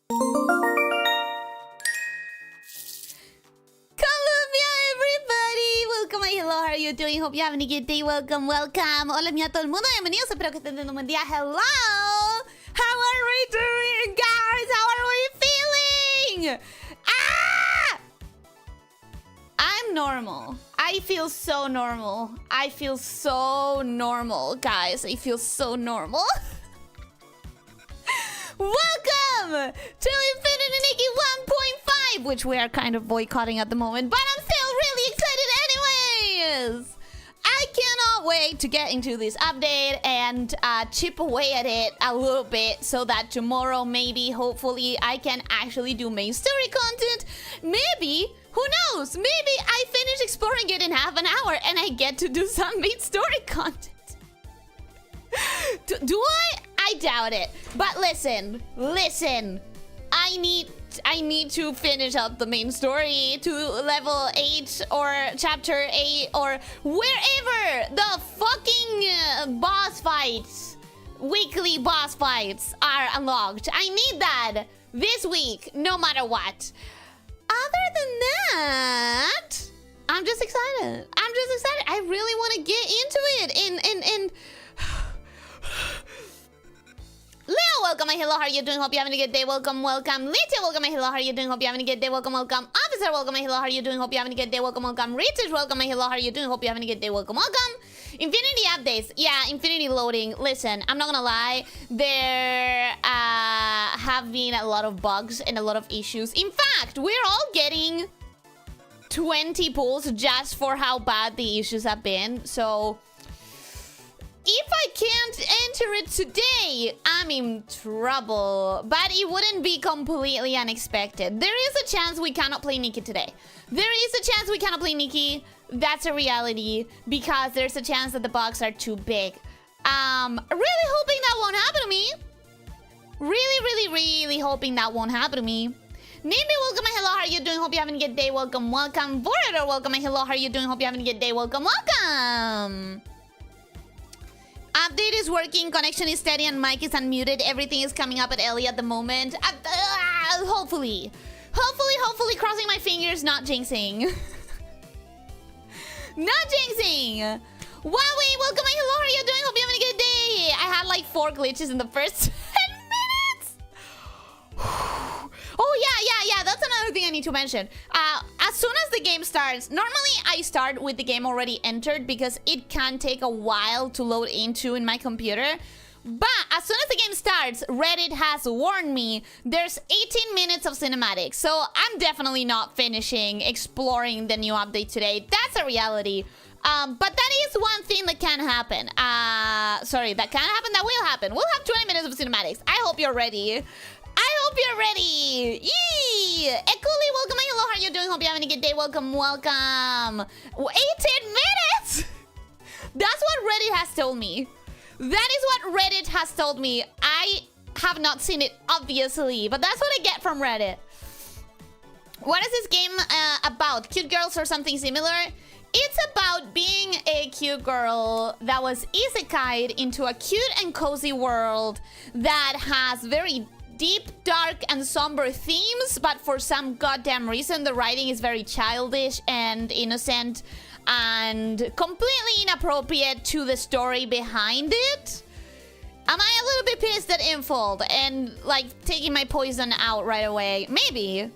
Hello, how are you doing? Hope you're having a good day. Welcome. Hola, a todo el mundo. Bienvenidos. Espero que estén teniendo un buen día. Hello. How are we doing, guys? How are we feeling? I'm normal. I feel so normal. Guys. I feel so normal. Welcome to Infinity Nikki 1.5, which we are kind of boycotting at the moment, but I'm still really excited anyways. I cannot wait to get into this update and chip away at it a little bit so that tomorrow, maybe, hopefully, I can actually do main story content. Maybe, who knows? Maybe I finish exploring it in half an hour and I get to do some main story content. Do I? I doubt it. But listen. I need to finish up the main story to level 8 or chapter 8 or wherever the fucking boss fights, weekly boss fights are unlocked. I need that this week, no matter what. Other than that, I'm just excited. I really want to get into it. Leo, welcome. Hello, how are you doing? Hope you're having a good day. Welcome. Lydia, welcome. Hello, how are you doing? Hope you're having a good day. Welcome. Officer, welcome. Hello, how are you doing? Hope you're having a good day. Welcome. Richard, welcome. Hello, how are you doing? Hope you're having a good day. Welcome. Infinity updates. Yeah, Infinity loading. Listen, I'm not gonna lie. There have been a lot of bugs and a lot of issues. In fact, we're all getting 20 pulls just for how bad the issues have been. So if I can't enter it today, I'm in trouble. But it wouldn't be completely unexpected. There is a chance we cannot play Nikki today. That's a reality, because there's a chance that the bugs are too big. Really hoping that won't happen to me. Really hoping that won't happen to me. Name welcome. Hello, how are you doing? Hope you're having a good day. Welcome. Vorador, welcome. Hello, how are you doing? Hope you're having a good day. Welcome. Update is working, connection is steady, and mic is unmuted. Everything is coming up at Ellie at the moment. Hopefully, crossing my fingers, not jinxing. Huawei, welcome. Hello, how are you doing? Hope you're having a good day. I had like 4 glitches in the first 10 minutes. Oh, yeah. That's another thing I need to mention. As soon as the game starts, normally I start with the game already entered because it can take a while to load into in my computer. But as soon as the game starts, Reddit has warned me there's 18 minutes of cinematics. So I'm definitely not finishing exploring the new update today. That's a reality. But that is one thing that can happen. That will happen. We'll have 20 minutes of cinematics. I hope you're ready. Yee! Ekuli, welcome. Hello, how are you doing? Hope you're having a good day. Welcome. 18 minutes? That's what Reddit has told me. I have not seen it, obviously, but that's what I get from Reddit. What is this game about? Cute girls or something similar? It's about being a cute girl that was isekai'd into a cute and cozy world that has very deep, dark, and somber themes, but for some goddamn reason the writing is very childish and innocent and completely inappropriate to the story behind it. Am I a little bit pissed at Infold and like taking my poison out right away? Maybe.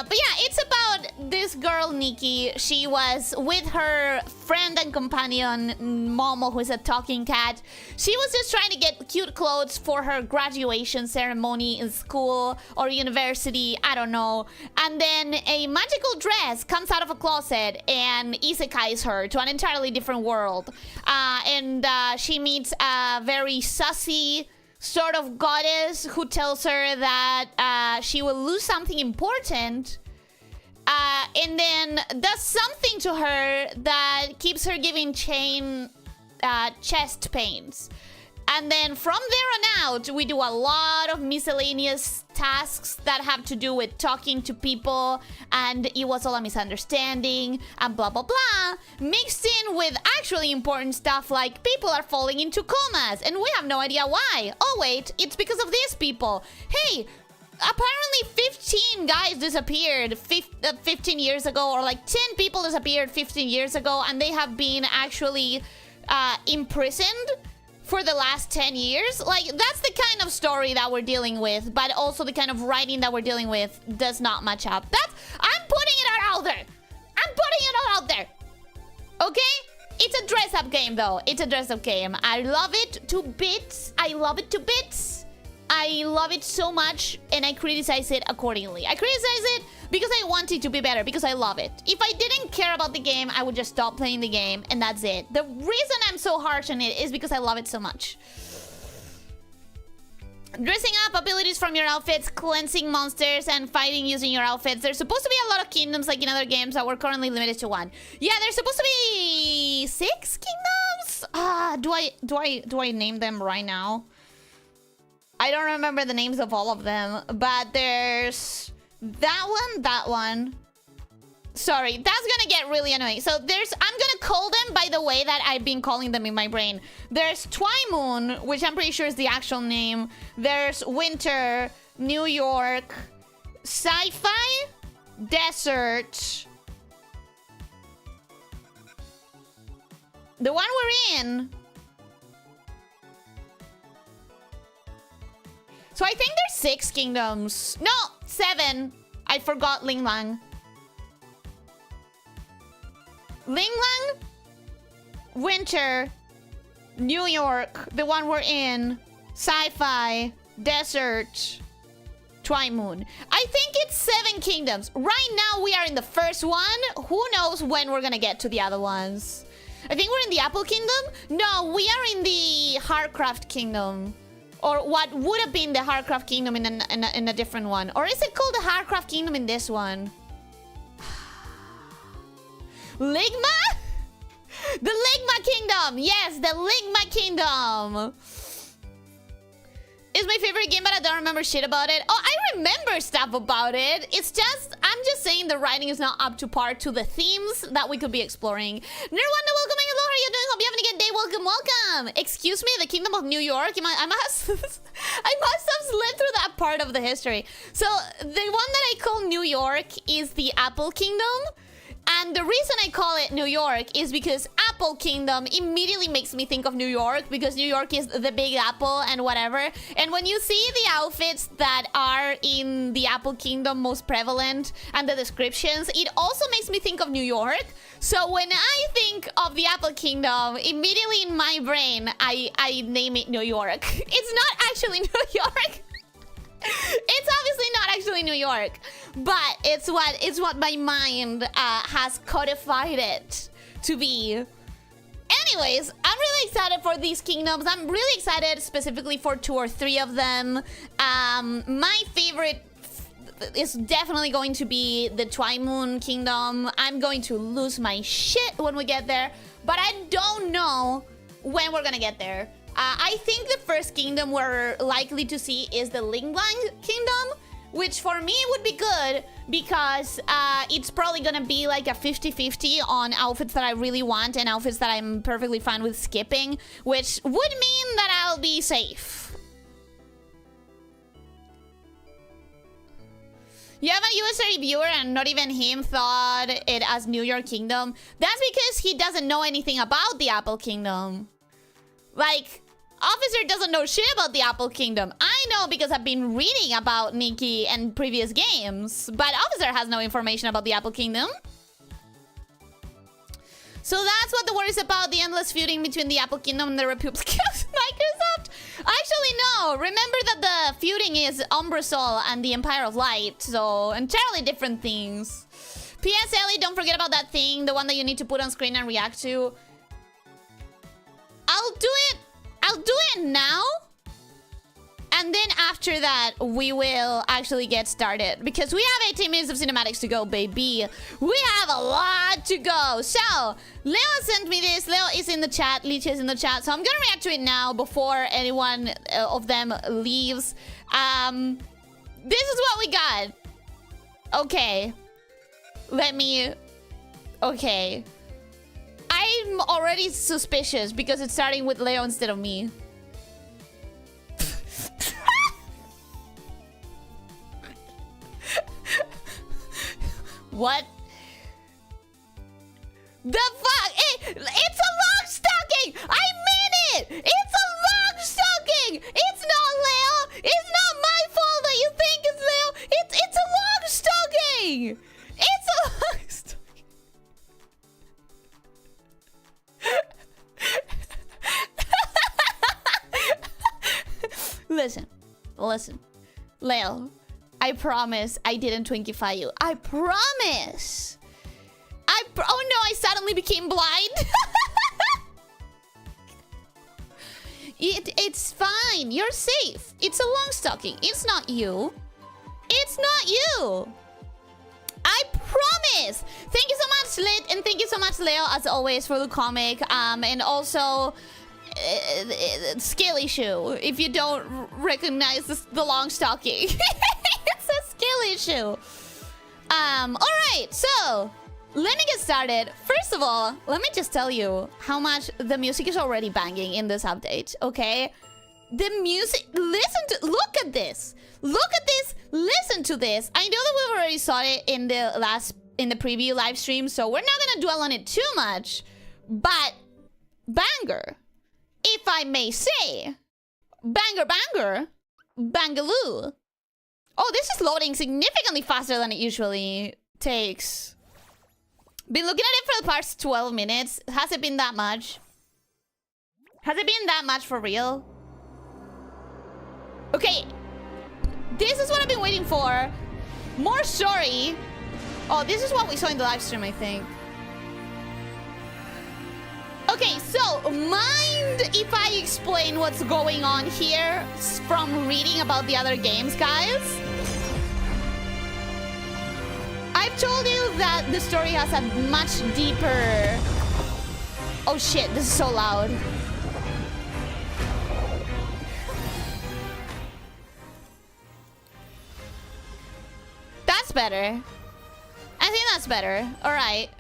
But yeah, it's about this girl, Nikki. She was with her friend and companion, Momo, who is a talking cat. She was just trying to get cute clothes for her graduation ceremony in school or university, I don't know. And then a magical dress comes out of a closet and isekais her to an entirely different world. She meets a very sussy sort of goddess who tells her that she will lose something important, and then does something to her that keeps her giving chest pains. And then from there on out, we do a lot of miscellaneous tasks that have to do with talking to people, and it was all a misunderstanding, and blah, blah, blah, mixed in with actually important stuff like people are falling into comas, and we have no idea why. Oh, wait, it's because of these people. Hey, apparently 15 guys disappeared 15 years ago, or like 10 people disappeared 15 years ago, and they have been actually imprisoned for the last 10 years. Like, that's the kind of story that we're dealing with, but also the kind of writing that we're dealing with does not match up. I'm putting it out there. I'm putting it all out there. Okay? It's a dress-up game, though. It's a dress-up game. I love it to bits. I love it to bits. I love it so much, and I criticize it accordingly. I criticize it because I want it to be better, because I love it. If I didn't care about the game, I would just stop playing the game, and that's it. The reason I'm so harsh on it is because I love it so much. Dressing up, abilities from your outfits, cleansing monsters, and fighting using your outfits. There's supposed to be a lot of kingdoms like in other games, but we're currently limited to 1. Yeah, there's supposed to be 6 kingdoms? Do I name them right now? I don't remember the names of all of them, but there's that one. Sorry, that's gonna get really annoying. So I'm gonna call them by the way that I've been calling them in my brain. There's Twymoon, which I'm pretty sure is the actual name. There's Winter, New York, Sci-Fi, Desert. The one we're in. So I think there's 6 kingdoms. No, 7. I forgot Linglang. Linglang, Winter, New York, the one we're in, Sci-Fi, Desert, Twymoon. I think it's 7 kingdoms. Right now we are in the first one. Who knows when we're gonna get to the other ones? I think we're in the Apple Kingdom. No, we are in the Heartcraft Kingdom. Or what would have been the Heartcraft Kingdom in a different one. Or is it called the Heartcraft Kingdom in this one? Ligma? The Ligma Kingdom! Yes, the Ligma Kingdom! It's my favorite game, but I don't remember shit about it. Oh, I remember stuff about it. It's just, I'm just saying the writing is not up to par to the themes that we could be exploring. Nirwanda, welcome. Hello, how are you doing? Hope you having a good day. Welcome, welcome. Excuse me, the Kingdom of New York? I must have slipped through that part of the history. So, the one that I call New York is the Apple Kingdom. And the reason I call it New York is because Apple Kingdom immediately makes me think of New York, because New York is the big apple and whatever. And when you see the outfits that are in the Apple Kingdom most prevalent and the descriptions, it also makes me think of New York. So when I think of the Apple Kingdom, immediately in my brain, I name it New York. It's not actually New York. It's obviously not actually New York, but it's what my mind has codified it to be. Anyways, I'm really excited for these kingdoms. I'm really excited specifically for 2 or 3 of them. My favorite is definitely going to be the Twymoon Kingdom. I'm going to lose my shit when we get there, but I don't know when we're gonna get there. I think the first kingdom we're likely to see is the Linglang Kingdom, which for me would be good because it's probably gonna be like a 50-50 on outfits that I really want and outfits that I'm perfectly fine with skipping, which would mean that I'll be safe. You have a USA reviewer and not even him thought it as New York Kingdom. That's because he doesn't know anything about the Apple Kingdom. Like, Officer doesn't know shit about the Apple Kingdom. I know because I've been reading about Nikki and previous games. But Officer has no information about the Apple Kingdom. So that's what the war is about, the endless feuding between the Apple Kingdom and the Republic of Microsoft. Actually, no. Remember that the feuding is Umbrasol and the Empire of Light. So, entirely different things. P.S. Ellie, don't forget about that thing. The one that you need to put on screen and react to. I'll do it now. And then after that, we will actually get started. Because we have 18 minutes of cinematics to go, baby. We have a lot to go. So, Leo sent me this. Leo is in the chat. Elyssia is in the chat. So I'm gonna react to it now before anyone of them leaves. This is what we got. Okay. Let me... Okay. I'm already suspicious because it's starting with Leo instead of me. What? The fuck? It's a long stocking! I mean it! It's a long stocking! It's not Leo! It's not my fault that you think it's Leo! It's a long stocking! It's a long stocking! Listen. Leo, I promise I didn't Twinkify you. I promise! Oh no, I suddenly became blind! It's fine, you're safe. It's a long stocking. It's not you. It's not you! I promise! Thank you so much, Lit, and thank you so much, Leo, as always, for the comic. And also... skill issue, if you don't recognize the long stocking. It's a skill issue. Alright, so let me get started. First of all, let me just tell you how much the music is already banging in this update, okay? The music, look at this. Look at this, listen to this. I know that we've already saw it in the preview live stream, so we're not gonna dwell on it too much, but banger. If I may say, banger, bangaloo. Oh, this is loading significantly faster than it usually takes. Been looking at it for the past 12 minutes. Has it been that much? Has it been that much for real? Okay, this is what I've been waiting for. More story. Oh, this is what we saw in the live stream, I think. Okay, so mind if I explain what's going on here from reading about the other games, guys? I've told you that the story has a much deeper... Oh shit, this is so loud. That's better. I think that's better. Alright.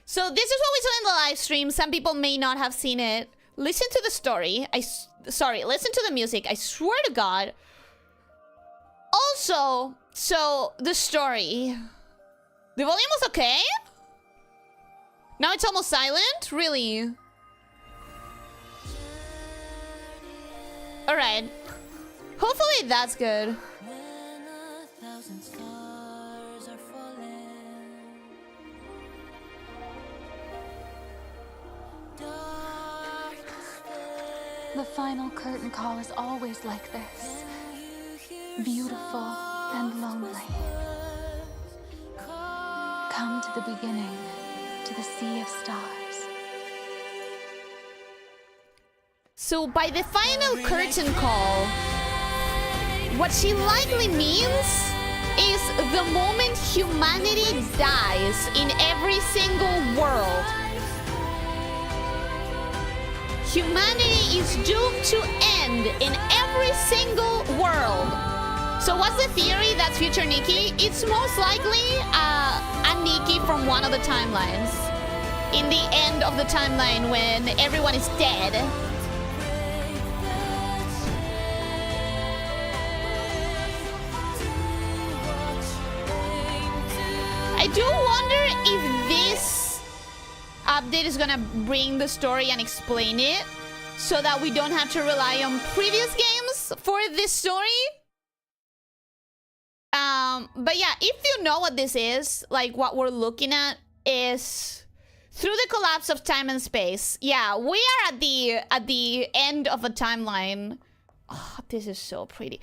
So this is what we saw in the live stream. Some people may not have seen it. Listen to the story. Sorry, listen to the music. I swear to God. Also, so the story. The volume was okay? Now it's almost silent? Really? Alright. Hopefully that's good. The final curtain call is always like this. Beautiful and lonely. Come to the beginning, to the sea of stars. So by the final curtain call, what she likely means is the moment humanity dies in every single world. Humanity is doomed to end in every single world. So what's the theory that's future Nikki? It's most likely a Nikki from one of the timelines. In the end of the timeline when everyone is dead. I do wonder if this update is gonna bring the story and explain it so that we don't have to rely on previous games for this story. But yeah, if you know what this is, like what we're looking at is through the collapse of time and space. Yeah, we are at the end of a timeline. Oh, this is so pretty.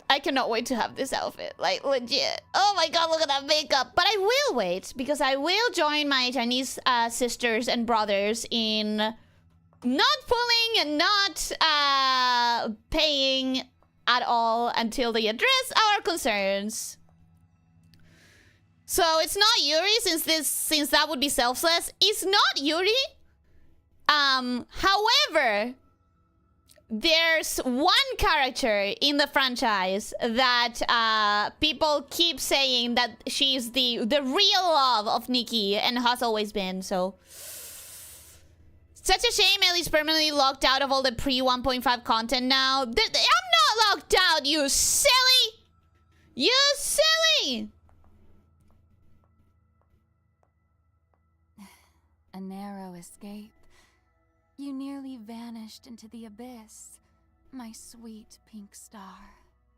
I cannot wait to have this outfit, like legit. Oh my god, look at that makeup. But I will wait because I will join my Chinese sisters and brothers in not pulling and not paying at all until they address our concerns. So it's not Yuri, since that would be selfless. It's not Yuri. However, there's one character in the franchise that people keep saying that she's the real love of Nikki and has always been. So such a shame Ellie's permanently locked out of all the pre 1.5 content now. I'm not locked out, you silly! You silly! A narrow escape. You nearly vanished into the abyss, my sweet pink star.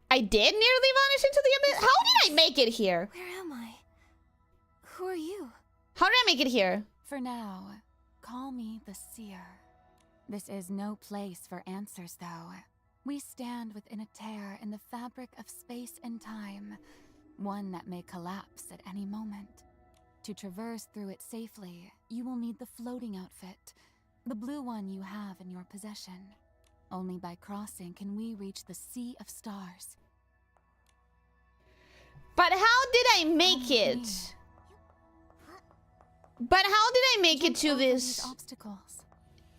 I did nearly vanish into the abyss? How did I make it here? Where am I? Who are you? How did I make it here? For now, call me the seer. This is no place for answers, though. We stand within a tear in the fabric of space and time, one that may collapse at any moment. To traverse through it safely, you will need the floating outfit, the blue one you have in your possession. Only by crossing can we reach the sea of stars. But how did I make it? But how did I make it to this? Obstacles.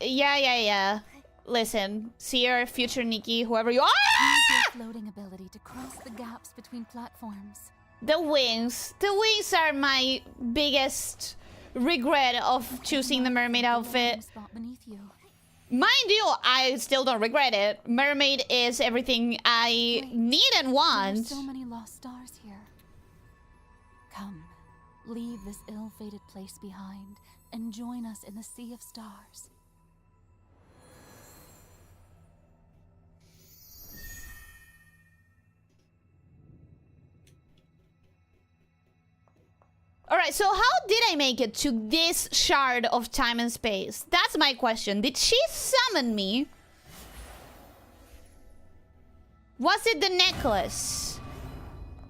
Yeah. Listen, Seer, future Nikki, whoever you are. Use your floating ability to cross the gaps between platforms. The wings. The wings are my biggest regret of choosing the mermaid outfit. Spot beneath you. Mind you, I still don't regret it. Mermaid is everything I need and There are want. so many lost stars here. Come, leave this ill-fated place behind and join us in the sea of stars. Alright, so how did I make it to this shard of time and space? That's my question. Did she summon me? Was it the necklace?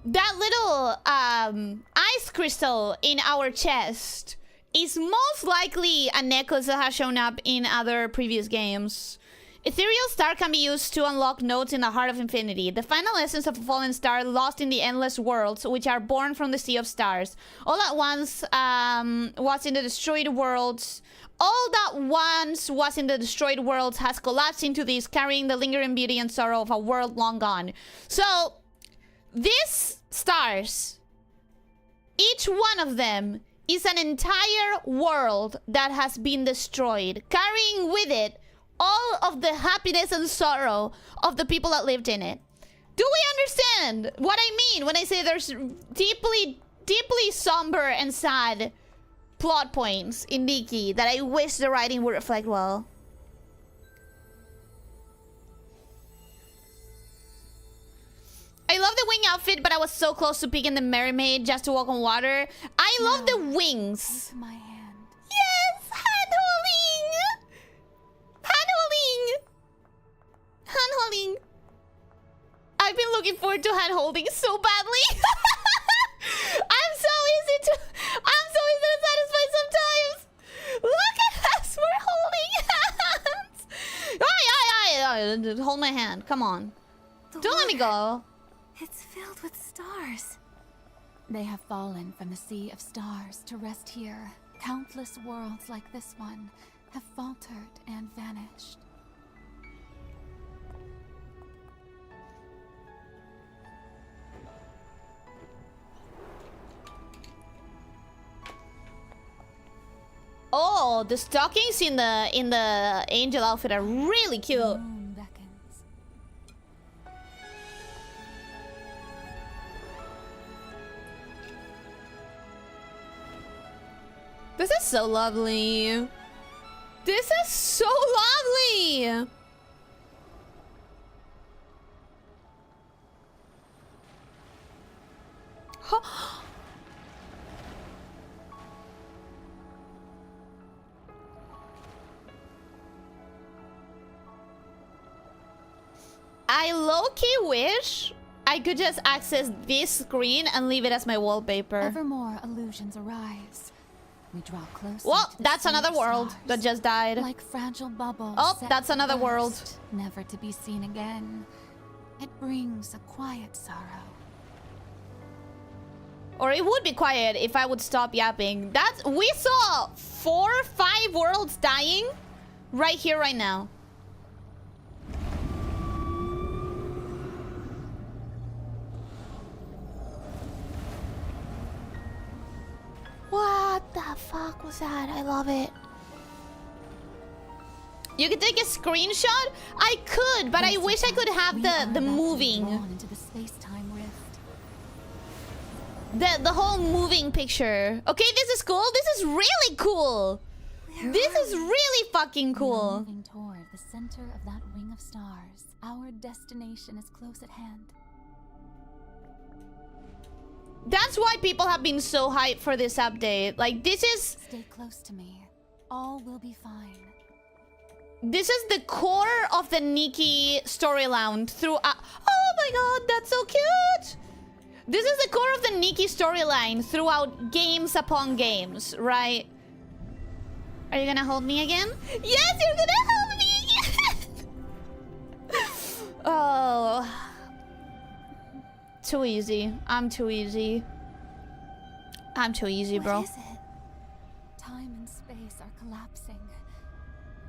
That little ice crystal in our chest is most likely a necklace that has shown up in other previous games. Ethereal star can be used to unlock nodes in the heart of infinity, the final essence of a fallen star lost in the endless worlds, which are born from the sea of stars. All at once was in the destroyed worlds. All that once was in the destroyed worlds has collapsed into this, carrying the lingering beauty and sorrow of a world long gone. So, these stars, each one of them is an entire world that has been destroyed, carrying with it all of the happiness and sorrow of the people that lived in it. Do we understand what I mean when I say there's deeply, deeply somber and sad plot points in Nikki that I wish the writing would reflect well? I love the wing outfit, but I was so close to picking the mermaid just to walk on water. I love the wings. My hand. Yes! Hand-holding! Hand-holding! Hand-holding. I've been looking forward to hand-holding so badly. I'm so easy to satisfy sometimes. Look at us, we're holding hands. Ay. Hold my hand, come on. Don't let me go. It's filled with stars. They have fallen from the sea of stars to rest here. Countless worlds like this one have faltered and vanished. Oh, the stockings in the angel outfit are really cute. Moon beckons. This is so lovely. This is so lovely. I low-key wish I could just access this screen and leave it as my wallpaper. Ever more illusions arise. we draw closer. Well, to the that's sea another of world stars, that just died. like fragile bubbles. Oh, set that's to another world. burst, never to be seen again. It brings a quiet sorrow. Or it would be quiet if I would stop yapping. We saw 4 or 5 worlds dying right here, right now. What the fuck was that? I love it. You could take a screenshot? I could, but I wish I could have the moving. Into the space-time rift. The whole moving picture. Okay, this is cool. This is really cool. This is really fucking cool. Moving toward the center of that ring of stars. Our destination is close at hand. That's why people have been so hyped for this update. Like, this is... Stay close to me. All will be fine. This is the core of the Nikki storyline throughout... Oh my god, that's so cute! This is the core of the Nikki storyline throughout games upon games, right? Are you gonna hold me again? Yes, you're gonna hold me again! Oh... Too easy. I'm too easy. I'm too easy, bro. What is it? Time and space are collapsing.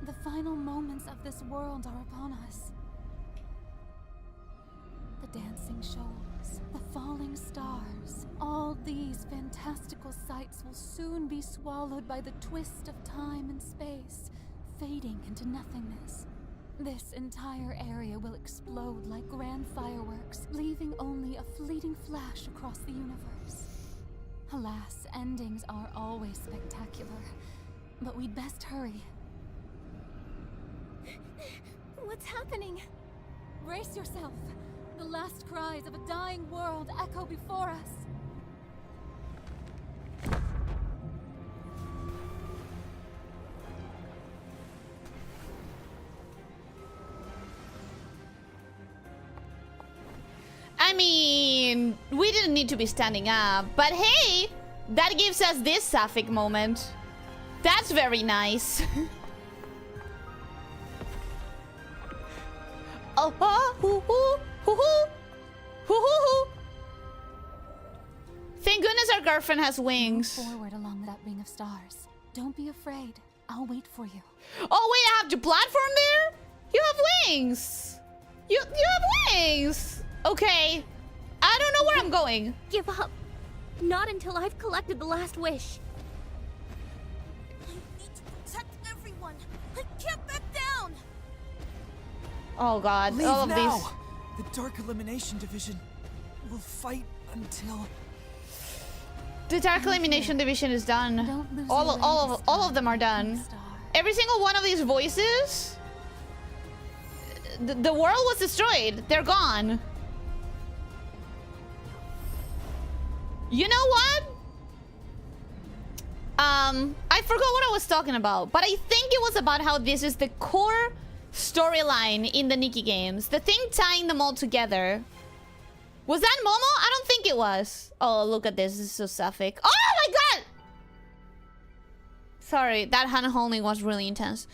The final moments of this world are upon us. The dancing shoals, the falling stars, all these fantastical sights will soon be swallowed by the twist of time and space, fading into nothingness. This entire area will explode like grand fireworks, leaving only a fleeting flash across the universe. Alas, endings are always spectacular, but we'd best hurry. What's happening? Brace yourself. The last cries of a dying world echo before us. I mean, we didn't need to be standing up, but hey, that gives us this sapphic moment. That's very nice. Oh, hoo, hoo, hoo, hoo, hoo, hoo, hoo. Thank goodness our girlfriend has wings. Move forward along that ring of stars. Don't be afraid. I'll wait for you. Oh wait, I have to platform there? You have wings. You have wings. Okay. I don't know where I'm going. Give up. Not until I've collected the last wish. I need to protect everyone. I can't back down. Oh god, Leave all of now. these. The Dark Elimination Division will fight until... The Dark Elimination Division is done. Don't lose All your way this of time, them are done. Star. Every single one of these voices, the world was destroyed. They're gone. You know what? I forgot what I was talking about, but I think it was about how this is the core storyline in the Nikki games. The thing tying them all together. Was that Momo? I don't think it was. Oh, look at this. This is so sapphic. Oh my god! Sorry, that hand holding was really intense.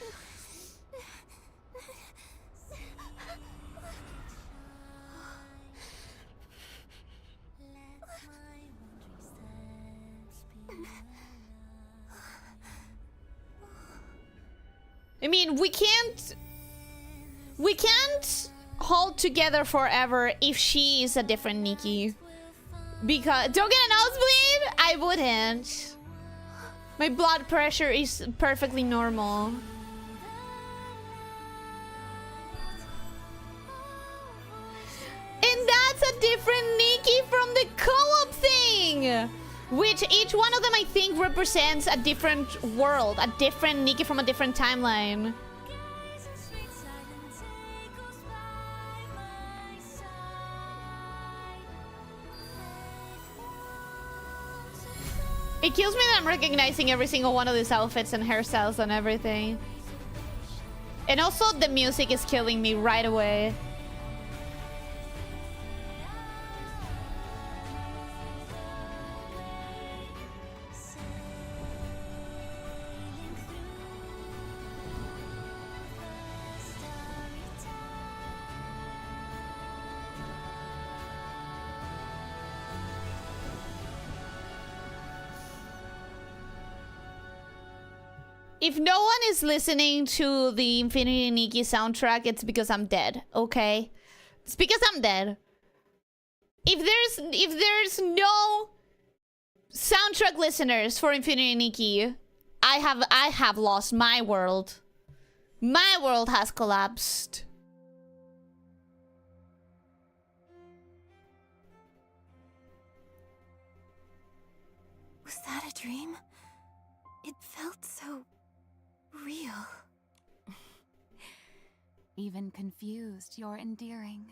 I mean, we can't hold together forever if she is a different Nikki. Because don't get a nosebleed? I wouldn't. My blood pressure is perfectly normal. And that's a different Nikki from the co-op thing! Which each one of them, I think, represents a different world. A different Nikki from a different timeline. It kills me that I'm recognizing every single one of these outfits and hairstyles and everything. And also the music is killing me right away. If no one is listening to the Infinity Nikki soundtrack, it's because I'm dead, okay? It's because I'm dead. If there's no soundtrack listeners for Infinity Nikki, I have lost my world. My world has collapsed. Was that a dream? It felt so real. Even confused, you're endearing.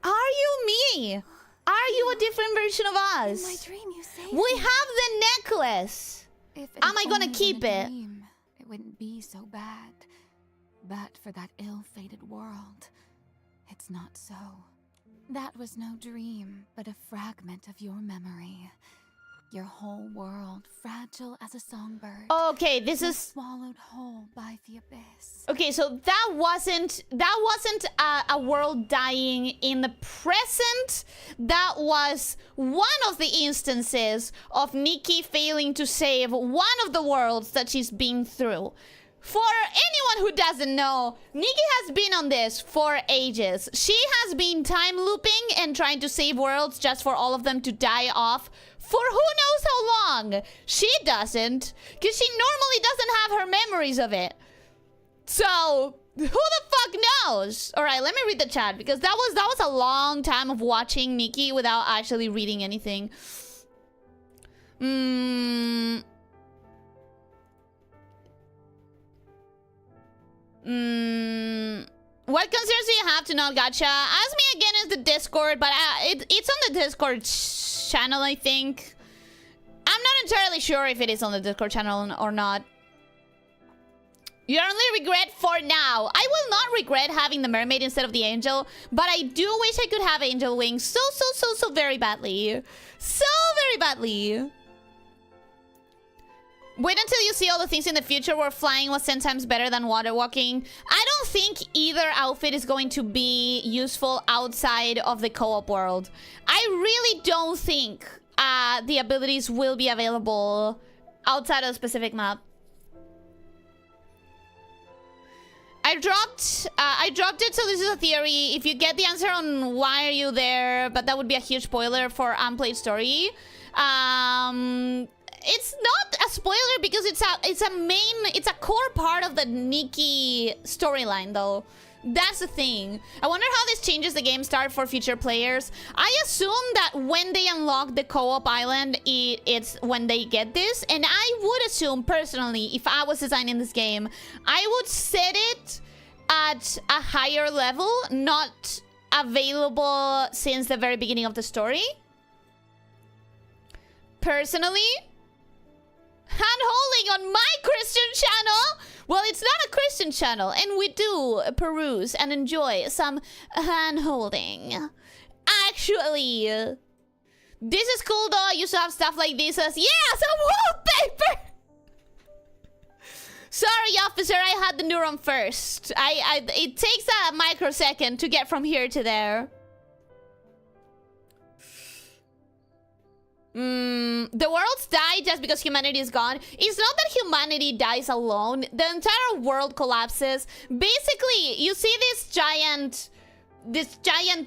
Are you me? Are you a different version of us? In my dream, you saved We me. have the necklace. If it Am I had gonna only keep been a it? dream, it wouldn't be so bad. But for that ill-fated world, it's not so. That was no dream, but a fragment of your memory. Your whole world, fragile as a songbird. Okay, this is swallowed whole by the abyss. okay. So that wasn't a world dying in the present. That was one of the instances of Nikki failing to save one of the worlds that she's been through. For anyone who doesn't know, Nikki has been on this for ages. She has been time looping and trying to save worlds just for all of them to die off for who knows how long. She doesn't, because she normally doesn't have her memories of it. So, who the fuck knows? Alright, let me read the chat, because that was a long time of watching Nikki without actually reading anything. What concerns do you have to not gacha? Ask me again is the Discord, but it's on the Discord channel, I think. I'm not entirely sure if it is on the Discord channel or not. Your only regret for now. I will not regret having the mermaid instead of the angel, but I do wish I could have angel wings so very badly. So very badly. Wait until you see all the things in the future where flying was 10 times better than water walking. I don't think either outfit is going to be useful outside of the co-op world. I really don't think the abilities will be available outside of a specific map. I dropped it, so this is a theory. If you get the answer on why are you there, but that would be a huge spoiler for unplayed story. It's not a spoiler because it's a core part of the Nikki storyline though. That's the thing. I wonder how this changes the game start for future players. I assume that when they unlock the co-op island, it's when they get this. And I would assume, personally, if I was designing this game, I would set it at a higher level, not available since the very beginning of the story. Personally, hand-holding on my Christian channel. Well, it's not a Christian channel, and we do peruse and enjoy some hand-holding. Actually, this is cool though. I used to have stuff like this as, yeah, some wallpaper. Sorry, officer, I had the neuron first. It takes a microsecond to get from here to there. The worlds die just because humanity is gone. It's not that humanity dies alone. The entire world collapses. Basically, you see this giant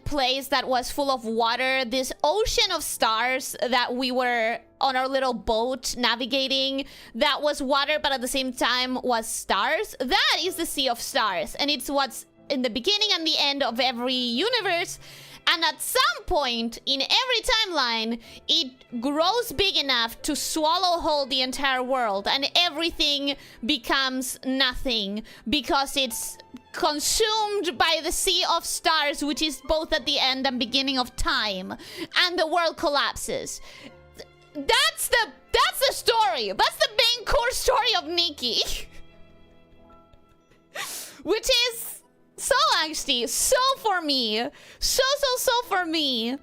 place that was full of water, this ocean of stars that we were on our little boat navigating, that was water but at the same time was stars. That is the Sea of Stars, and it's what's in the beginning and the end of every universe. And at some point in every timeline, it grows big enough to swallow whole the entire world, and everything becomes nothing because it's consumed by the Sea of Stars, which is both at the end and beginning of time, and the world collapses. That's the story. That's the main core story of Nikki. Which is so angsty, so for me. So for me.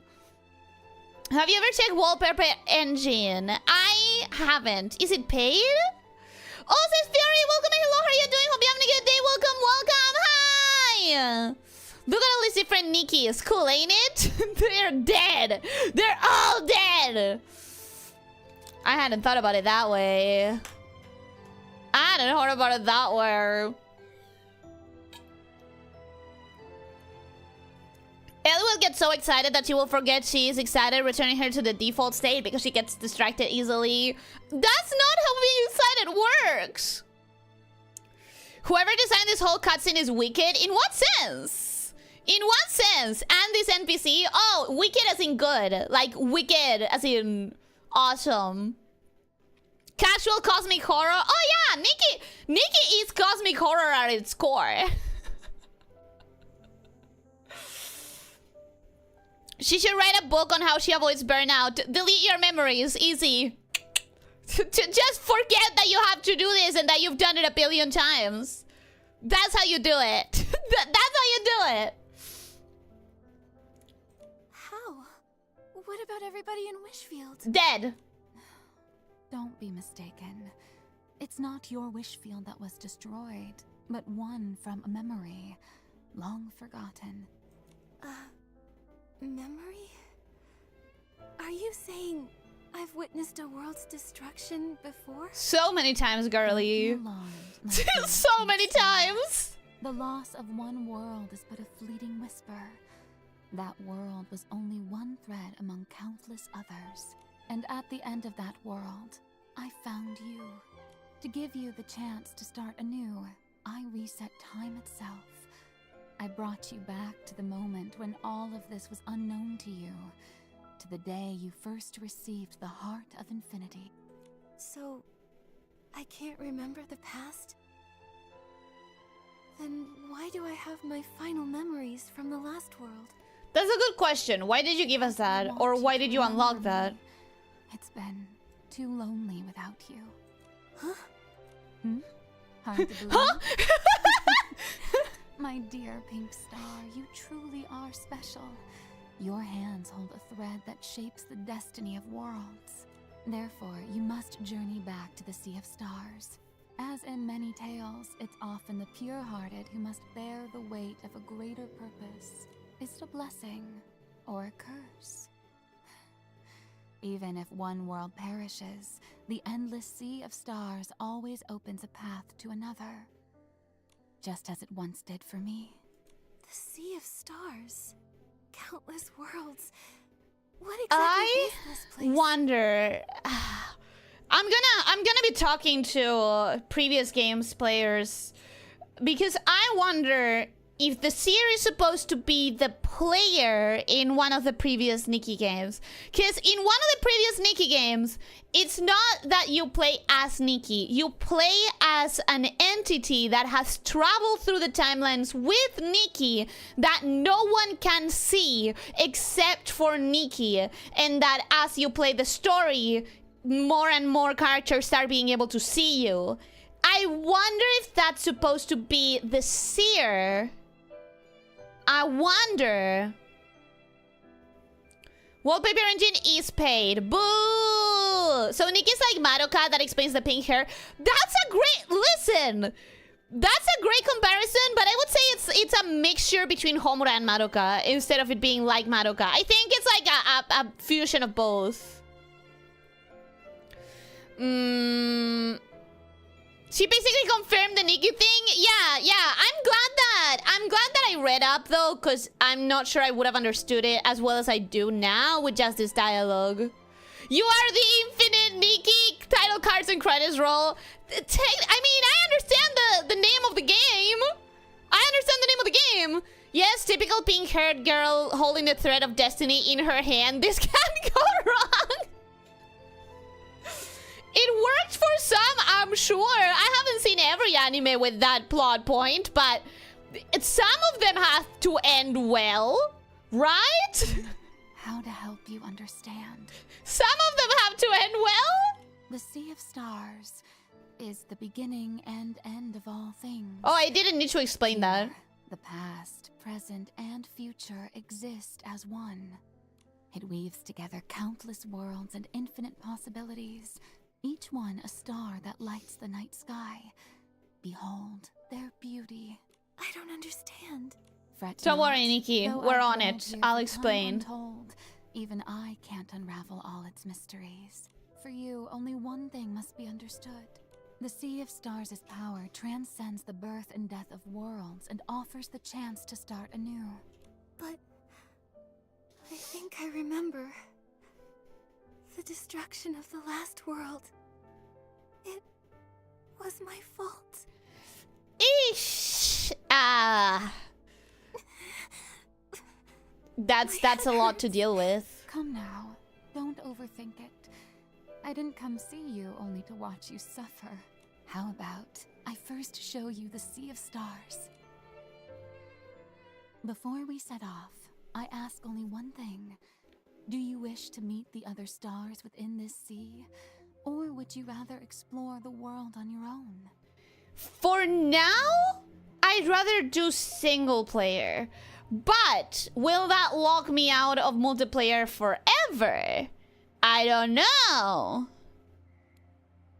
Have you ever checked Wallpaper Engine? I haven't. Is it paid? Oh, says Fury, welcome. Hello, how are you doing? Hope you're having a good day. Welcome. Look at all these different Nikkis. Cool, ain't it? They're dead. They're all dead. I hadn't thought about it that way. I don't know about it that way. Ellie will get so excited that she will forget she is excited, returning her to the default state because she gets distracted easily. That's not how being excited works. Whoever designed this whole cutscene is wicked. In what sense? In what sense? And this NPC? Oh, wicked as in good. Like wicked as in awesome. Casual cosmic horror. Oh yeah, Nikki is cosmic horror at its core. She should write a book on how she avoids burnout. Delete your memories. Easy. Just forget that you have to do this and that you've done it a billion times. That's how you do it. That's how you do it. How? What about everybody in Wishfield? Dead. Don't be mistaken. It's not your wish field that was destroyed, but one from a memory, long forgotten. Memory? Are you saying I've witnessed a world's destruction before? So many times, girly. So many times. The loss of one world is but a fleeting whisper. That world was only one thread among countless others. And at the end of that world, I found you. To give you the chance to start anew, I reset time itself. I brought you back to the moment when all of this was unknown to you. To the day you first received the heart of infinity. So, I can't remember the past? Then why do I have my final memories from the last world? That's a good question. Why did you give us that? Or why did you unlock that? It's been too lonely without you. Huh? Hard to believe? Huh? My dear pink star, you truly are special. Your hands hold a thread that shapes the destiny of worlds. Therefore, you must journey back to the Sea of Stars. As in many tales, it's often the pure-hearted who must bear the weight of a greater purpose. Is it a blessing or a curse? Even if one world perishes, the endless Sea of Stars always opens a path to another. Just as it once did for me. The Sea of Stars. Countless worlds. What exactly is this place? Wonder. I'm gonna be talking to previous games players because I wonder if the seer is supposed to be the player in one of the previous Nikki games. Because in one of the previous Nikki games, it's not that you play as Nikki. You play as an entity that has traveled through the timelines with Nikki that no one can see except for Nikki. And that as you play the story, more and more characters start being able to see you. I wonder if that's supposed to be the seer. I wonder. Wallpaper engine is paid. Boo! So Nikki's like Madoka that explains the pink hair. That's a great... Listen! That's a great comparison, but I would say it's a mixture between Homura and Madoka instead of it being like Madoka. I think it's like a fusion of both. She basically confirmed the Nikki thing. Yeah. I'm glad that I read up though, because I'm not sure I would have understood it as well as I do now with just this dialogue. You are the infinite Nikki. Title cards and credits roll. I mean, I understand the name of the game. I understand the name of the game. Yes, typical pink-haired girl holding the thread of destiny in her hand. This can't go wrong. It worked for some, I'm sure. I haven't seen every anime with that plot point, but some of them have to end well, right? How to help you understand. Some of them have to end well? The Sea of Stars is the beginning and end of all things. Oh, I didn't need to explain that. The past, present, and future exist as one. It weaves together countless worlds and infinite possibilities, each one a star that lights the night sky. Behold their beauty. I don't understand. Fret Don't not, worry, Nikki. though We're I've on dwelled it. here I'll for time explain. untold, even I can't unravel all its mysteries. For you, only one thing must be understood. The Sea of Stars' power transcends the birth and death of worlds and offers the chance to start anew. But I think I remember the destruction of the last world. It was my fault. Eesh. That's a lot to deal with. Come now, don't overthink it. I didn't come see you only to watch you suffer. How about I first show you the Sea of Stars? Before we set off, I ask only one thing. Do you wish to meet the other stars within this sea? Or would you rather explore the world on your own? For now, I'd rather do single player. But will that lock me out of multiplayer forever? I don't know.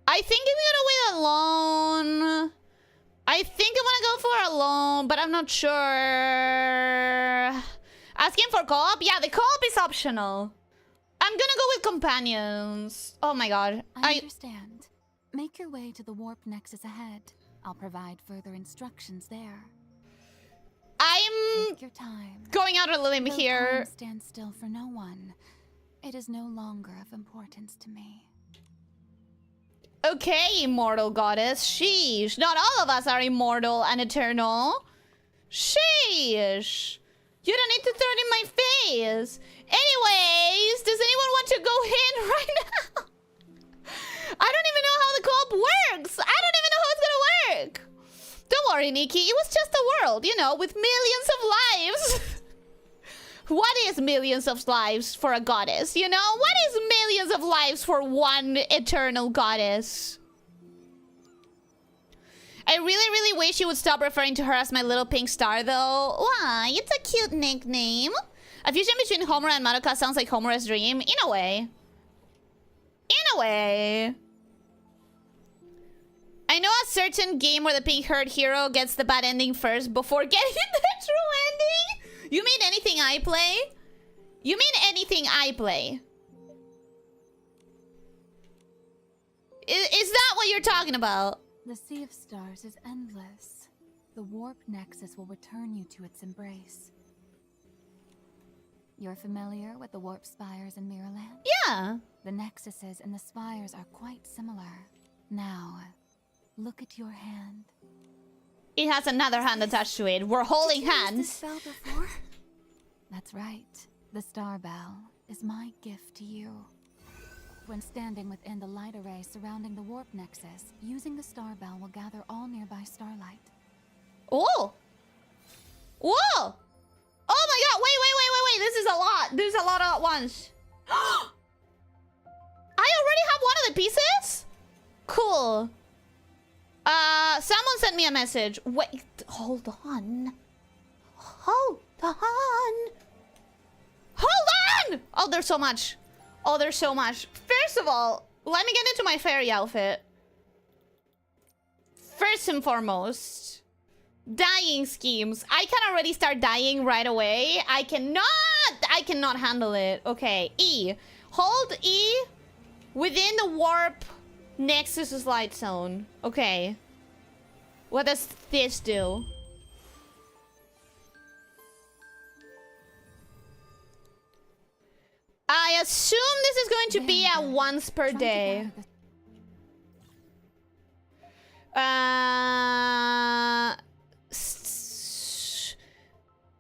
I think I'm gonna wait alone. I think I'm gonna go for alone, but I'm not sure. Asking for co-op? Yeah, the co-op is optional. I'm gonna go with companions. Oh my god. I understand. Make your way to the warp nexus ahead. I'll provide further instructions there. I'm Take your time. going out a limb Though here. time stands still for no one. It is no longer of importance to me. Okay, immortal goddess. Sheesh. Not all of us are immortal and eternal. Sheesh. You don't need to throw it in my face. Anyways, does anyone want to go in right now? I don't even know how the co-op works. I don't even know how it's gonna work. Don't worry, Nikki. It was just a world, you know, with millions of lives. What is millions of lives for a goddess, you know? What is millions of lives for one eternal goddess? I really, really wish you would stop referring to her as my little pink star, though. Why? It's a cute nickname. A fusion between Homer and Madoka sounds like Homer's dream. In a way. In a way. I know a certain game where the pink-haired hero gets the bad ending first before getting the true ending. You mean anything I play? You mean anything I play? Is that what you're talking about? The Sea of Stars is endless. The warp nexus will return you to its embrace. You're familiar with the warp spires in Mirrorland? Yeah. The nexuses and the spires are quite similar. Now, look at your hand. It has another hand attached to it. We're holding Did you use hands. this spell before? That's right. The Star Bell is my gift to you. When standing within the light array surrounding the warp nexus, using the Star Bell will gather all nearby starlight. Oh! Whoa! Oh my god! Wait! This is a lot. There's a lot at once. I already have one of the pieces? Cool. Someone sent me a message. Wait, hold on. Hold on. Hold on! Oh, there's so much. Oh, there's so much. First of all, let me get into my fairy outfit. First and foremost, dyeing schemes. I can already start dyeing right away. I cannot handle it. Okay, E. Hold E within the warp nexus light zone. Okay. What does this do? I assume this is going to be a once per day.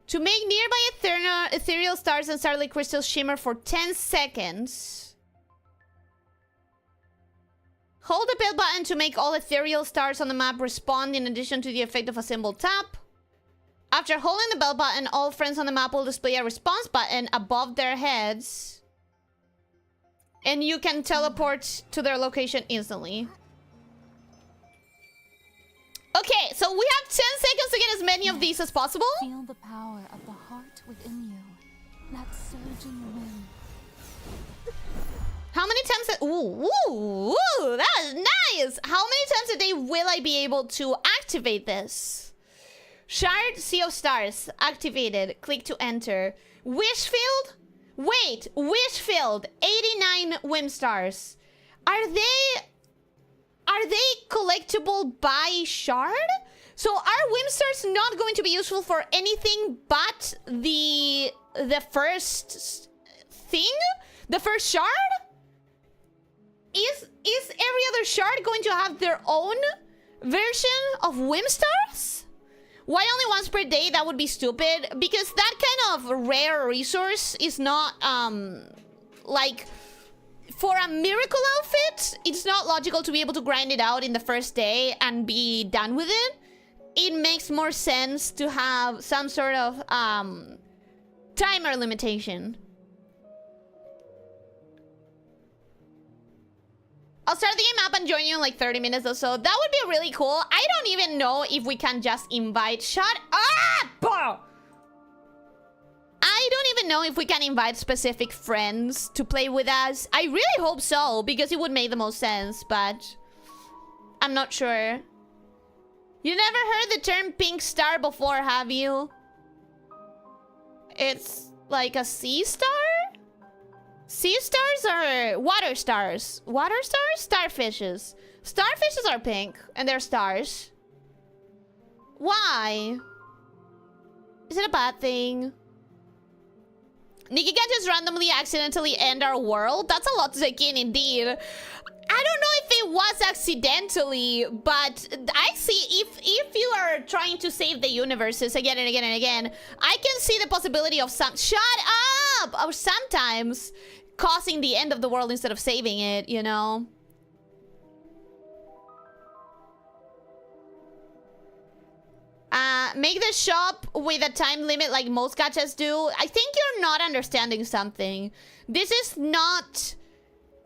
To make nearby ethereal stars and starlight crystals shimmer for 10 seconds. Hold the bell button to make all ethereal stars on the map respond in addition to the effect of a symbol tap. After holding the bell button, all friends on the map will display a response button above their heads. And you can teleport to their location instantly. Okay, so we have 10 seconds to get as many of these as possible. Feel the power of the heart within you. That surging wind. How many times... Ooh, that is nice! How many times a day will I be able to activate this? Shard, Sea of Stars, activated. Click to enter. Wishfield? Wait, Wishfield, 89 Whim Stars. Are are they collectible by shard? So are Whim Stars not going to be useful for anything but the first thing? The first shard? Is every other shard going to have their own version of Whim Stars? Why only once per day? That would be stupid. Because that kind of rare resource is not, like... For a miracle outfit, it's not logical to be able to grind it out in the first day and be done with it. It makes more sense to have some sort of timer limitation. I'll start the game up and join you in like 30 minutes or so. That would be really cool. I don't even know if we can just invite... Shut up! I don't even know if we can invite specific friends to play with us. I really hope so, because it would make the most sense, but I'm not sure. You never heard the term pink star before, have you? It's like a sea star? Sea stars are water stars. Water stars? Starfishes. Starfishes are pink, and they're stars. Why? Is it a bad thing? Nikki can just randomly accidentally end our world? That's a lot to take in, indeed. I don't know if it was accidentally, but I see if you are trying to save the universes again and again and again, I can see the possibility of some... Shut up! Or sometimes causing the end of the world instead of saving it, you know? Make the shop with a time limit like most gachas do. I think you're not understanding something. This is not...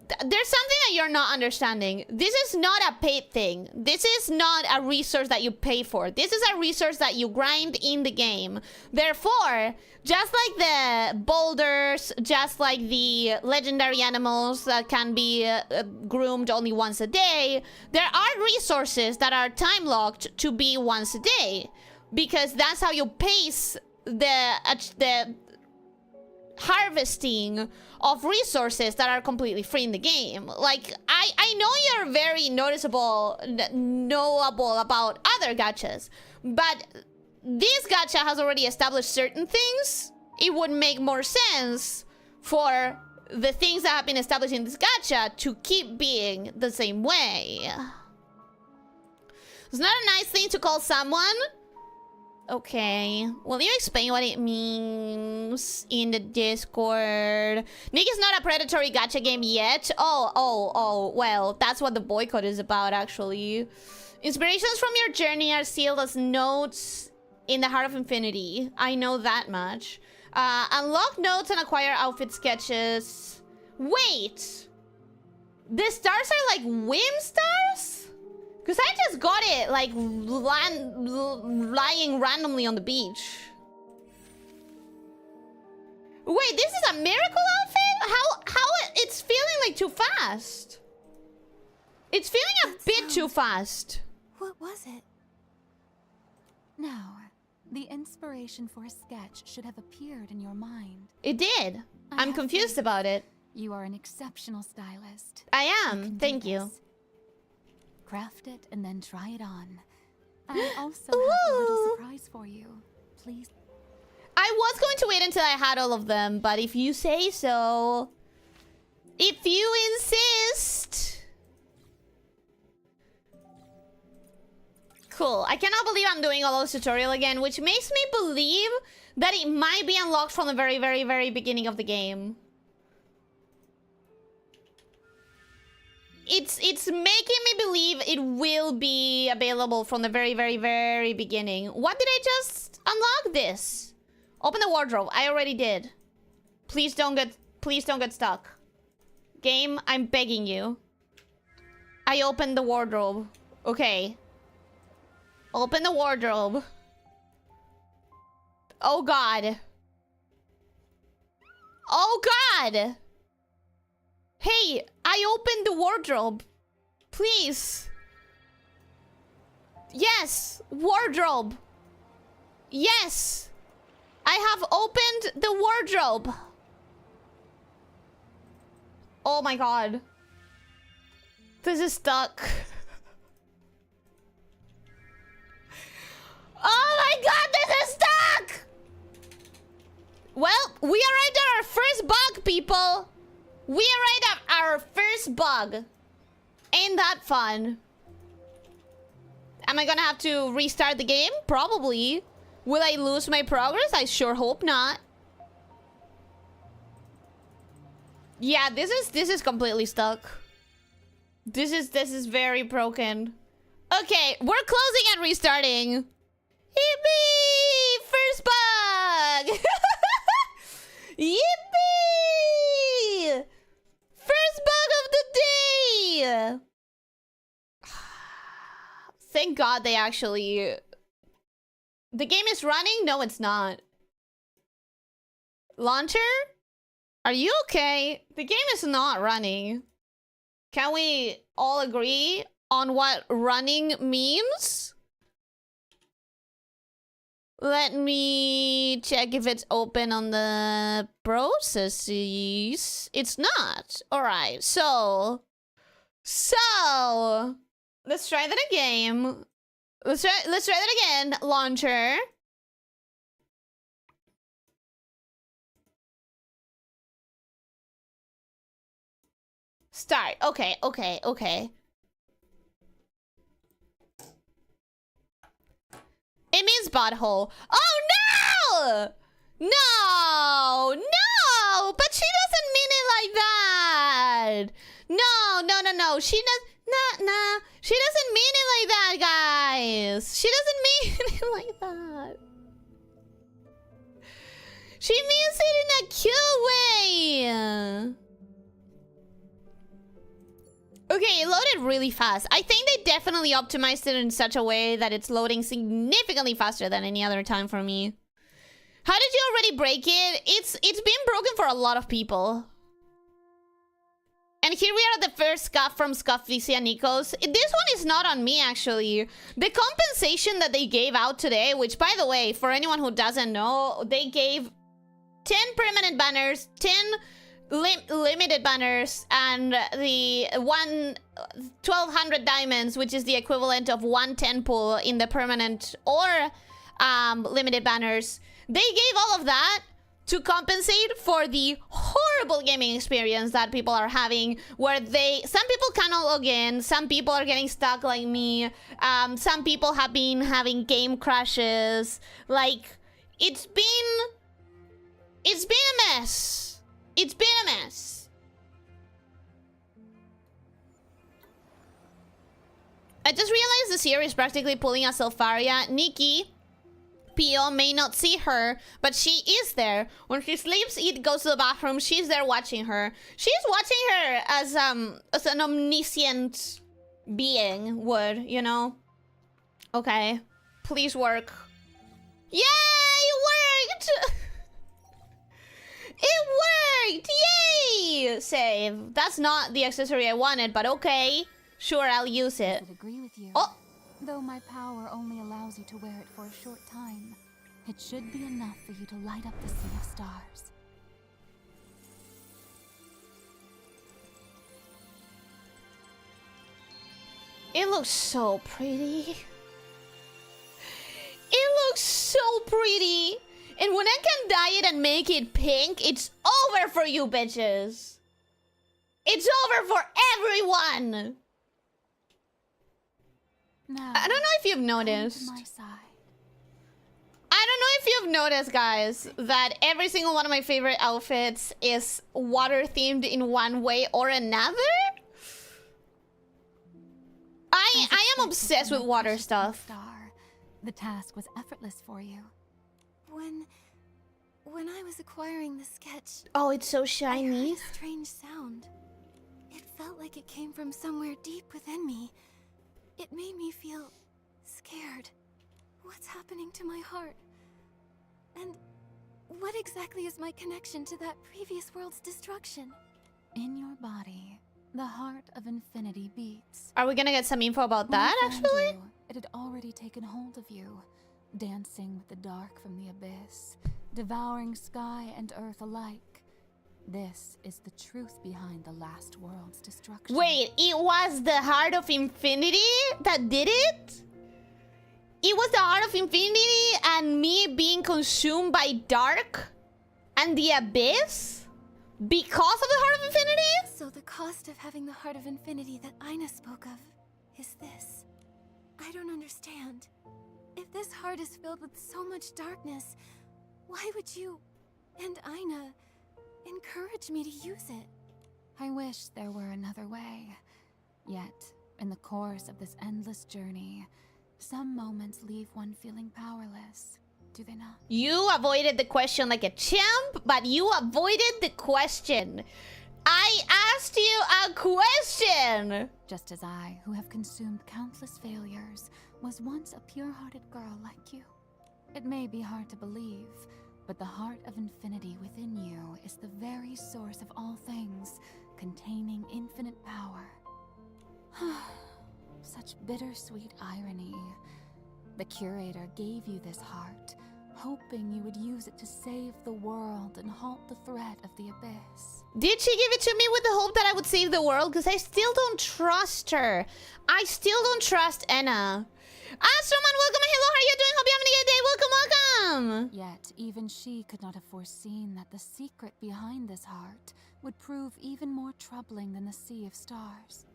There's something that you're not understanding. This is not a paid thing. This is not a resource that you pay for. This is a resource that you grind in the game. Therefore, just like the boulders, just like the legendary animals that can be groomed only once a day, there are resources that are time-locked to be once a day. Because that's how you pace the harvesting of resources that are completely free in the game. Like, I know you're very knowable about other gachas, but this gacha has already established certain things. It would make more sense for the things that have been established in this gacha to keep being the same way. It's not a nice thing to call someone. Okay, will you explain what it means in the Discord? Nick is not a predatory gacha game yet. Oh, well, that's what the boycott is about, actually. Inspirations from your journey are sealed as notes in the Heart of Infinity. I know that much. Unlock notes and acquire outfit sketches. Wait! The stars are like whim stars? Because I just got it, like, lying randomly on the beach. Wait, this is a miracle outfit? How it's feeling like too fast. It's feeling a bit too fast. What was it? Now, the inspiration for a sketch should have appeared in your mind. It did. I'm confused about it. You are an exceptional stylist. I am. Thank you. Craft it and then try it on. I also have a little surprise for you. Please. I was going to wait until I had all of them, but if you say so. If you insist. Cool. I cannot believe I'm doing all those tutorial again, which makes me believe that it might be unlocked from the very, very, very beginning of the game. It's making me believe it will be available from the very, very, very beginning. What did I just unlock this? Open the wardrobe. I already did. Please don't get stuck. Game, I'm begging you. I opened the wardrobe. Okay. Open the wardrobe. Oh god. Oh god! Hey, I opened the wardrobe. Please. Yes, wardrobe. Yes. I have opened the wardrobe. Oh my god. This is stuck. Oh my god, this is stuck! Well, we arrived at our first bug, people. We arrived at our first bug. Ain't that fun? Am I gonna have to restart the game? Probably. Will I lose my progress? I sure hope not. Yeah, this is completely stuck. This is very broken. Okay, we're closing and restarting. Yippee! First bug! Yippee! First bug of the day! Thank God they actually... The game is running? No, it's not. Launcher? Are you okay? The game is not running. Can we all agree on what running means? Let me check if it's open on the processes. It's not. Alright, so... let's try that again. Let's try that again. Launcher. Start. Okay. It means butthole. Oh no! No! But she doesn't mean it like that. No. She doesn't mean it like that, guys. She doesn't mean it like that. She means it in a cute way. Okay, it loaded really fast. I think they definitely optimized it in such a way that it's loading significantly faster than any other time for me. How did you already break it? It's been broken for a lot of people. And here we are at the first scuff from Elyssia and Nikos. This one is not on me, actually. The compensation that they gave out today, which, by the way, for anyone who doesn't know, they gave 10 permanent banners, 10 limited banners, and the 1,200 diamonds, which is the equivalent of 110 pool in the permanent or limited banners. They gave all of that to compensate for the horrible gaming experience that people are having, where some people cannot log in, some people are getting stuck like me, some people have been having game crashes. Like, it's been a mess. It's been a mess. I just realized the series is practically pulling a Selfaria. Nikki Pio may not see her, but she is there. When she sleeps, it goes to the bathroom. She's there watching her. She's watching her as an omniscient being would, you know? Okay. Please work. Yay! It worked! It worked! Yay! Save. That's not the accessory I wanted, but okay. Sure, I'll use it. I agree with you. Oh! Though my power only allows you to wear it for a short time, it should be enough for you to light up the sea of stars. It looks so pretty. It looks so pretty. And when I can dye it and make it pink, it's over for you bitches. It's over for everyone. Now, I don't know if you've noticed. come to my side. I don't know if you've noticed, guys, that every single one of my favorite outfits is water themed in one way or another. I am obsessed with water stuff. Star, the task was effortless for you. When I was acquiring the sketch, Oh, it's so I shiny. heard a strange sound. It felt like it came from somewhere deep within me. It made me feel scared. What's happening to my heart? And what exactly is my connection to that previous world's destruction? In your body, the heart of infinity beats. Are we gonna get some info about When I that, found actually? you, it had already taken hold of you, dancing with the dark from the abyss, devouring sky and earth alike. This is the truth behind the last world's destruction. Wait, it was the heart of infinity that did it? it was the Heart of Infinity and me being consumed by dark and the abyss because of the Heart of Infinity? So the cost of having the Heart of Infinity that Aina spoke of is this. I don't understand. If this heart is filled with so much darkness, why would you and Aina encourage me to use it? I wish there were another way. Yet, in the course of this endless journey, some moments leave one feeling powerless, do they not? You avoided the question like a champ, but you avoided the question. I asked you a question! Just as I, who have consumed countless failures, was once a pure-hearted girl like you. It may be hard to believe, but the Heart of Infinity within you is the very source of all things, containing infinite power. Such bittersweet irony. The curator gave you this heart, hoping you would use it to save the world and halt the threat of the abyss. Did she give it to me with the hope that I would save the world? Because I still don't trust her. I still don't trust Anna. Astroman, welcome. Hello, how are you doing? Hope you're having a good day. Welcome, welcome. Yet, even she could not have foreseen that the secret behind this heart would prove even more troubling than the sea of stars.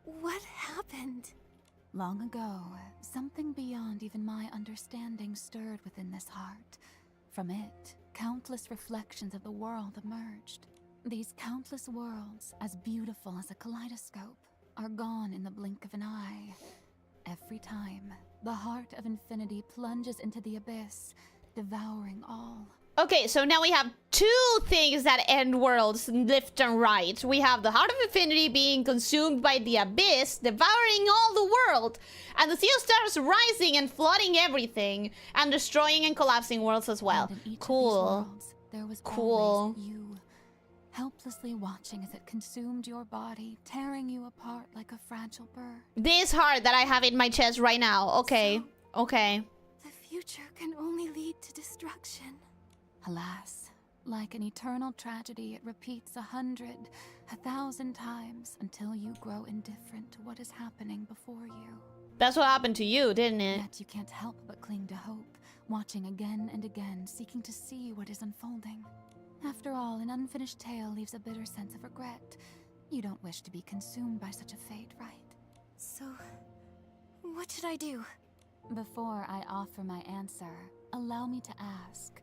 What happened? Long ago, something beyond even my understanding stirred within this heart. From it, countless reflections of the world emerged. These countless worlds, as beautiful as a kaleidoscope, are gone in the blink of an eye. Every time, the Heart of Infinity plunges into the abyss, devouring all. Okay, so now we have two things that end worlds left and right. We have the Heart of Infinity being consumed by the abyss, devouring all the world, and the Sea of Stars rising and flooding everything, and destroying and collapsing worlds as well. And in each Cool. of these worlds, there was always you, helplessly watching as it consumed your body, tearing you apart like a fragile bird. This heart that I have in my chest right now. Okay, okay. The future can only lead to destruction. Alas, like an eternal tragedy, it repeats 100, 1,000 times until you grow indifferent to what is happening before you. That's what happened to you, didn't it? Yet you can't help but cling to hope, watching again and again, seeking to see what is unfolding. After all, an unfinished tale leaves a bitter sense of regret. You don't wish to be consumed by such a fate, right? So, what should I do? Before I offer my answer, allow me to ask,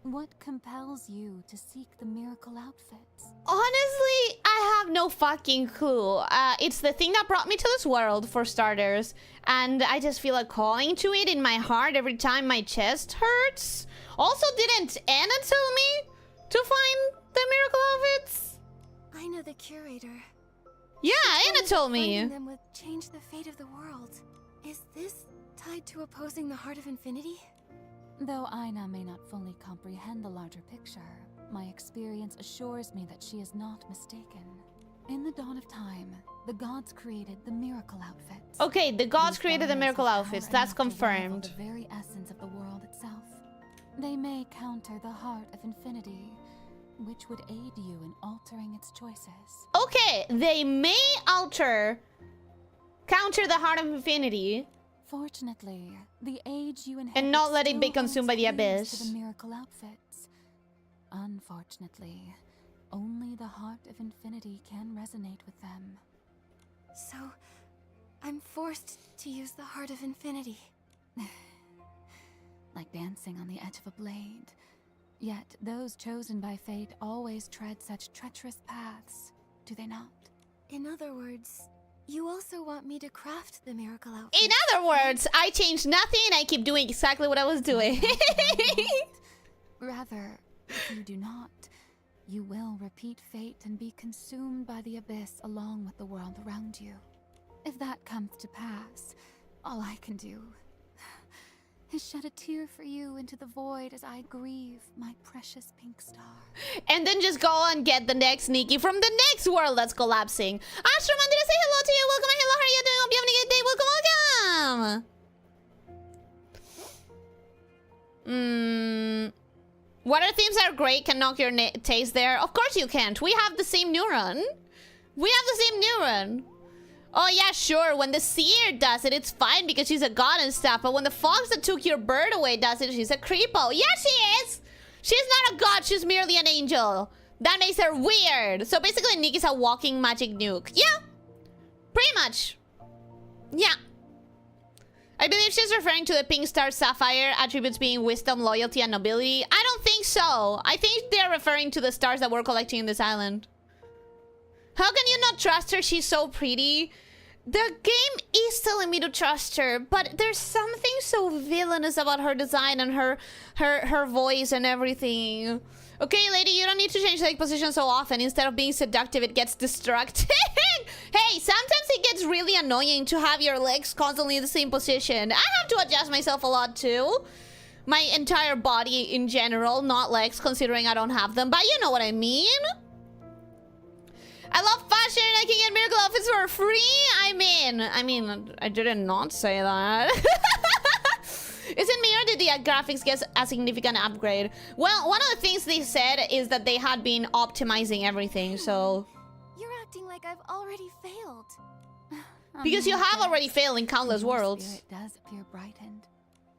what compels you to seek the miracle outfits? Honestly, I have no fucking clue. It's the thing that brought me to this world, for starters. And I just feel a calling to it in my heart every time my chest hurts. Also, didn't Anna tell me to find the miracle outfits? Aina the curator. Yeah, Anna told me. Finding them would change the fate of the world. Is this tied to opposing the Heart of Infinity? Though Aina may not fully comprehend the larger picture, my experience assures me that she is not mistaken. In the dawn of time, the gods created the miracle outfits. Okay, the gods These created the garments miracle have outfits. power That's enough to rival confirmed. The very essence of the world itself. They may counter the Heart of Infinity, which would aid you in altering its choices. Okay, they may counter the Heart of Infinity. Fortunately, the age you inherit And not let it be still consumed by the holds clues abyss. to the miracle outfits. Unfortunately, only the Heart of Infinity can resonate with them. So, I'm forced to use the Heart of Infinity. Like dancing on the edge of a blade. Yet those chosen by fate always tread such treacherous paths, do they not? In other words, you also want me to craft the miracle outfit. In other words, I changed nothing. I keep doing exactly what I was doing. Rather, if you do not, you will repeat fate and be consumed by the abyss along with the world around you. If that comes to pass, all I can do is shed a tear for you into the void as I grieve my precious pink star. And then just go and get the next Nikki from the next world that's collapsing. Astroman, did I say hello to you? Welcome. Hello, how are you doing? Hope you're having a good day. Welcome, welcome. Water themes are great. Can knock your taste there. Of course you can't. We have the same neuron. We have the same neuron. Oh yeah, sure. When the seer does it, it's fine because she's a god and stuff. But when the fox that took your bird away does it, she's a creepo. Yeah, she is. She's not a god. She's merely an angel. That makes her weird. So basically, Nick is a walking magic nuke. Yeah, pretty much. Yeah. I believe she's referring to the pink star sapphire attributes being wisdom, loyalty, and nobility. I don't think so. I think they're referring to the stars that we're collecting in this island. How can you not trust her? She's so pretty. The game is telling me to trust her, but there's something so villainous about her design and her voice and everything. Okay, lady, you don't need to change leg position so often. Instead of being seductive, it gets destructive. Hey, sometimes it gets really annoying to have your legs constantly in the same position. I have to adjust myself a lot too. My entire body in general, not legs, considering I don't have them. But you know what I mean. I love fashion. I can get miracle outfits for free. I mean, I did not say that. Isn't me or did the graphics get a significant upgrade? Well, one of the things they said is that they had been optimizing everything, so... You're acting like I've already failed. Because you have already failed in countless worlds. It does appear brightened.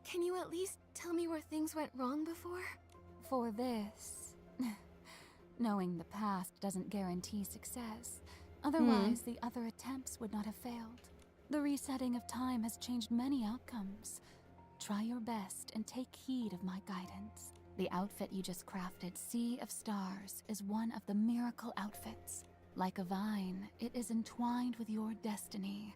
Can you at least tell me where things went wrong before? For this, knowing the past doesn't guarantee success. Otherwise, the other attempts would not have failed. The resetting of time has changed many outcomes. Try your best and take heed of my guidance. The outfit you just crafted, Sea of Stars, is one of the miracle outfits. Like a vine, it is entwined with your destiny.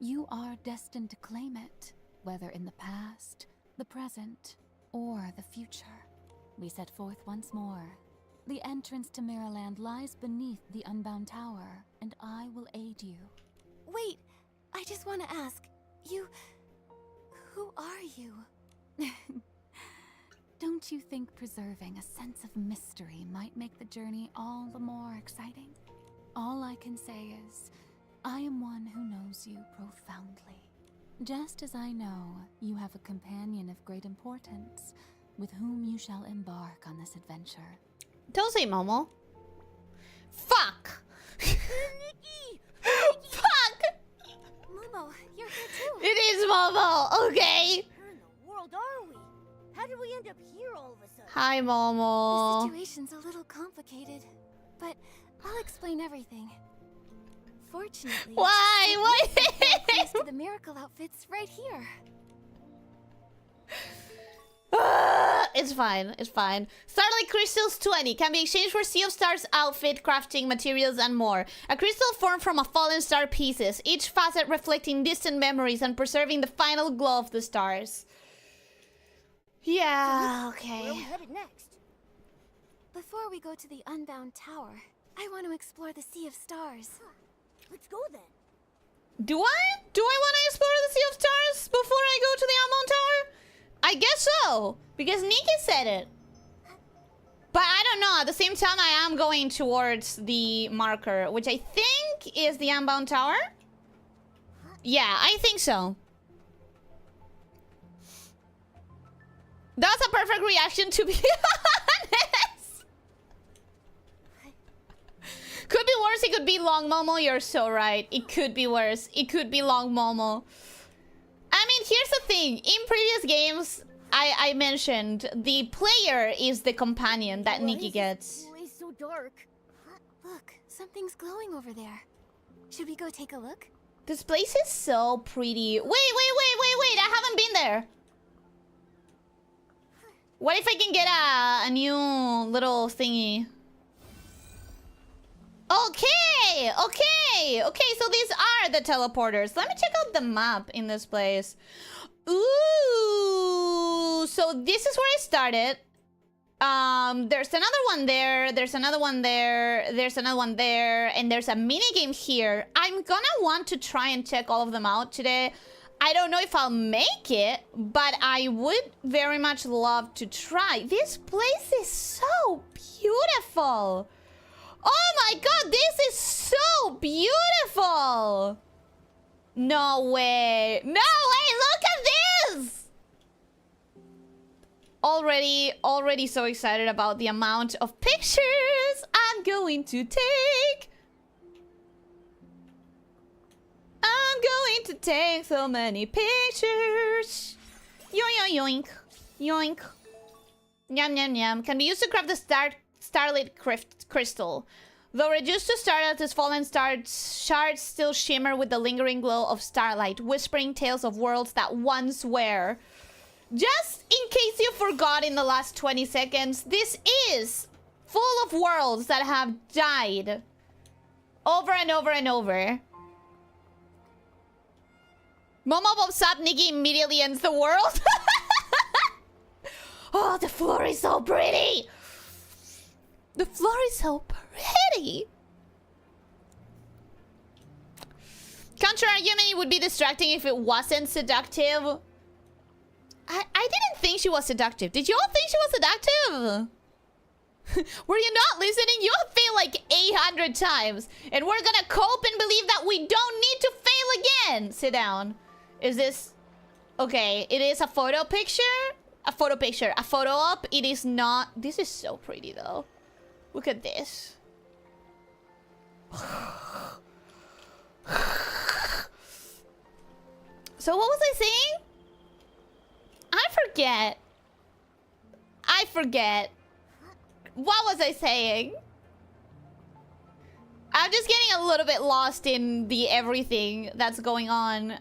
You are destined to claim it, whether in the past, the present, or the future. We set forth once more. The entrance to Mirrorland lies beneath the Unbound Tower, and I will aid you. Wait, I just want to ask, who are you? Don't you think preserving a sense of mystery might make the journey all the more exciting? All I can say is, I am one who knows you profoundly. Just as I know you have a companion of great importance, with whom you shall embark on this adventure. Don't say Momo. Fuck! Nikki! Fuck! Momo, you're here too. It is Momo, okay? Where in the world are we? How did we end up here all of a sudden? Hi, The Momo. situation's a little complicated, but I'll explain everything. Fortunately, Why? thanks to Why? the miracle outfits right here. It's fine. It's fine. Starlight crystals 20 can be exchanged for Sea of Stars outfit, crafting materials, and more. A crystal formed from a fallen star pieces, each facet reflecting distant memories and preserving the final glow of the stars. Yeah, Where are we okay. headed next? Before we go to the Unbound Tower, I want to explore the Sea of Stars. Let's go then. Do I? Do I want to explore the Sea of Stars before I go to the Unbound Tower? I guess so, because Nikki said it. But I don't know, at the same time I am going towards the marker, which I think is the Unbound Tower. Yeah, I think so. That's a perfect reaction, to be honest. Could be worse, it could be Long Momo, you're so right. It could be worse, it could be Long Momo. I mean, here's the thing. In previous games, I mentioned the player is the companion that Nikki gets. This place so dark. Look, something's glowing over there. Should we go take a look? This place is so pretty. Wait. I haven't been there. What if I can get a new little thingy? Okay, so these are the teleporters. Let me check out the map in this place. Ooh, so this is where I started. There's another one there, there's another one there, there's another one there, and there's a mini game here. I'm gonna want to try and check all of them out today. I don't know if I'll make it, but I would very much love to try. This place is so beautiful. Oh my god, this is so beautiful! No way! No way! Look at this! Already so excited about the amount of pictures I'm going to take. I'm going to take so many pictures. Yoink, yoink, yoink. Yum, yum, yum. Can be used to craft the starlit crystal. Though reduced to stardust, its fallen shards still shimmer with the lingering glow of starlight, whispering tales of worlds that once were. Just in case you forgot in the last 20 seconds, this is full of worlds that have died over and over and over. Momo pops up, Nikki immediately ends the world. Oh, the floor is so pretty. The floor is so pretty. Counter-argument, it would be distracting if it wasn't seductive. I didn't think she was seductive. Did you all think she was seductive? Were you not listening? You all failed like 800 times. And we're gonna cope and believe that we don't need to fail again. Sit down. Is this... Okay, it is a photo picture. A photo picture. A photo op. It is not... This is so pretty though. Look at this. So what was I saying? I forget. What was I saying? I'm just getting a little bit lost in the everything that's going on.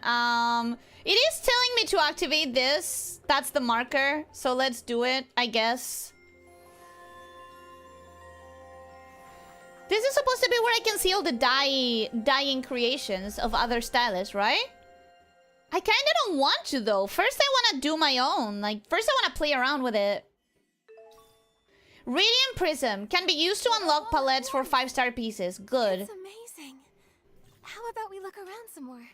It is telling me to activate this. That's the marker. So let's do it, I guess. This is supposed to be where I can see all the dying creations of other stylists, right? I kind of don't want to, though. First, I want to do my own. Like, first I want to play around with it. Radiant Prism can be used to unlock palettes for 5-star pieces. Good. It's amazing. How about we look around some more?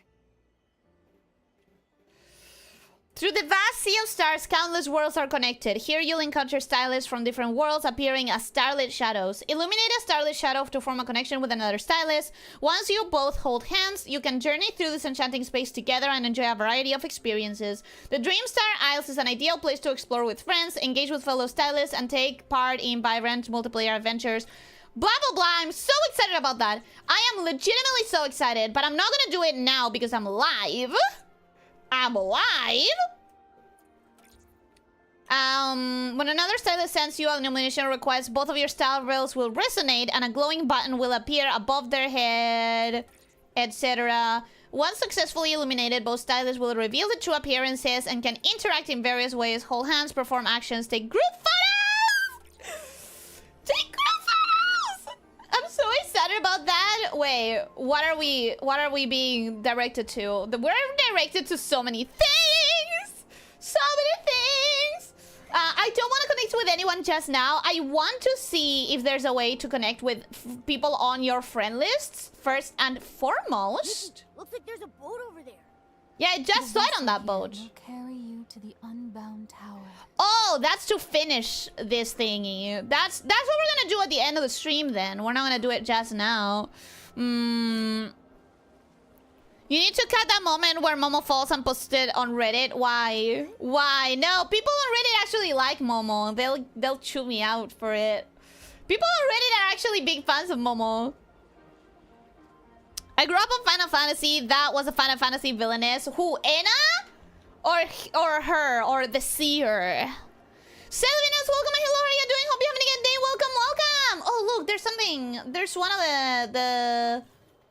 Through the vast sea of stars, countless worlds are connected. Here you'll encounter stylists from different worlds appearing as starlit shadows. Illuminate a starlit shadow to form a connection with another stylist. Once you both hold hands, you can journey through this enchanting space together and enjoy a variety of experiences. The Dreamstar Isles is an ideal place to explore with friends, engage with fellow stylists, and take part in vibrant multiplayer adventures. Blah, blah, blah. I'm so excited about that. I am legitimately so excited, but I'm not gonna do it now because I'm live. I'm alive. When another stylist sends you a nomination request, both of your style rails will resonate and a glowing button will appear above their head, etc. Once successfully illuminated, both stylists will reveal the true appearances and can interact in various ways, hold hands, perform actions, take group photos! Take group photos! I'm so excited about that. Wait, what are we being directed to? We're directed to so many things! So many things! I don't want to connect with anyone just now. I want to see if there's a way to connect with people on your friend lists first and foremost. Looks like there's a boat over there. Yeah, I just saw it on that boat. Will carry you to the unbound tower. Oh, that's to finish this thingy. That's what we're gonna do at the end of the stream then. We're not gonna do it just now. You need to cut that moment where Momo falls and post it on Reddit. Why? Why? No, people on Reddit actually like Momo. They'll chew me out for it. People on Reddit are actually big fans of Momo. I grew up on Final Fantasy. That was a Final Fantasy villainess. Who, Anna? Or her? Or the seer? Selvinus, welcome. Hello, how are you doing? Hope you're having a good day. Welcome, welcome. Oh, look, there's something. There's one of the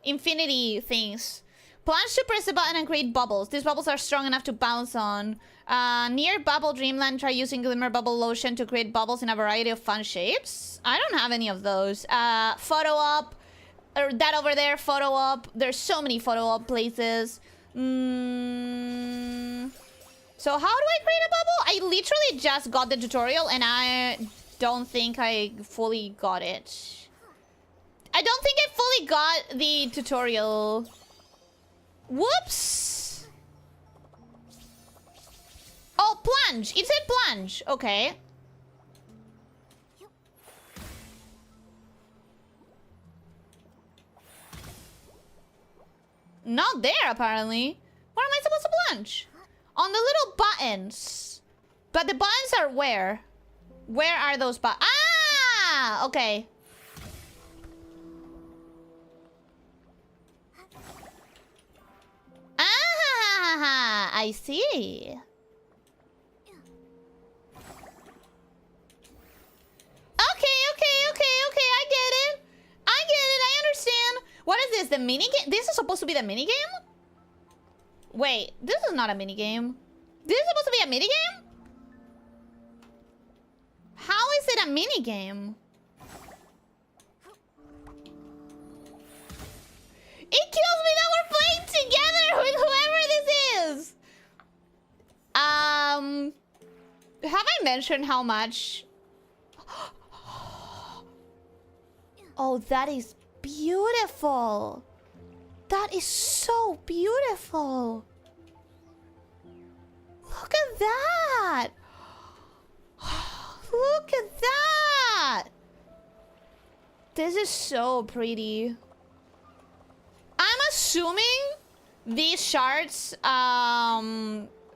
infinity things. Plunge to press the button and create bubbles. These bubbles are strong enough to bounce on. Near Bubble Dreamland, try using Glimmer Bubble Lotion to create bubbles in a variety of fun shapes. I don't have any of those. Photo op. Or that over there, photo op. There's so many photo op places. So how do I create a bubble? I literally just got the tutorial and I don't think I fully got it. I don't think I fully got the tutorial. Whoops! Oh, plunge! It said plunge. Okay. Not there, apparently. Where am I supposed to plunge? On the little buttons. But the buttons are where? Where are those buttons? Ah! Okay. I see. Okay, I get it. I understand. What is this, the mini game? This is supposed to be the mini game? Wait, this is not a mini game. This is supposed to be a mini game? How is it a mini game? It kills me that we're playing together with whoever this is. Have I mentioned how much? Oh, that is beautiful. That is so beautiful. Look at that. Look at that. This is so pretty. I'm assuming these shards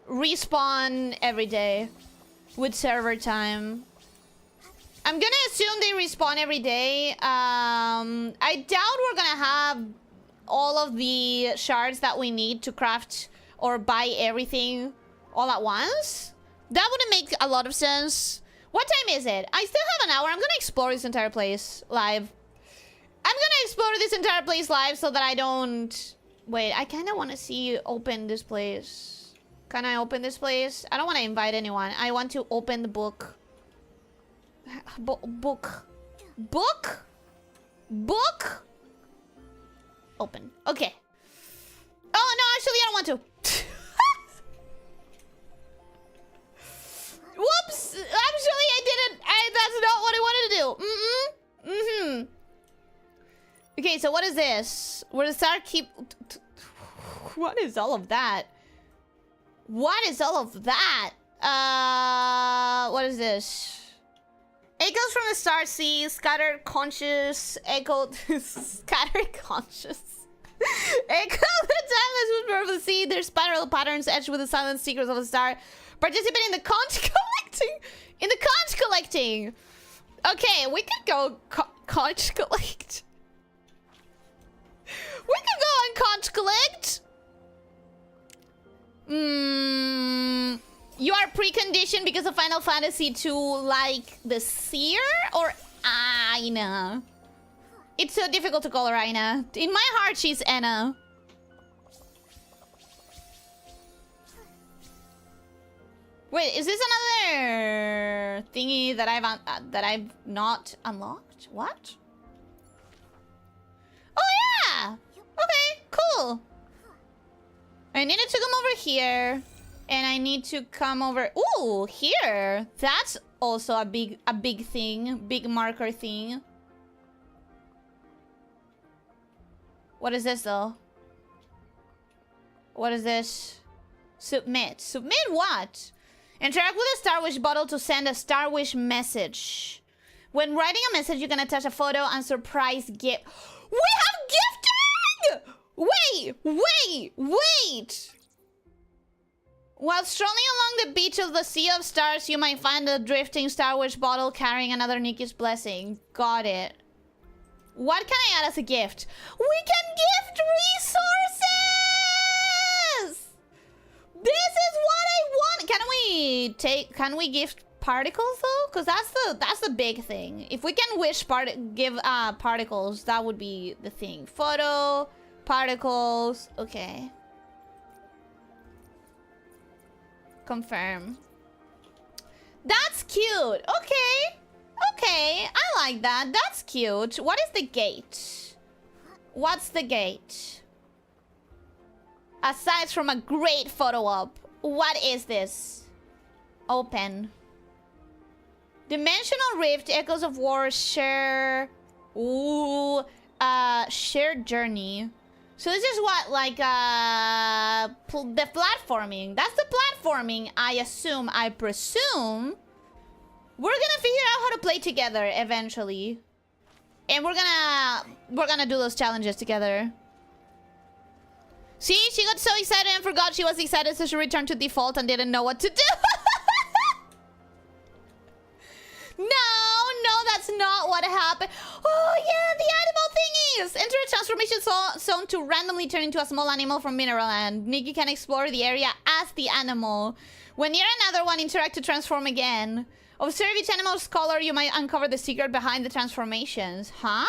respawn every day with server time. I'm gonna assume they respawn every day. I doubt we're gonna have all of the shards that we need to craft or buy everything all at once. That wouldn't make a lot of sense. What time is it? I still have an hour. I'm gonna explore this entire place live. I'm gonna explore this entire place live so that I don't... Wait, I kind of want to see you open this place. Can I open this place? I don't want to invite anyone. I want to open the book. Book. Open. Okay. Oh, no, actually, I don't want to. Whoops. Actually, I didn't. That's not what I wanted to do. Okay, so what is this? Where the star keep... What is all of that? What is all of that? What is this? Echoes from the star sea, scattered conscious, echoed, scattered conscious. Echo the timeless whisper of the sea, their spiral patterns etched with the silent secrets of the star. Participate in the conch collecting. Okay, we could go conch collect. We could go and conch collect. You are preconditioned because of Final Fantasy to like the seer or Aina. It's so difficult to call her Aina. In my heart, she's Anna. Wait, is this another thingy that I've not unlocked? What? Oh yeah. Okay, cool. I needed to come over here. And I need to come over... Ooh, here! That's also a big thing. Big marker thing. What is this, though? What is this? Submit. Submit what? Interact with a Star Wish bottle to send a Star Wish message. When writing a message, you can attach a photo and surprise gift. We have gifting! Wait! While strolling along the beach of the Sea of Stars, you might find a drifting Star Wish bottle carrying another Nikki's blessing. Got it. What can I add as a gift? We can gift resources! This is what I want! Can we gift particles though? Because that's the big thing. If we can give particles, that would be the thing. Photo, particles, okay. Confirm. That's cute. Okay, I like that. That's cute. What is the gate? What's the gate? Aside from a great photo op, what is this? Open. Dimensional rift, echoes of war, share. Ooh, shared journey. So this is what, like, the platforming. That's the platforming, I presume. We're gonna figure out how to play together eventually. And we're gonna do those challenges together. See, she got so excited and forgot she was excited, so she returned to default and didn't know what to do. No, that's not what happened. Oh, yeah, the animal thingy. nice! Enter a transformation zone to randomly turn into a small animal from Mineral Land. Nikki can explore the area as the animal. When near another one, interact to transform again. Observe each animal's color, you might uncover the secret behind the transformations. Huh?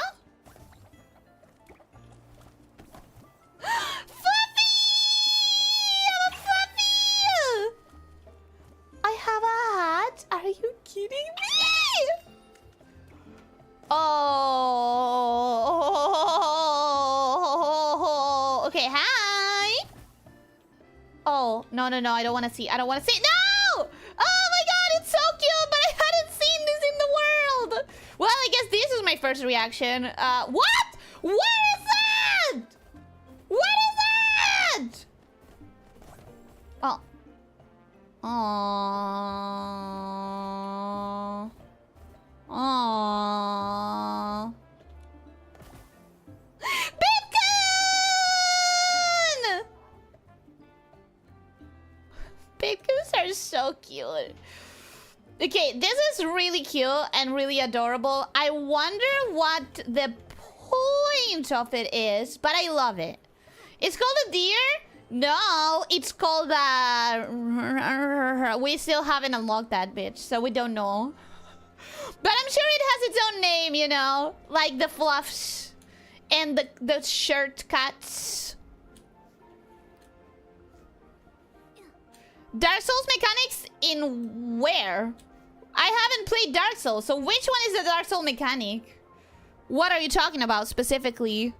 Fluffy! I'm a Fluffy! I have a hat? Are you kidding me? Oh. Okay, hi. Oh, no, I don't want to see. I don't want to see. No! Oh my god, it's so cute, but I hadn't seen this in the world. Well, I guess this is my first reaction. What? What is that? What is that? Oh. Aww. Aww. Bitcoin! Bitcoins are so cute. Okay, this is really cute and really adorable. I wonder what the point of it is, but I love it. It's called a deer? No, it's called we still haven't unlocked that bitch, so we don't know. But I'm sure it has its own name, you know? Like the fluffs and the shirt cuts. Dark Souls mechanics in where? I haven't played Dark Souls, so which one is the Dark Souls mechanic? What are you talking about specifically?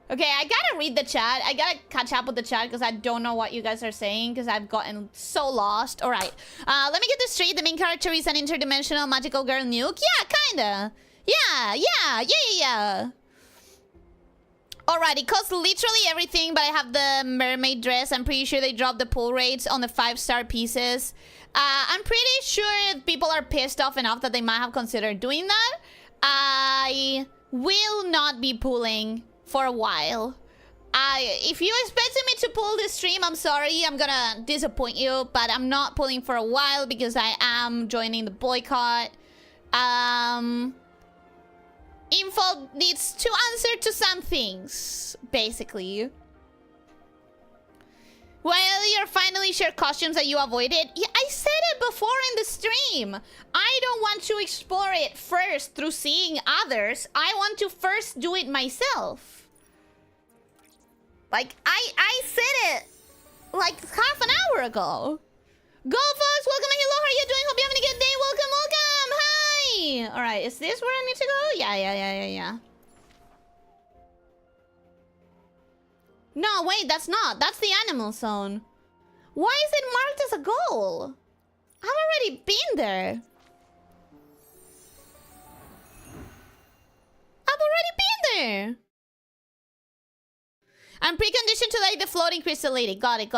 Okay, I gotta read the chat. I gotta catch up with the chat because I don't know what you guys are saying because I've gotten so lost. All right, let me get this straight. The main character is an interdimensional magical girl nuke. Yeah, kinda. Yeah. All right, it costs literally everything, but I have the mermaid dress. I'm pretty sure they dropped the pull rates on the 5-star pieces. I'm pretty sure people are pissed off enough that they might have considered doing that. I will not be pulling for a while. If you expected me to pull this stream, I'm sorry. I'm gonna disappoint you, but I'm not pulling for a while because I am joining the boycott. Info needs to answer to some things, basically. Well, you're finally shared costumes that you avoided. Yeah, I said it before in the stream. I don't want to explore it first through seeing others. I want to first do it myself. Like, I said it like half an hour ago. Go, folks! Welcome and hello, how are you doing? Hope you're having a good day. Welcome! Hi! Alright, is this where I need to go? Yeah. No, wait, that's not. That's the animal zone. Why is it marked as a goal? I've already been there. I'm preconditioned to like the floating crystal lady. Got it.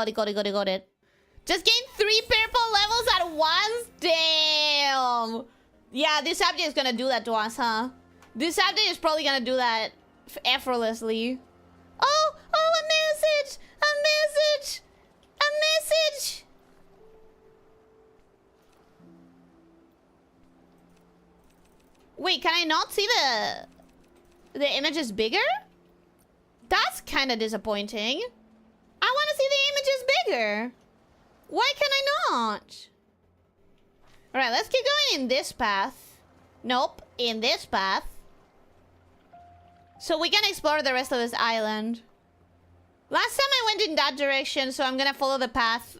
Just gain 3 purple levels at once? Damn. Yeah, this update is gonna do that to us, huh? This update is probably gonna do that effortlessly. Oh, a message! Wait, can I not see the image is bigger? That's kind of disappointing. I want to see the images bigger. Why can I not? All right, let's keep going in this path. Nope, in this path. So we can explore the rest of this island. Last time I went in that direction, so I'm gonna follow the path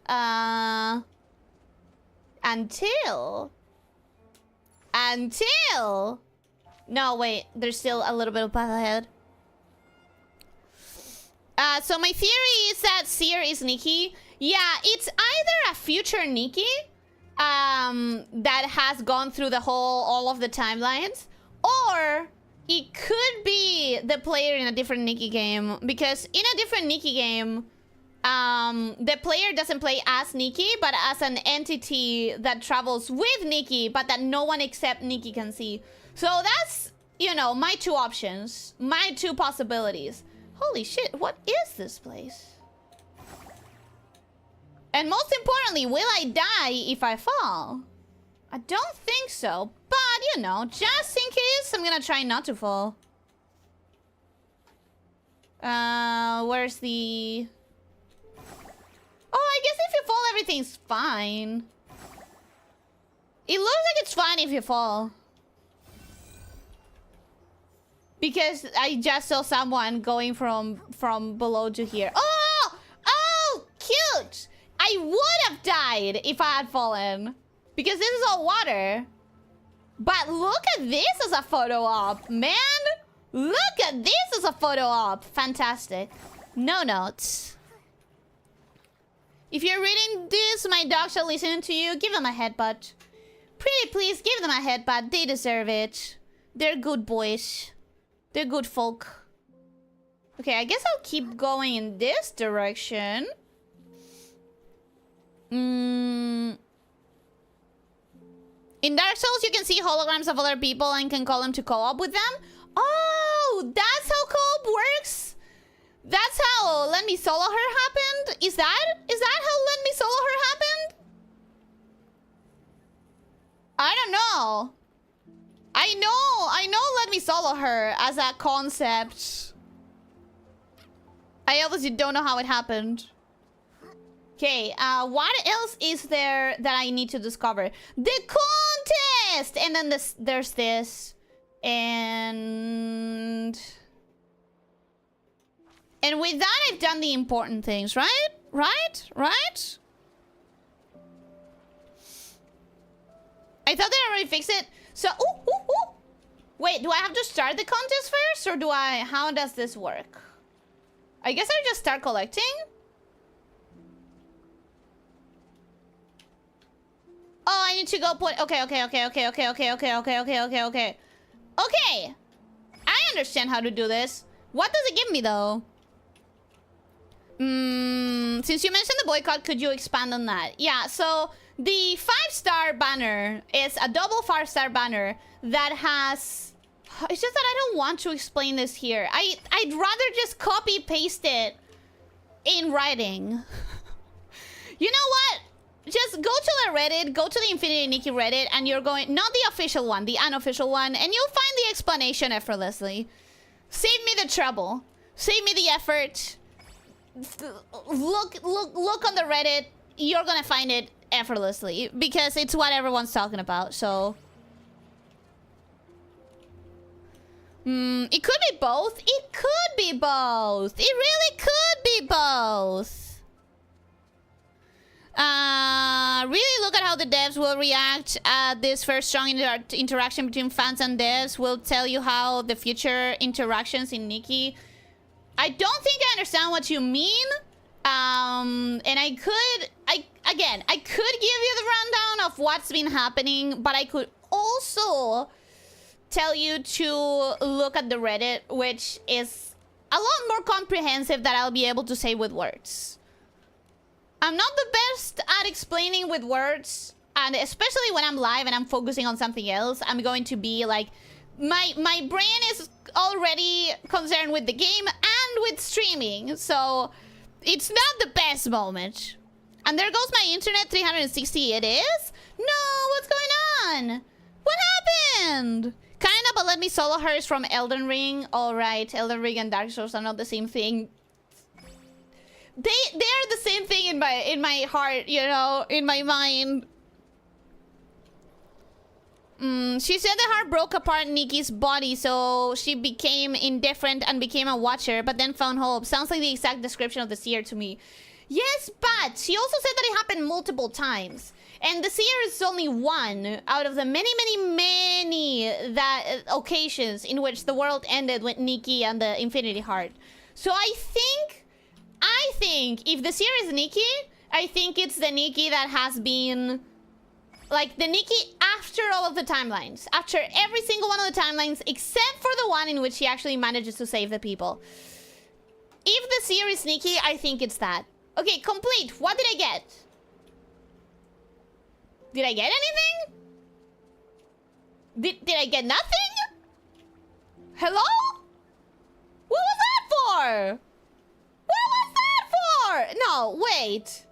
until... No, wait, there's still a little bit of path ahead. So my theory is that Seer is Nikki. Yeah, it's either a future Nikki that has gone through all of the timelines, or it could be the player in a different Nikki game, because in a different Nikki game, the player doesn't play as Nikki, but as an entity that travels with Nikki, but that no one except Nikki can see. So that's, you know, my 2 options, my 2 possibilities. Holy shit, what is this place? And most importantly, will I die if I fall? I don't think so, but, you know, just in case, I'm gonna try not to fall. Where's the... Oh, I guess if you fall, everything's fine. It looks like it's fine if you fall. Because I just saw someone going from below to here. Oh! Oh, cute! I would have died if I had fallen. Because this is all water. But look at this as a photo op, man! Look at this as a photo op! Fantastic. No notes. If you're reading this, my dog shall listen to you. Give them a headbutt. Pretty please, give them a headbutt. They deserve it. They're good boys. They're good folk. Okay, I guess I'll keep going in this direction. In Dark Souls, you can see holograms of other people and can call them to co-op with them. Oh, that's how co-op works? That's how Let Me Solo Her happened? Is that how Let Me Solo Her happened? I don't know. I know Let Me Solo Her as a concept. I obviously don't know how it happened. Okay, what else is there that I need to discover? The contest! And then there's this. And with that, I've done the important things, right? Right? I thought they already fixed it. So, ooh. Wait, do I have to start the contest first? Or do I... How does this work? I guess I just start collecting? Oh, I need to go put... Okay. Okay. I understand how to do this. What does it give me, though? Since you mentioned the boycott, could you expand on that? Yeah, so... The 5-star banner is a double 5-star banner that has... It's just that I don't want to explain this here. I'd rather just copy-paste it in writing. You know what? Just go to the Reddit, go to the Infinity Nikki Reddit, and you're going... Not the official one, the unofficial one, and you'll find the explanation effortlessly. Save me the trouble. Save me the effort. Look on the Reddit. You're gonna find it effortlessly because it's what everyone's talking about, so... It could be both. It could be both. It really could be both. Really look at how the devs will react. This first strong interaction between fans and devs will tell you how the future interactions in Nikki... I don't think I understand what you mean. And I could give you the rundown of what's been happening, but I could also tell you to look at the Reddit, which is a lot more comprehensive than I'll be able to say with words. I'm not the best at explaining with words, and especially when I'm live and I'm focusing on something else, I'm going to be like, my brain is already concerned with the game and with streaming, so it's not the best moment. And there goes my internet, 360 it is? No, what's going on? What happened? Kinda, but Let Me Solo Her is from Elden Ring. Alright, Elden Ring and Dark Souls are not the same thing. They are the same thing in my heart, you know, in my mind. She said the heart broke apart Nikki's body, so she became indifferent and became a watcher, but then found hope. Sounds like the exact description of the seer to me. Yes, but she also said that it happened multiple times. And the seer is only one out of the many occasions in which the world ended with Nikki and the Infinity Heart. So I think if the seer is Nikki, I think it's the Nikki that has been... Like, the Nikki after all of the timelines. After every single one of the timelines, except for the one in which she actually manages to save the people. If the seer is Nikki, I think it's that. Okay, complete. What did I get? Did I get anything? Did I get nothing? Hello? What was that for? What was that for? No, wait.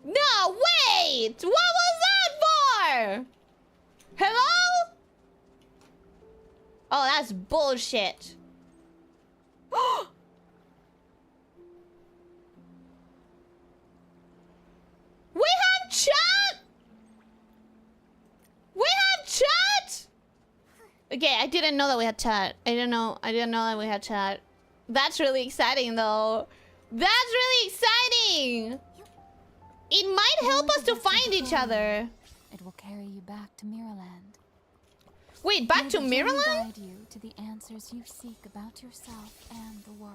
No, wait! What was that for? Hello? Oh, that's bullshit. Okay, I didn't know that we had chat. I didn't know that we had chat. That's really exciting, though. That's really exciting. It might help us to find each other. It will carry you back to Mirrorland. Wait, back to May the journey Mirrorland? guide you to the answers you seek about yourself and the world.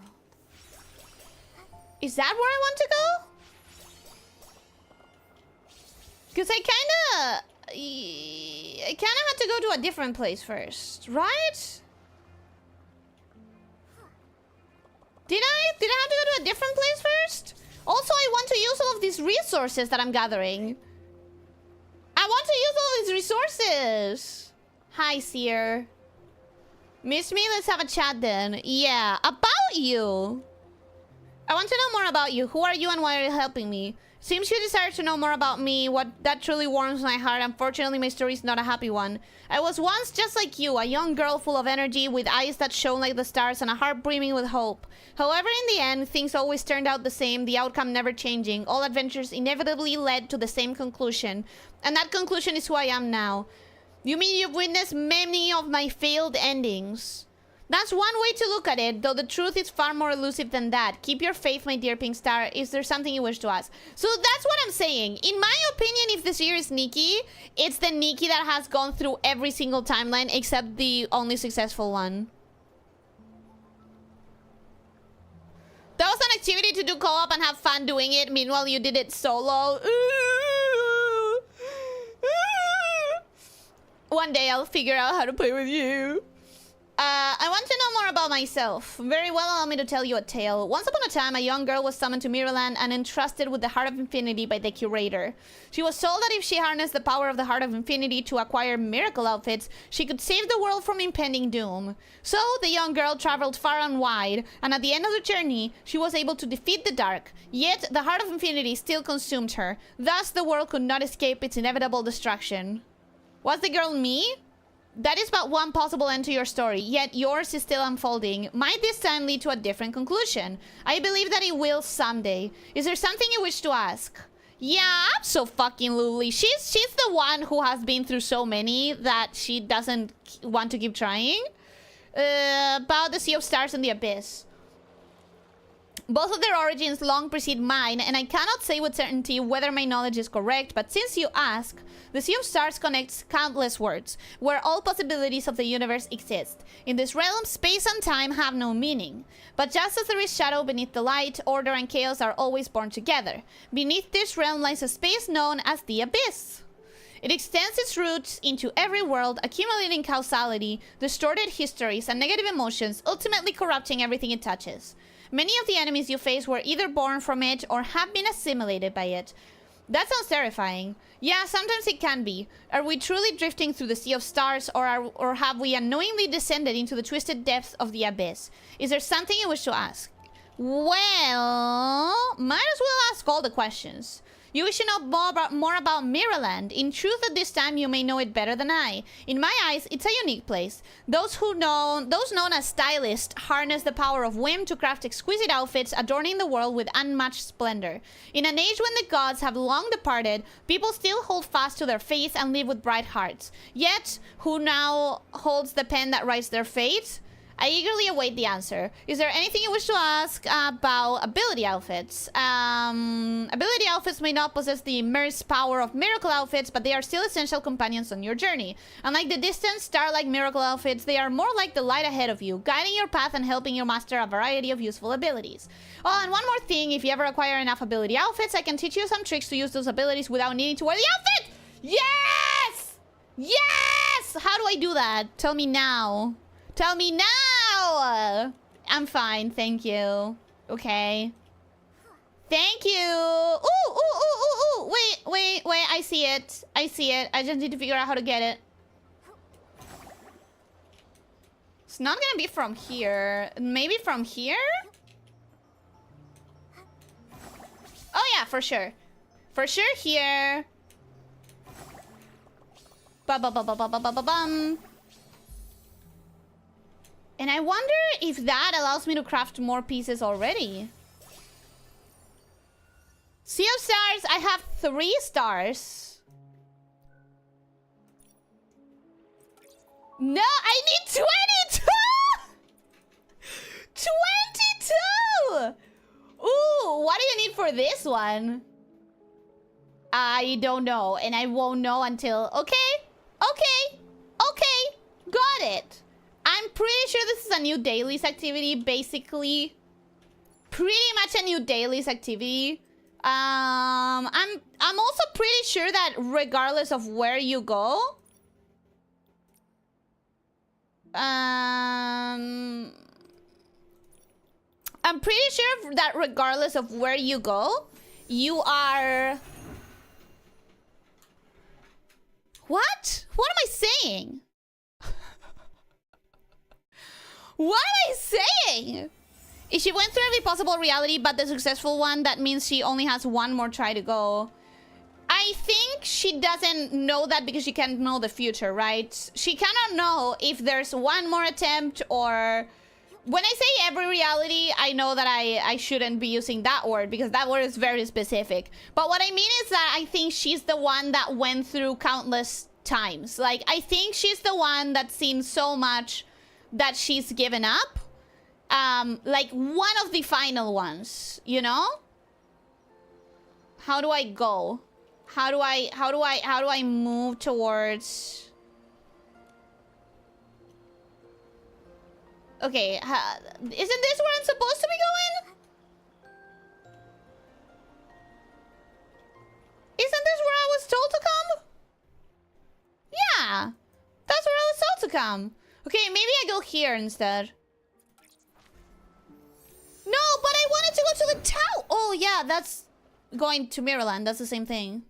Is that where I want to go? Because I kinda had to go to a different place first, right? Did I have to go to a different place first? Also, I want to use all of these resources that I'm gathering. I want to use all these resources. Hi, Seer. Miss me? Let's have a chat then. Yeah, about you. I want to know more about you. Who are you and why are you helping me? Seems you desire to know more about me. What that truly warms my heart. Unfortunately, my story is not a happy one. I was once just like you, a young girl full of energy, with eyes that shone like the stars and a heart brimming with hope. However, in the end, things always turned out the same, the outcome never changing. All adventures inevitably led to the same conclusion. And that conclusion is who I am now. You mean you've witnessed many of my failed endings? That's one way to look at it, though the truth is far more elusive than that. Keep your faith, my dear Pink Star. Is there something you wish to ask? So that's what I'm saying. In my opinion, if the seer is Nikki, it's the Nikki that has gone through every single timeline except the only successful one. That was an activity to do co-op and have fun doing it. Meanwhile, you did it solo. One day I'll figure out how to play with you. I want to know more about myself. Very well, allow me to tell you a tale. Once upon a time, a young girl was summoned to Mirrorland and entrusted with the Heart of Infinity by the Curator. She was told that if she harnessed the power of the Heart of Infinity to acquire miracle outfits, she could save the world from impending doom. So, the young girl traveled far and wide, and at the end of the journey, she was able to defeat the dark. Yet, the Heart of Infinity still consumed her. Thus, the world could not escape its inevitable destruction. Was the girl me? That is but one possible end to your story, yet yours is still unfolding. Might this time lead to a different conclusion? I believe that it will someday. Is there something you wish to ask? Yeah, abso-fucking-lutely. She's the one who has been through so many that she doesn't want to keep trying. About the Sea of Stars and the Abyss. Both of their origins long precede mine, and I cannot say with certainty whether my knowledge is correct, but since you ask, the Sea of Stars connects countless worlds, where all possibilities of the universe exist. In this realm, space and time have no meaning. But just as there is shadow beneath the light, order and chaos are always born together. Beneath this realm lies a space known as the Abyss. It extends its roots into every world, accumulating causality, distorted histories, and negative emotions, ultimately corrupting everything it touches. Many of the enemies you face were either born from it or have been assimilated by it. That sounds terrifying. Yeah, sometimes it can be. Are we truly drifting through the Sea of Stars, or have we unknowingly descended into the twisted depths of the abyss? Is there something you wish to ask? Well, might as well ask all the questions. You wish to know more about Mirrorland. In truth, at this time, you may know it better than I. In my eyes, it's a unique place. Those known as stylists harness the power of whim to craft exquisite outfits, adorning the world with unmatched splendor. In an age when the gods have long departed, people still hold fast to their faith and live with bright hearts. Yet, who now holds the pen that writes their fate? I eagerly await the answer. Is there anything you wish to ask about ability outfits? Ability outfits may not possess the immense power of miracle outfits, but they are still essential companions on your journey. Unlike the distant, star-like miracle outfits, they are more like the light ahead of you, guiding your path and helping you master a variety of useful abilities. Oh, and one more thing, if you ever acquire enough ability outfits, I can teach you some tricks to use those abilities without needing to wear the outfit! Yes! Yes! How do I do that? Tell me now. Tell me now! I'm fine, thank you. Okay. Thank you! Ooh, ooh, ooh, ooh, ooh! Wait, I see it. I see it. I just need to figure out how to get it. It's not gonna be from here. Maybe from here? Oh yeah, for sure. For sure here. Ba-ba-ba-ba-ba-ba-ba-bum. And I wonder if that allows me to craft more pieces already. Sea of Stars, I have 3 stars. No, I need 22! 22! Ooh, what do you need for this one? I don't know, and I won't know until... Okay, okay, okay, got it. I'm pretty sure this is a new dailies activity, basically. Pretty much a new dailies activity. I'm also pretty sure that regardless of where you go... I'm pretty sure that regardless of where you go, you are... What? What am I saying? What am I saying? If she went through every possible reality but the successful one, that means she only has one more try to go. I think she doesn't know that because she can't know the future, right? She cannot know if there's one more attempt or... When I say every reality, I know that I shouldn't be using that word because that word is very specific. But what I mean is that I think she's the one that went through countless times. Like, I think she's the one that's seen so much that she's given up. Like, one of the final ones, you know? How do I go? How do I move towards... Okay, isn't this where I'm supposed to be going? Isn't this where I was told to come? Yeah, that's where I was told to come. Okay, maybe I go here instead. No, but I wanted to go to the tower. Oh, yeah, that's going to Mirrorland. That's the same thing.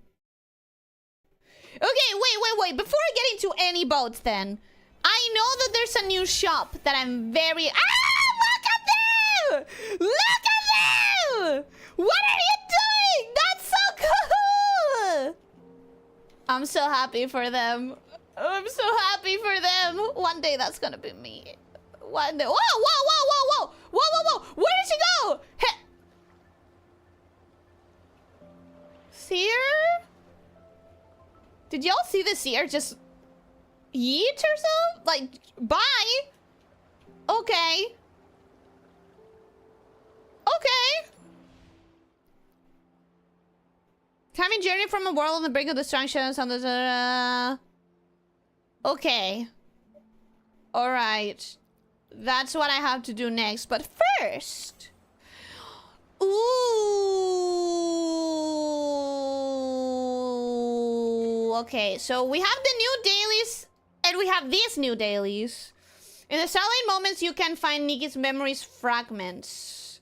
Okay, wait. Before I get into any boats then, I know that there's a new shop that I'm very... Ah, look at them! Look at them! What are you doing? That's so cool! I'm so happy for them. I'm so happy for them. One day that's gonna be me. One day. Whoa! Where did she go? Seer? Did y'all see the seer just yeet herself? Like, bye. Okay. Okay. Having journeyed from a world on the brink of destruction. Okay. Alright. That's what I have to do next. But first... Ooh. Okay, so we have the new dailies, and we have these new dailies. In the starlight moments, you can find Nikki's memories fragments.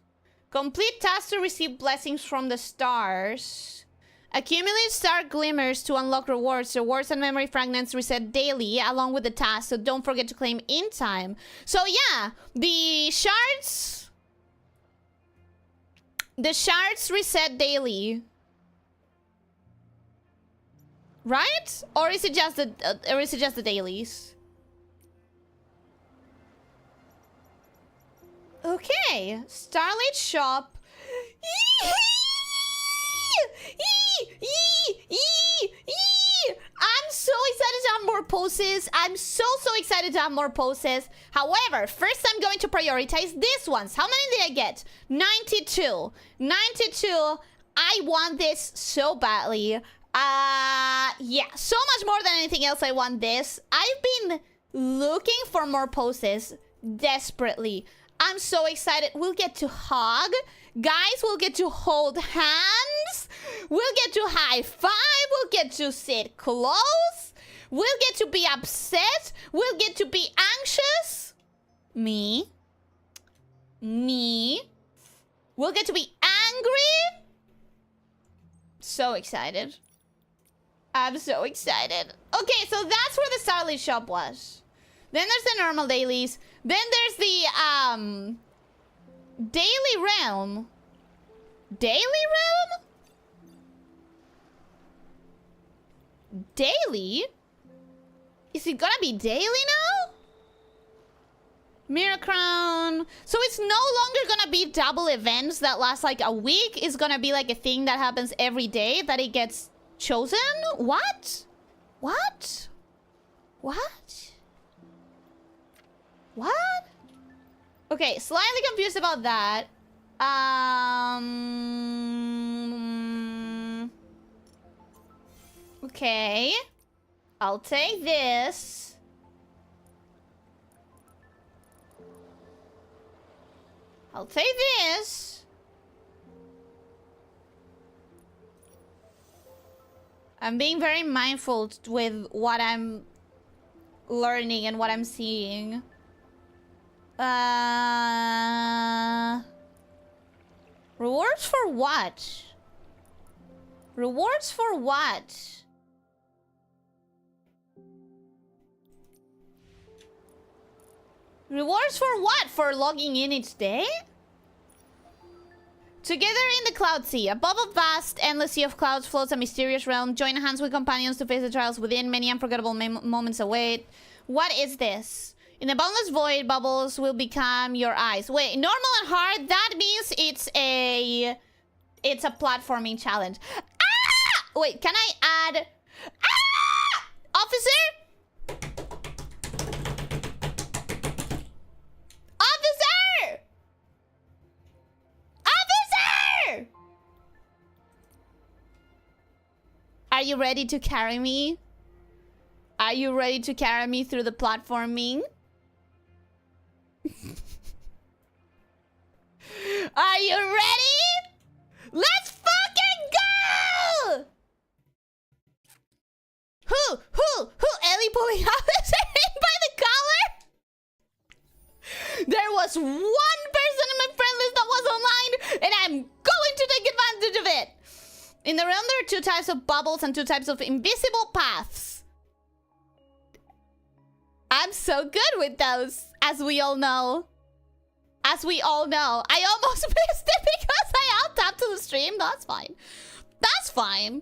Complete tasks to receive blessings from the stars. Accumulate star glimmers to unlock rewards. Rewards and memory fragments reset daily, along with the tasks, so don't forget to claim in time. So yeah, the shards... The shards reset daily. Right? Or is it just the dailies? Okay. Starlight Shop. I'm so excited to have more poses. I'm so excited to have more poses. However, first I'm going to prioritize these ones. How many did I get? 92. 92. I want this so badly. Yeah, so much more than anything else I want this. I've been looking for more poses desperately. I'm so excited. We'll get to hug. Guys, we'll get to hold hands. We'll get to high five. We'll get to sit close. We'll get to be upset. We'll get to be anxious. Me. We'll get to be angry. So excited. I'm so excited. Okay, so that's where the Starlight Shop was. Then there's the normal dailies. Then there's the, Daily Realm. Daily Realm? Daily? Is it gonna be daily now? Mirror Crown. So it's no longer gonna be double events that last like a week. It's gonna be like a thing that happens every day that it gets chosen? What? What? What? Okay, slightly confused about that. Okay. I'll take this. I'll take this. I'm being very mindful with what I'm learning and what I'm seeing. Rewards for what? Rewards for what? Rewards for what? For logging in each day? Together in the Cloud Sea, above a vast, endless sea of clouds floats a mysterious realm. Join hands with companions to face the trials within. Many unforgettable moments await. What is this? In the boundless void, bubbles will become your eyes. Wait, normal and hard? That means it's a platforming challenge. Ah! Wait, can I add... Ah! Officer? Officer! Officer! Are you ready to carry me? Are you ready to carry me through the platforming? Are you ready? Let's fucking go! Who? Ellie pulling Officer in by the collar? There was one person in my friend list that was online, and I'm going to take advantage of it. In the realm, there are 2 types of bubbles and 2 types of invisible paths. I'm so good with those, as we all know. As we all know. I almost missed it because I out-tapped to the stream. That's fine. That's fine.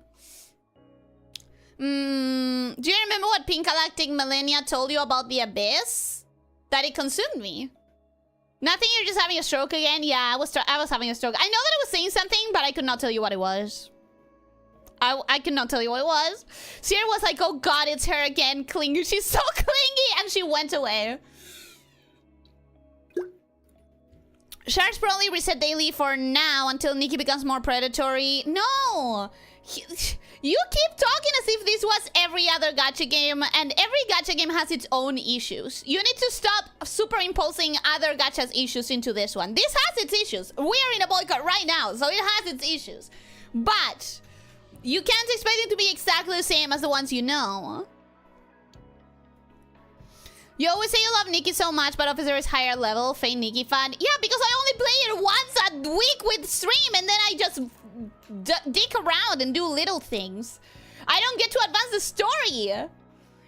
Do you remember what Pink Galactic Millennia told you about the abyss? That it consumed me. Nothing, you're just having a stroke again? Yeah, I was having a stroke. I know that I was saying something, but I could not tell you what it was. I could not tell you what it was. Sierra was like, oh god, it's her again. Clingy. She's so clingy. And she went away. Sharks probably reset daily for now until Nikki becomes more predatory. No! You keep talking as if this was every other gacha game, and every gacha game has its own issues. You need to stop superimposing other gachas' issues into this one. This has its issues. We are in a boycott right now, so it has its issues. But you can't expect it to be exactly the same as the ones you know. You always say you love Nikki so much, but Officer is higher level. Faint Nikki fan. Yeah, because I only play it once a week with stream, and then I just dick around and do little things. I don't get to advance the story.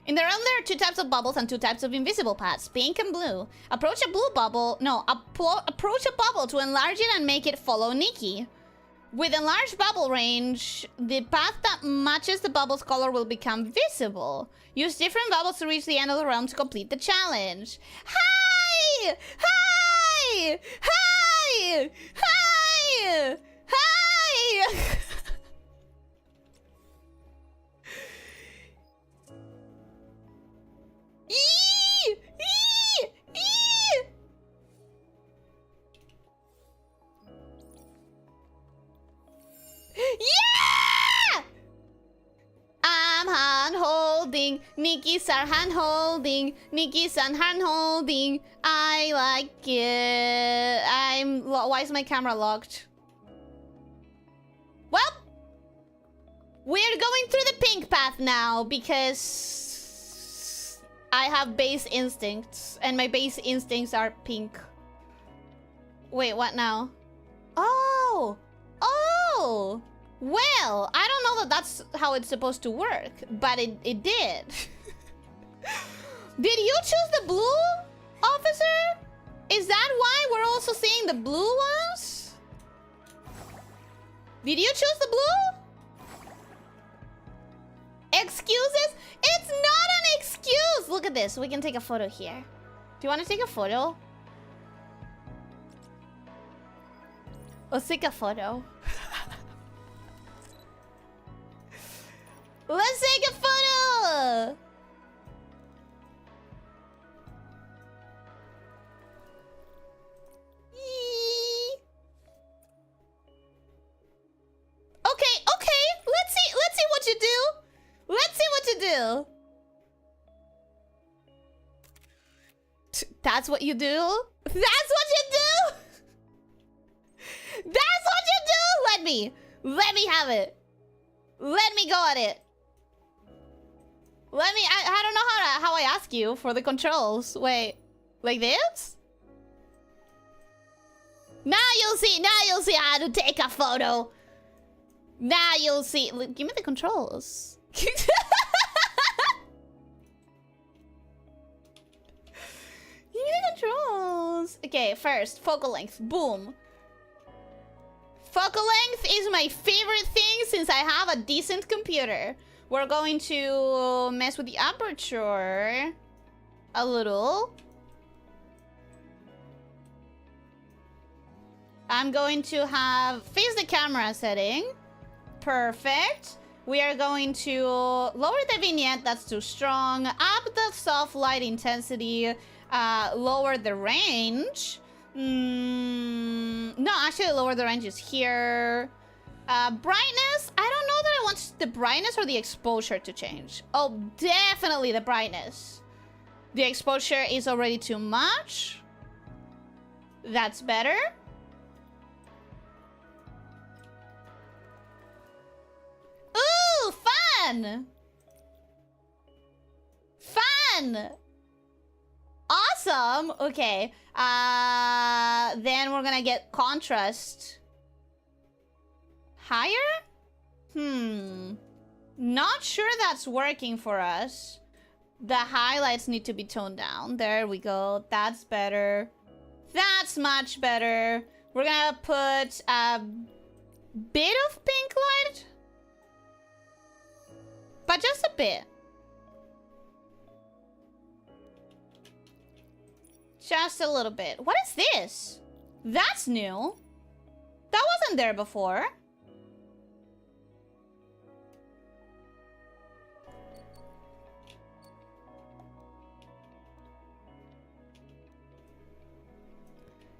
In the realm, there are 2 types of bubbles and 2 types of invisible paths, pink and blue. Approach a blue bubble. No, approach a bubble to enlarge it and make it follow Nikki. With enlarged bubble range, the path that matches the bubble's color will become visible. Use different bubbles to reach the end of the realm to complete the challenge. Hi! Hi! Hi! Hi! Hi! Eee! Eee! Eee! Yeah! I'm hand-holding. Nikki's are hand-holding. Nikki's are hand-holding. I like it. Why is my camera locked? Well, we're going through the pink path now because I have base instincts, and my base instincts are pink. Wait, what now? Oh! Oh! Well, I don't know that that's how it's supposed to work, but it did. Did you choose the blue, officer? Is that why we're also seeing the blue ones? Did you choose the blue? Excuses? It's not an excuse! Look at this. We can take a photo here. Do you want to take a photo? Let's take a photo. Let's take a photo! That's what you do? That's what you do? That's what you do? Let me have it. Let me go at it. I don't know how I ask you for the controls. Wait, like this? Now you'll see how to take a photo. Now you'll see. Give me the controls. Give me the controls. Okay, first, focal length. Boom. Focal length is my favorite thing since I have a decent computer. We're going to mess with the aperture a little. I'm going to have face the camera setting. Perfect. We are going to lower the vignette. That's too strong. Up the soft light intensity. Lower the range. No, actually lower the range is here. Brightness. I don't know that I want the brightness or the exposure to change. Oh, definitely the brightness. The exposure is already too much. That's better. Ooh, fun! Fun! Awesome! Okay. Then we're gonna get contrast higher? Not sure that's working for us. The highlights need to be toned down. There we go. That's better. That's much better. We're gonna put a bit of pink light. But just a bit. Just a little bit. What is this? That's new. That wasn't there before.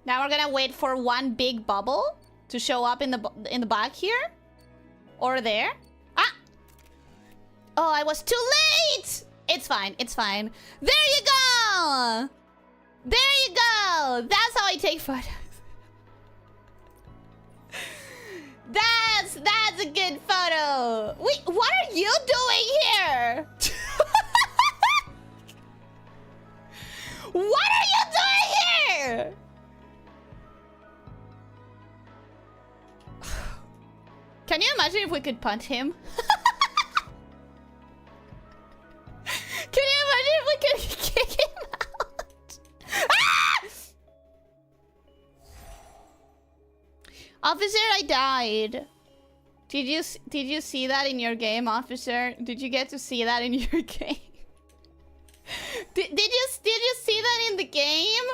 Now we're gonna wait for one big bubble to show up in the back here. Or there. Ah! Oh, I was too late! It's fine, it's fine. There you go! There you go! That's how I take photos. That's a good photo. Wait, what are you doing here? What are you doing here? Can you imagine if we could punt him? Can you imagine if we could kick him out? Ah! Officer, I died. Did you see that in your game, officer? Did you get to see that in your game? Did you see that in the game?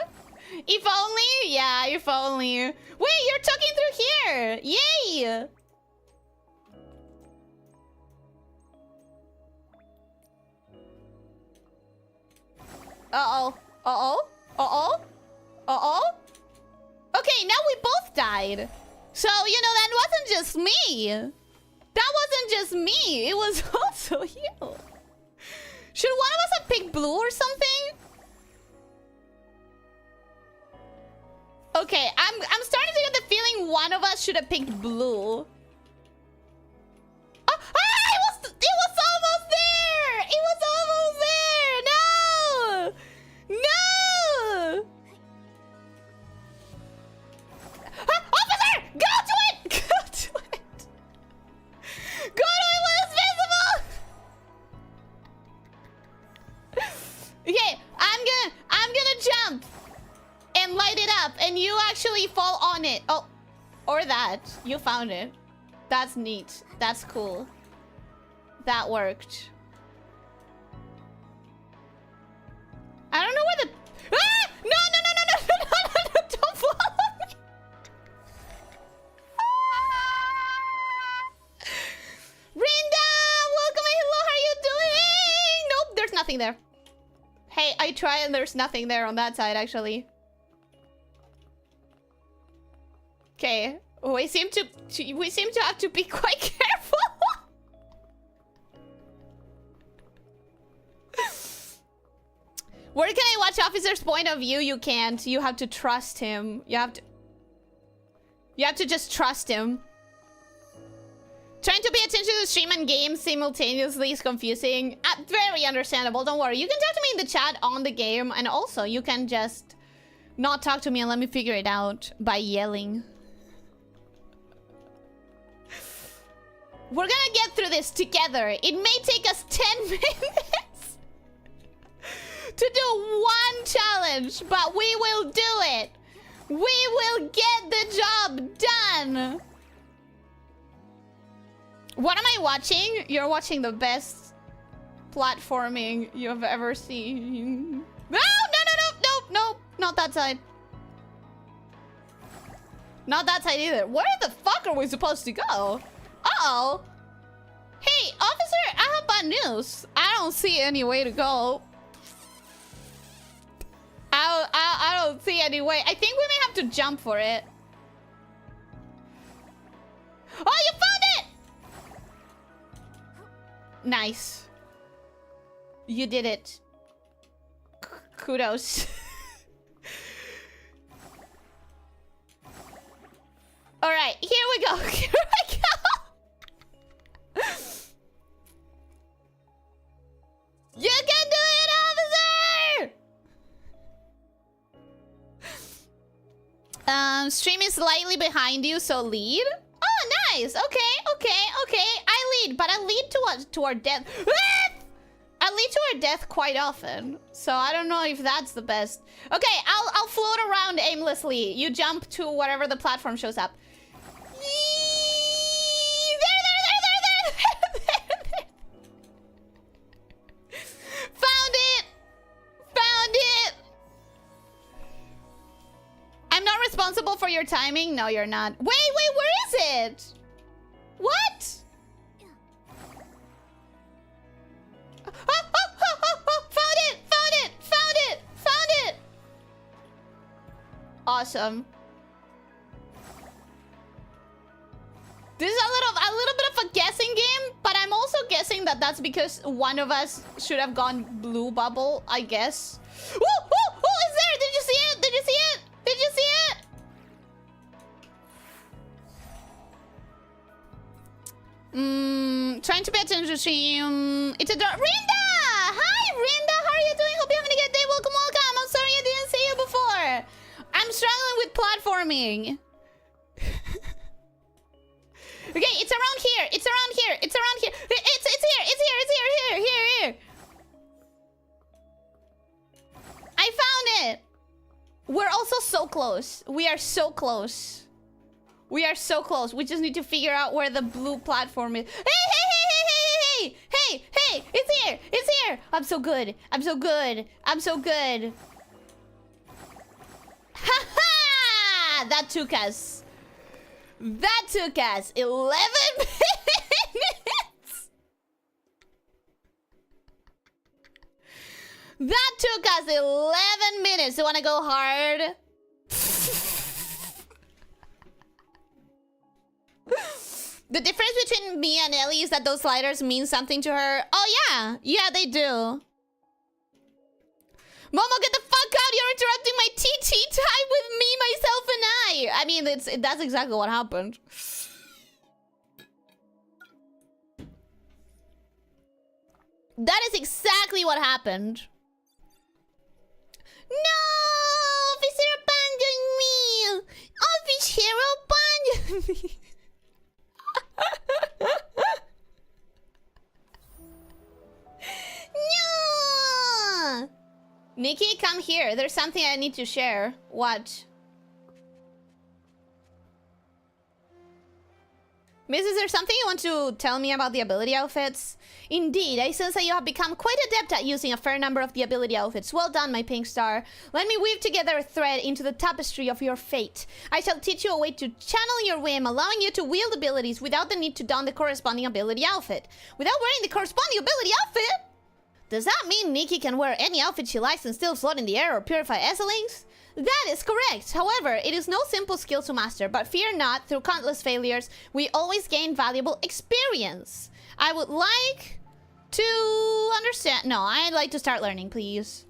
If only, yeah, if only. Wait, you're talking through here. Yay! Uh-oh. Uh-oh. Uh-oh. Uh-oh. Okay, now we both died. So, you know, that wasn't just me. That wasn't just me. It was also you. Should one of us have picked blue or something? Okay, I'm starting to get the feeling one of us should have picked blue. It was almost there! It was almost there! No! No! Officer! Go to it! Go to it! Go to it when it's visible! Okay, I'm gonna jump and light it up, and you actually fall on it. Oh, or that. You found it. That's neat. That's cool. That worked. I don't know where the... Ah! No, no, no, no, no, no, no, no, no, don't follow me. Rinda, welcome and hello, how are you doing? Nope, there's nothing there. Hey, I tried and there's nothing there on that side, actually. Okay, we seem to have to be quite careful. Where can I watch Officer's point of view? You can't. You have to trust him. You have to just trust him. Trying to pay attention to the stream and game simultaneously is confusing. Very understandable. Don't worry. You can talk to me in the chat on the game, and also you can just not talk to me and let me figure it out by yelling. We're gonna get through this together. It may take us 10 minutes to do one challenge, but we will do it. We will get the job done. What am I watching? You're watching the best platforming you've ever seen. No, not that side. Not that side either. Where the fuck are we supposed to go? Uh-oh. Hey, officer, I have bad news. I don't see any way to go. I don't see any way. I think we may have to jump for it. Oh, you found it! Nice. You did it. Kudos. Alright, here we go. Here we go. You can do it, officer! Stream is slightly behind you, so lead. Oh, nice. Okay. I lead, but I lead toward death. I lead toward death quite often, so I don't know if that's the best. Okay, I'll float around aimlessly. You jump to whatever the platform shows up. There. Found it. I'm not responsible for your timing. No, you're not. Wait, where is it? What? Found it. Awesome. This is a little bit of a guessing game, but I'm also guessing that that's because one of us should have gone blue bubble, I guess. Woo! Who is there? Did you see it? Did you see it? Trying to pay attention to stream. It's a Rinda! Hi, Rinda! How are you doing? Hope you're having a good day. Welcome. I'm sorry I didn't see you before. I'm struggling with platforming. Okay, it's around here. It's here. I found it. We're also so close. We are so close. We just need to figure out where the blue platform is. Hey! It's here. I'm so good. Ha! That took us 11 minutes. That took us 11 minutes. You wanna go hard? The difference between me and Ellie is that those sliders mean something to her. Oh, yeah. Yeah, they do. Momo, get the fuck out. You're interrupting my TT time with me, myself, and I. I mean, that's exactly what happened. That is exactly what happened. No! Officer abandoned me! Officer abandoned me! No! Nikki, come here. There's something I need to share. What? Miss, is there something you want to tell me about the ability outfits? Indeed, I sense that you have become quite adept at using a fair number of the ability outfits. Well done, my pink star. Let me weave together a thread into the tapestry of your fate. I shall teach you a way to channel your whim, allowing you to wield abilities without the need to don the corresponding ability outfit. Without wearing the corresponding ability outfit? Does that mean Nikki can wear any outfit she likes and still float in the air or purify Esselings? That is correct. However, it is no simple skill to master, but fear not, through countless failures, we always gain valuable experience. I would like to understand... No, I'd like to start learning, please.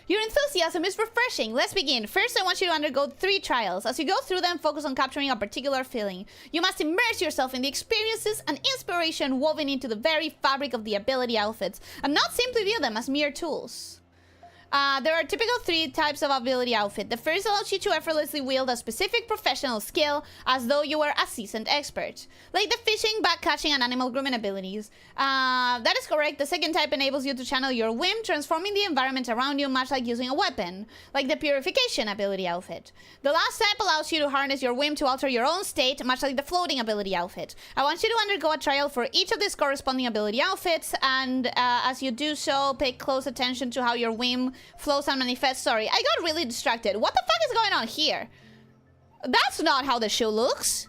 Your enthusiasm is refreshing. Let's begin. First, I want you to undergo 3 trials. As you go through them, focus on capturing a particular feeling. You must immerse yourself in the experiences and inspiration woven into the very fabric of the ability outfits, and not simply view them as mere tools. There are typical 3 types of ability outfit. The first allows you to effortlessly wield a specific professional skill as though you were a seasoned expert. Like the fishing, bag catching, and animal grooming abilities. That is correct. The second type enables you to channel your whim, transforming the environment around you much like using a weapon. Like the purification ability outfit. The last type allows you to harness your whim to alter your own state, much like the floating ability outfit. I want you to undergo a trial for each of these corresponding ability outfits, and as you do so, pay close attention to how your whim flows and manifests. Sorry, I got really distracted. What the fuck is going on here? That's not how the shoe looks.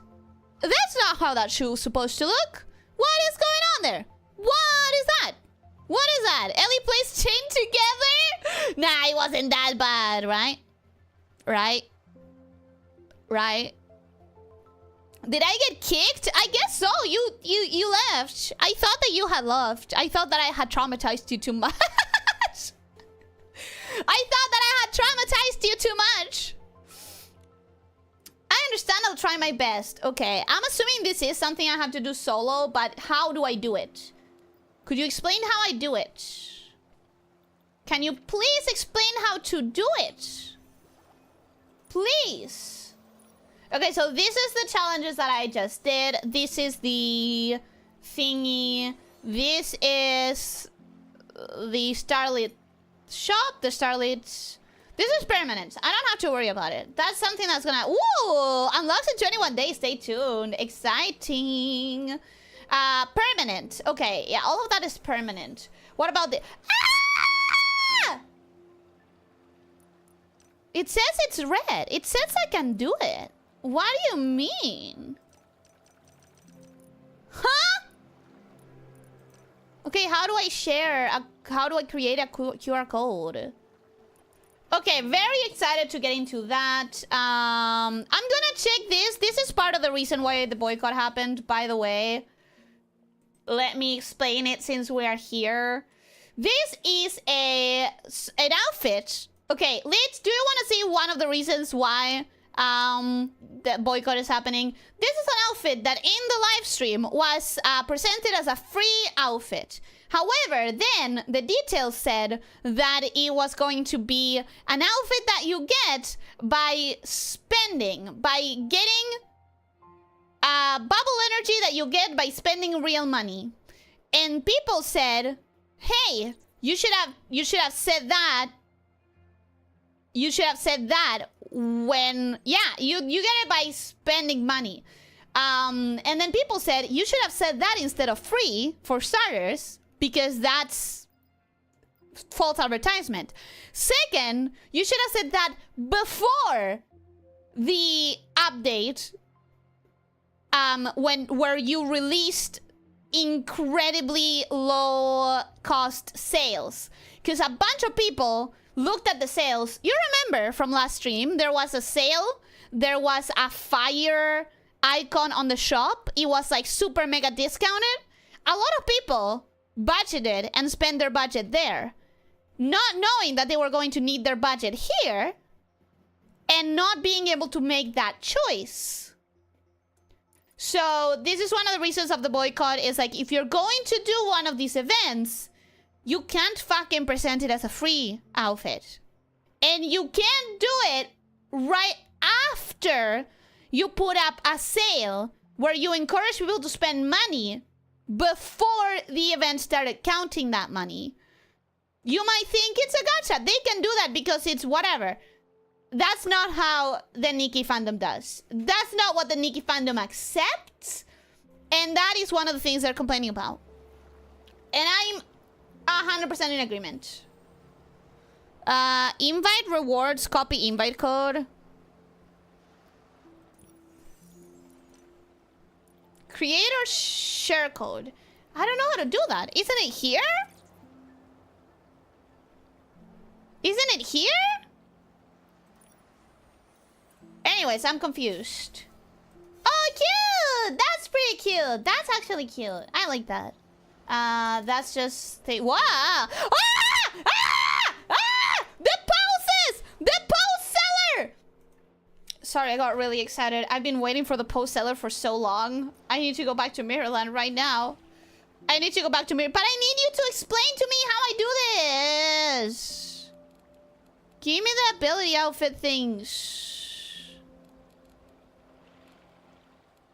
That's not how that shoe is supposed to look. What is going on there? What is that? What is that? Ellie plays chained together? Nah, it wasn't that bad, right? Right? Right? Did I get kicked? I guess so. You left. I thought that you had left. I thought that I had traumatized you too much. I thought that I had traumatized you too much. I understand. I'll try my best. Okay, I'm assuming this is something I have to do solo, but how do I do it? Could you explain how I do it? Can you please explain how to do it? Please. Okay, so this is the challenges that I just did. This is the thingy. This is the Starlit shop, the Starlit. This is permanent. I don't have to worry about it. That's something that's gonna... Ooh! Unlocks in 21 days. Stay tuned. Exciting. Permanent. Okay, yeah, all of that is permanent. What about the... Ah! It says it's red. It says I can do it. What do you mean? Huh? Okay, how do I share? How do I create a QR code? Okay, very excited to get into that. I'm gonna check this. This is part of the reason why the boycott happened, by the way. Let me explain it since we are here. This is an outfit. Okay, do you want to see one of the reasons why the boycott is happening? This is an outfit that in the live stream was presented as a free outfit. However, then the details said that it was going to be an outfit that you get by spending, by getting bubble energy that you get by spending real money. And people said, hey, you should have said that. You should have said that when, yeah, you get it by spending money. And then people said, you should have said that instead of free, for starters, because that's false advertisement. Second, you should have said that before the update, where you released incredibly low cost sales. Because a bunch of people looked at the sales. You remember from last stream, there was a sale. There was a fire icon on the shop. It was like super mega discounted. A lot of people budgeted and spent their budget there, not knowing that they were going to need their budget here and not being able to make that choice. So this is one of the reasons of the boycott, is like, if you're going to do one of these events, you can't fucking present it as a free outfit. And you can't do it right after you put up a sale where you encourage people to spend money before the event started counting that money. You might think it's a gotcha. They can do that because it's whatever. That's not how the Nikki fandom does. That's not what the Nikki fandom accepts. And that is one of the things they're complaining about. And I'm 100% in agreement. Invite rewards, copy invite code. Create or share code. I don't know how to do that. Isn't it here? Isn't it here? Anyways, I'm confused. Oh, cute! That's pretty cute. That's actually cute. I like that. That's just... Wow! Ah! Ah! Ah! The Sorry, I got really excited. I've been waiting for the post seller for so long. I need to go back to Mirrorland right now. I need to go back to Mirror, but I need you to explain to me how I do this. Give me the ability outfit things.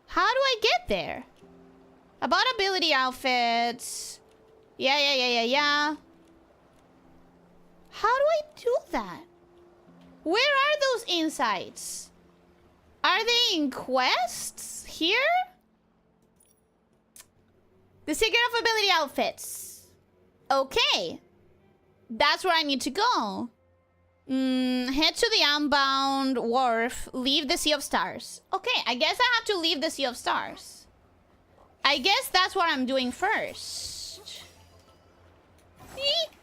How do I get there? About ability outfits. Yeah. How do I do that? Where are those insights? Are they in quests? Here? The secret of ability outfits. Okay. That's where I need to go. Head to the Unbound Wharf. Leave the Sea of Stars. Okay, I guess I have to leave the Sea of Stars. I guess that's what I'm doing first. Eek.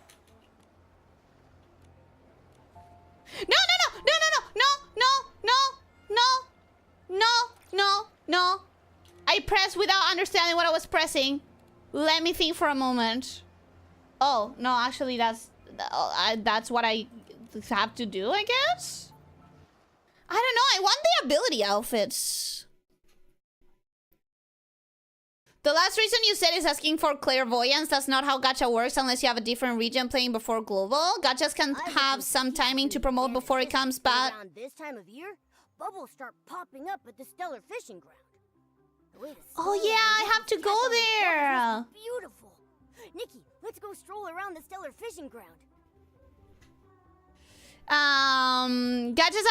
No. I pressed without understanding what I was pressing. Let me think for a moment. Oh, no, actually that's what I have to do, I guess? I don't know, I want the ability outfits. The last reason you said is asking for clairvoyance. That's not how gacha works unless you have a different region playing before global. Gachas can have some timing to promote before it comes back. Around this time of year, bubbles start popping up at the stellar fishing ground. Oh yeah, I have to go there. Beautiful. Nikki, let's go stroll around the stellar fishing ground. Gachas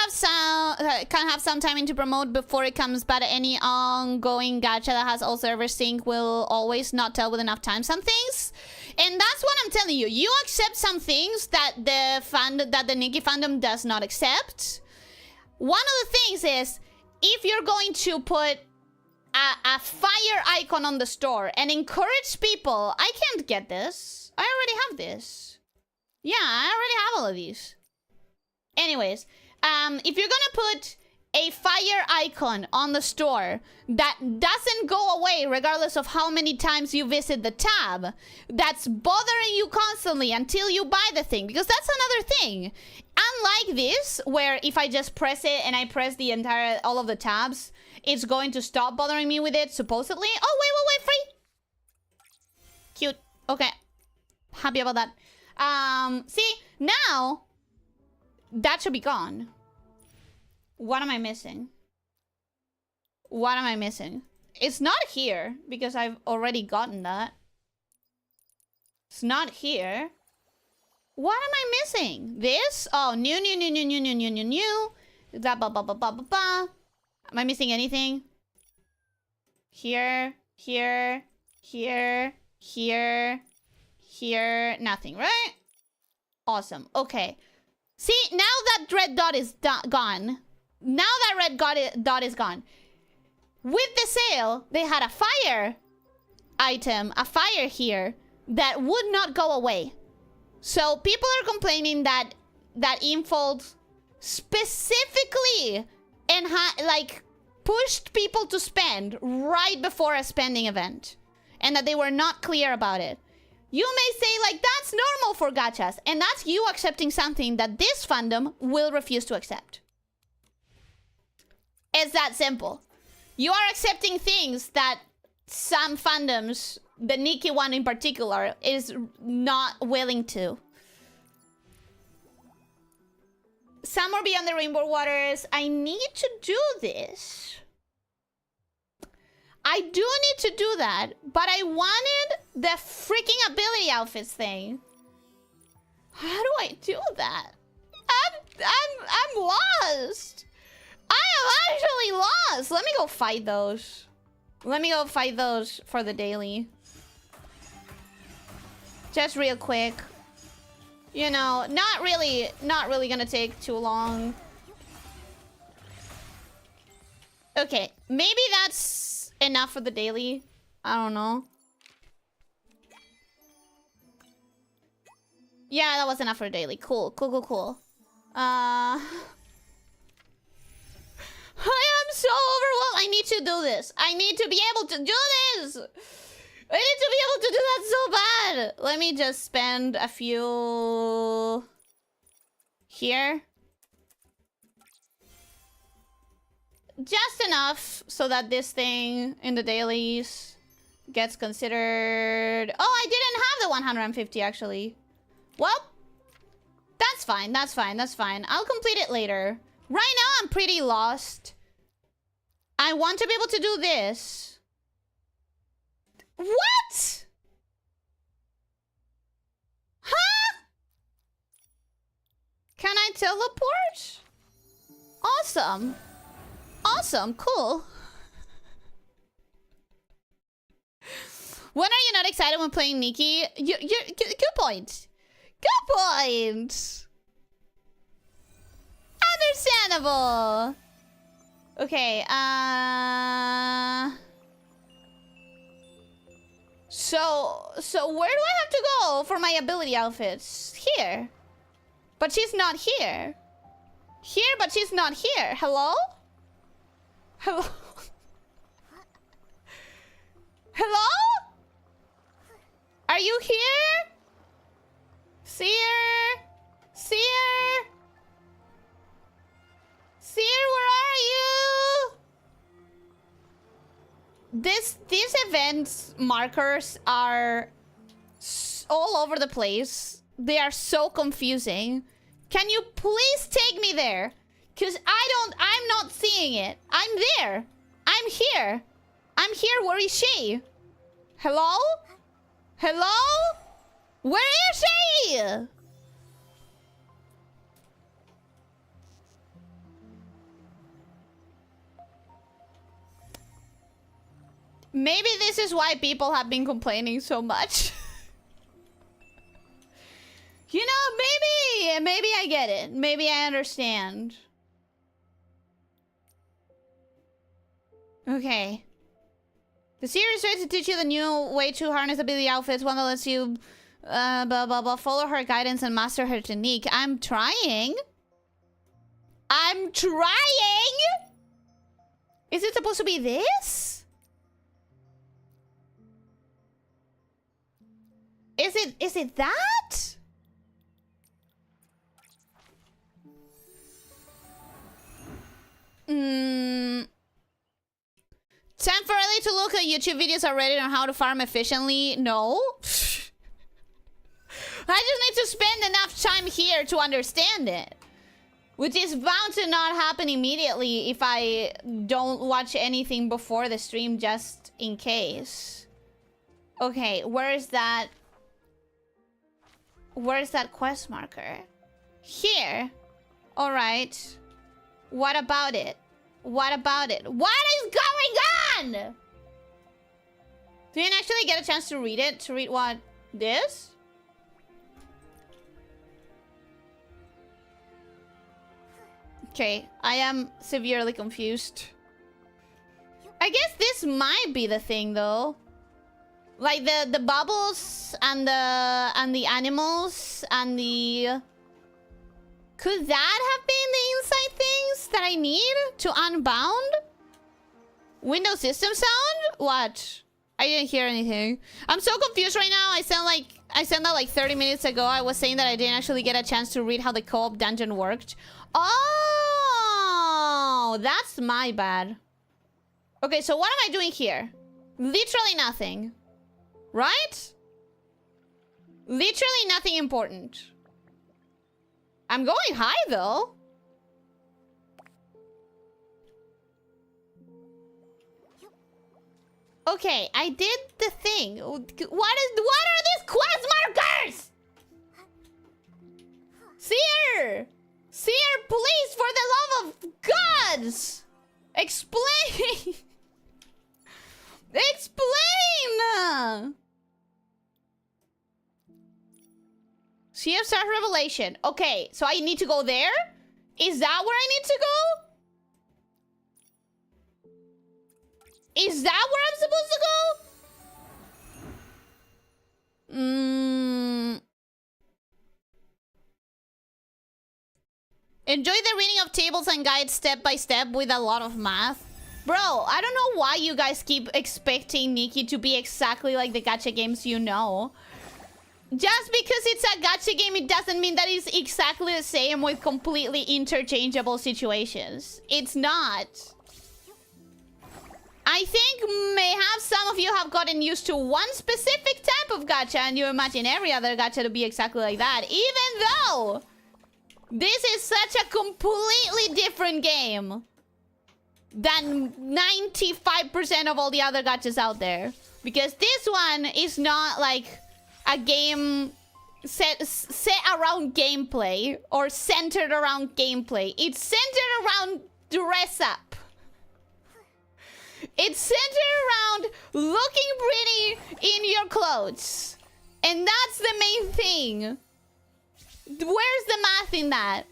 can have some timing to promote before it comes, but any ongoing gacha that has all server sync will always not tell with enough time some things. And that's what I'm telling you. You accept some things that the Nikki fandom does not accept. One of the things is if you're going to put a fire icon on the store and encourage people. I can't get this. I already have this. Yeah, I already have all of these. Anyways, if you're gonna put a fire icon on the store that doesn't go away regardless of how many times you visit the tab, that's bothering you constantly until you buy the thing, because that's another thing. Unlike this, where if I just press it and I press the entire, all of the tabs, it's going to stop bothering me with it, supposedly. Oh, wait, free! Cute. Okay. Happy about that. See, now, that should be gone. What am I missing? What am I missing? It's not here, because I've already gotten that. It's not here. What am I missing? This? Oh, new. Da, ba, ba, ba, ba, ba, ba. Am I missing anything? Here. Nothing, right? Awesome. Okay. See, now that red dot is gone. Now that red dot is gone. With the sale, they had a fire item, a fire here, that would not go away. So people are complaining that Infold specifically and like pushed people to spend right before a spending event, and that they were not clear about it. You may say, like, that's normal for gachas, and that's you accepting something that this fandom will refuse to accept. It's that simple. You are accepting things that some fandoms, the Nikki one in particular, is not willing to. Somewhere Beyond the Rainbow Waters, I need to do this. I do need to do that, but I wanted the freaking ability outfits thing. How do I do that? I'm lost. I am actually lost. Let me go fight those. Let me go fight those for the daily. Just real quick. You know, not really gonna take too long. Okay, maybe that's enough for the daily. I don't know. Yeah, that was enough for the daily. Cool. I am so overwhelmed. I need to do this. I need to be able to do this. I need to be able to do that so bad. Let me just spend a few here. just enough so that this thing in the dailies gets considered... Oh, I didn't have the 150 actually. Well, that's fine, that's fine, that's fine. I'll complete it later. Right now, I'm pretty lost. I want to be able to do this. What? Huh? Can I teleport? Awesome. Awesome, cool. When are you not excited when playing Nikki? Good point. Good point. Understandable. Okay, So where do I have to go for my ability outfits? Here. But she's not here. Here, but she's not here. Hello? Hello? Hello? Are you here? Seer? Seer? Seer, where are you? These events markers are all over the place. They are so confusing. Can you please take me there? Cause I'm not seeing it. I'm there. I'm here. I'm here. Where is she? Hello? Hello? Where is she? Maybe this is why people have been complaining so much. You know, maybe I get it. Maybe I understand. Okay. The series tries to teach you the new way to harness ability outfits, one that lets you follow her guidance and master her technique. I'm trying. I'm trying! Is it supposed to be this? Is it that? Temporarily to look at YouTube videos already on how to farm efficiently? No. I just need to spend enough time here to understand it. Which is bound to not happen immediately if I don't watch anything before the stream, just in case. Okay, where is that? Where is that quest marker? Here. Alright. What about it? What about it? What is going on? Didn't actually get a chance to read it. To read what? This? Okay, I am severely confused. I guess this might be the thing though. Like the bubbles and the animals and the... Could that have been the inside things that I need to unbound? Windows system sound? What? I didn't hear anything. I'm so confused right now. I sent that like 30 minutes ago. I was saying that I didn't actually get a chance to read how the co-op dungeon worked. Oh, that's my bad. Okay, so what am I doing here? Literally nothing. Right? Literally nothing important. I'm going high though. Okay, I did the thing. What are these quest markers? Seer! Seer, please, for the love of gods! Explain! Explain! Sea of Stars Revelation. Okay, so I need to go there? Is that where I need to go? Is that where I'm supposed to go? Enjoy the reading of tables and guides step by step with a lot of math. Bro, I don't know why you guys keep expecting Nikki to be exactly like the gacha games you know. Just because it's a gacha game, it doesn't mean that it's exactly the same with completely interchangeable situations. It's not. I think mayhap some of you have gotten used to one specific type of gacha and you imagine every other gacha to be exactly like that, even though this is such a completely different game than 95% of all the other gachas out there. Because this one is not like a game set around gameplay or centered around gameplay. It's centered around dress up. It's centered around looking pretty in your clothes. And that's the main thing. Where's the math in that?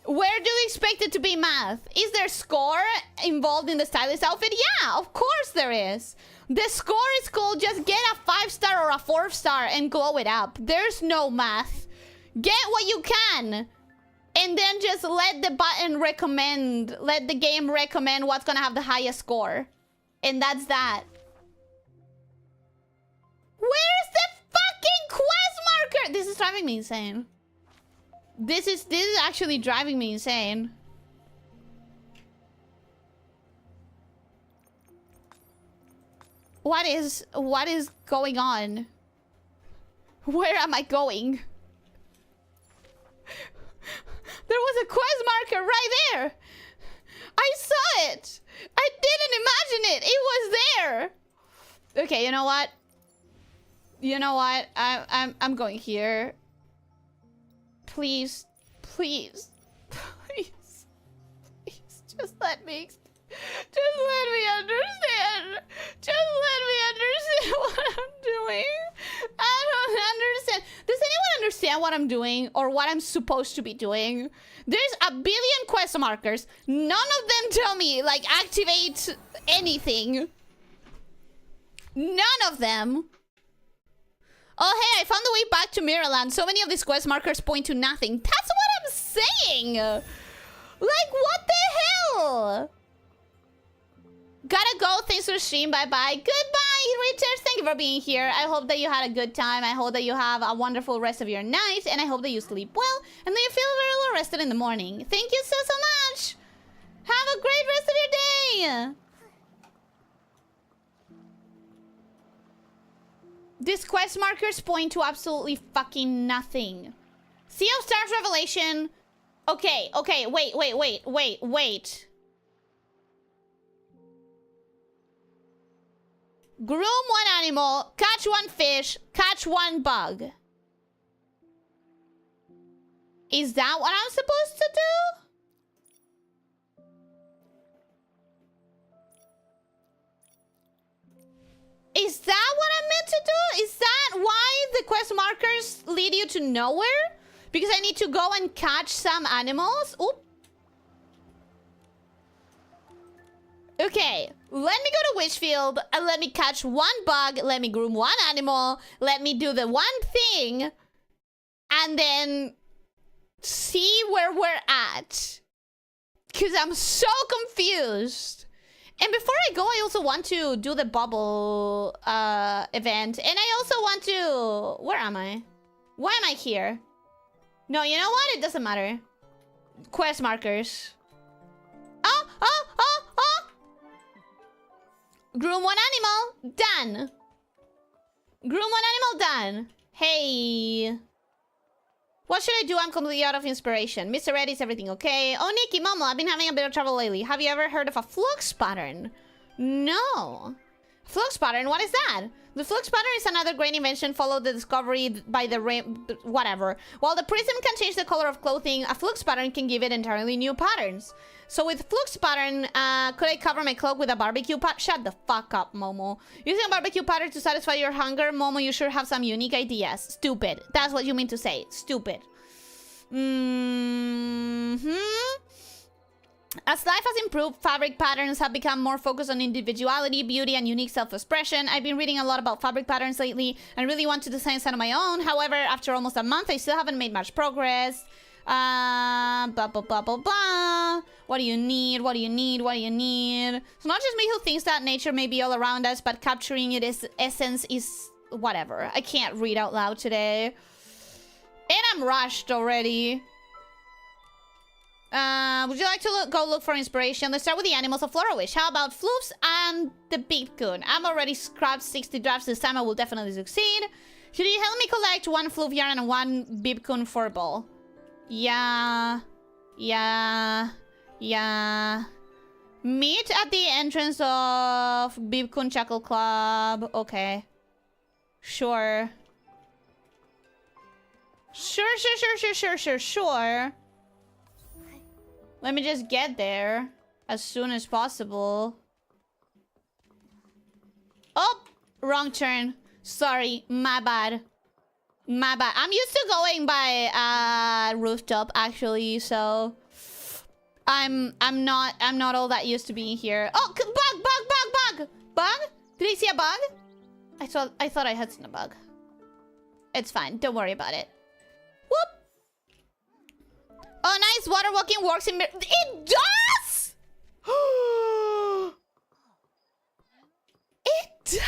Where do you expect it to be math? Is there score involved in the stylist outfit? Yeah, of course there is. The score is called just get a 5-star or a 4-star and glow it up. There's no math. Get what you can. And then just let the button recommend, let the game recommend what's gonna have the highest score. And that's that. Where's the fucking quest marker? This is driving me insane. This is actually driving me insane. What is going on? Where am I going? There was a quest marker right there. I saw it. I didn't imagine it. It was there. Okay, you know what? You know what? I'm going here. Please, please, please, please, just let me understand. Just let me understand what I'm doing. I don't understand. Does anyone understand what I'm doing or what I'm supposed to be doing? There's a billion quest markers. None of them tell me, like, activate anything. None of them. Oh, hey, I found the way back to Mirrorland. So many of these quest markers point to nothing. That's what I'm saying. Like, what the hell? Gotta go. Thanks for the stream. Bye-bye. Goodbye, Richard. Thank you for being here. I hope that you had a good time. I hope that you have a wonderful rest of your night. And I hope that you sleep well. And that you feel very well rested in the morning. Thank you so much. Have a great rest of your day. These quest markers point to absolutely fucking nothing. Sea of Stars Revelation. Okay, wait. Groom one animal, catch one fish, catch one bug. Is that what I'm supposed to do? Is that what I'm meant to do? Is that why the quest markers lead you to nowhere? Because I need to go and catch some animals? Oop. Okay, let me go to Witchfield and let me catch one bug, let me groom one animal, let me do the one thing, and then see where we're at. Because I'm so confused. And before I go, I also want to do the bubble event. And I also want to... Where am I? Why am I here? No, you know what? It doesn't matter. Quest markers. Oh! Groom one animal. Done. Groom one animal. Done. Hey. What should I do? I'm completely out of inspiration. Mr. Red, is everything okay? Oh, Nikki, Momo, I've been having a bit of trouble lately. Have you ever heard of a flux pattern? No. Flux pattern? What is that? The flux pattern is another great invention followed the discovery by the whatever. While the prism can change the color of clothing, a flux pattern can give it entirely new patterns. So with flux pattern, could I cover my cloak with a barbecue pattern? Shut the fuck up, Momo. Using a barbecue pattern to satisfy your hunger? Momo, you sure have some unique ideas. Stupid. That's what you mean to say. Stupid. As life has improved, fabric patterns have become more focused on individuality, beauty, and unique self-expression. I've been reading a lot about fabric patterns lately and really want to design some of my own. However, after almost a month, I still haven't made much progress. Blah, blah, blah, blah, blah. What do you need? What do you need? What do you need? It's not just me who thinks that nature may be all around us, but capturing its essence is whatever. I can't read out loud today. And I'm rushed already. Would you like to go look for inspiration? Let's start with the animals of Florawish. How about Floofs and the Beatcoon? I'm already scrapped 60 drafts this time. I will definitely succeed. Should you help me collect 1 Floof yarn and 1 Beatcoon furball? Yeah. Meet at the entrance of Beatcoon Chuckle Club. Okay. Sure. Sure. Let me just get there as soon as possible. Oh, wrong turn. Sorry, my bad. I'm used to going by rooftop actually, so I'm not all that used to being here. Oh, bug! Did I see a bug? I thought I had seen a bug. It's fine. Don't worry about it. Whoop! Oh, nice. Water walking works in... It does! It does!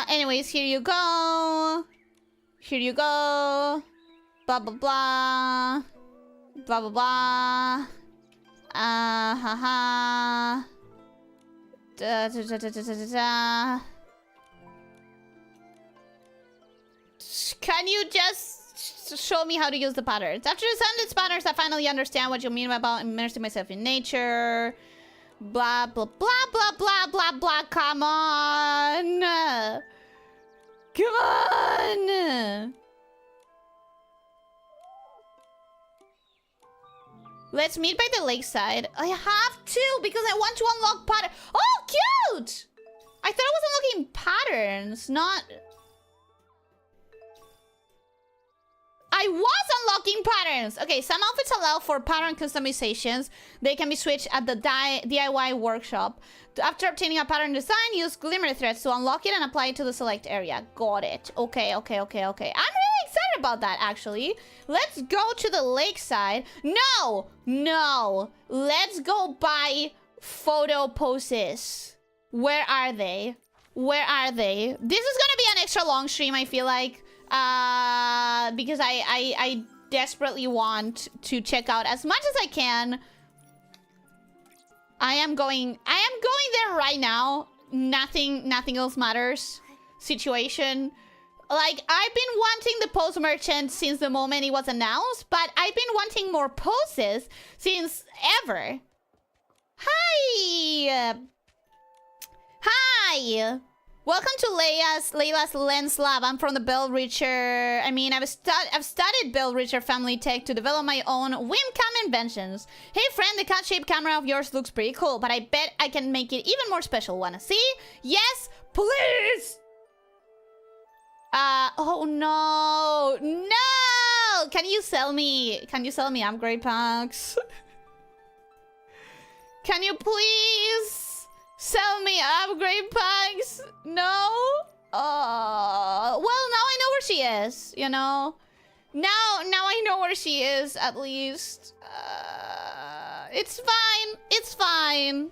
Anyways, here you go. Blah, blah, blah. Blah, blah, blah. Haha. Da, da, da, da, da, da, da. Can you just show me how to use the patterns? After the sentence patterns, I finally understand what you mean about immersing myself in nature. Blah, blah, blah, blah, blah, blah, blah. Come on. Come on. Let's meet by the lakeside. I have to because I want to unlock pattern. Oh, cute! I thought I was unlocking patterns, not... I was unlocking patterns! Okay, some outfits allow for pattern customizations. They can be switched at the DIY workshop. After obtaining a pattern design, use glimmer threads to unlock it and apply it to the select area. Got it. Okay. I'm really excited about that, actually. Let's go to the lakeside. No! Let's go buy photo poses. Where are they? This is gonna be an extra long stream, I feel like. Because I desperately want to check out as much as I can. I am going there right now. Nothing else matters. Situation. Like, I've been wanting the pose merchant since the moment it was announced, but I've been wanting more poses since ever. Hi! Welcome to Layla's Lens Lab. I'm from the Bell Richer. I mean, I've studied Bell Richer family tech to develop my own webcam inventions. Hey friend, the cat-shaped camera of yours looks pretty cool, but I bet I can make it even more special. Wanna see? Yes, please! Oh no! No! Can you sell me upgrade packs? Can you please sell me upgrade packs? No? Well, now I know where she is, you know? Now I know where she is, at least. It's fine. It's fine.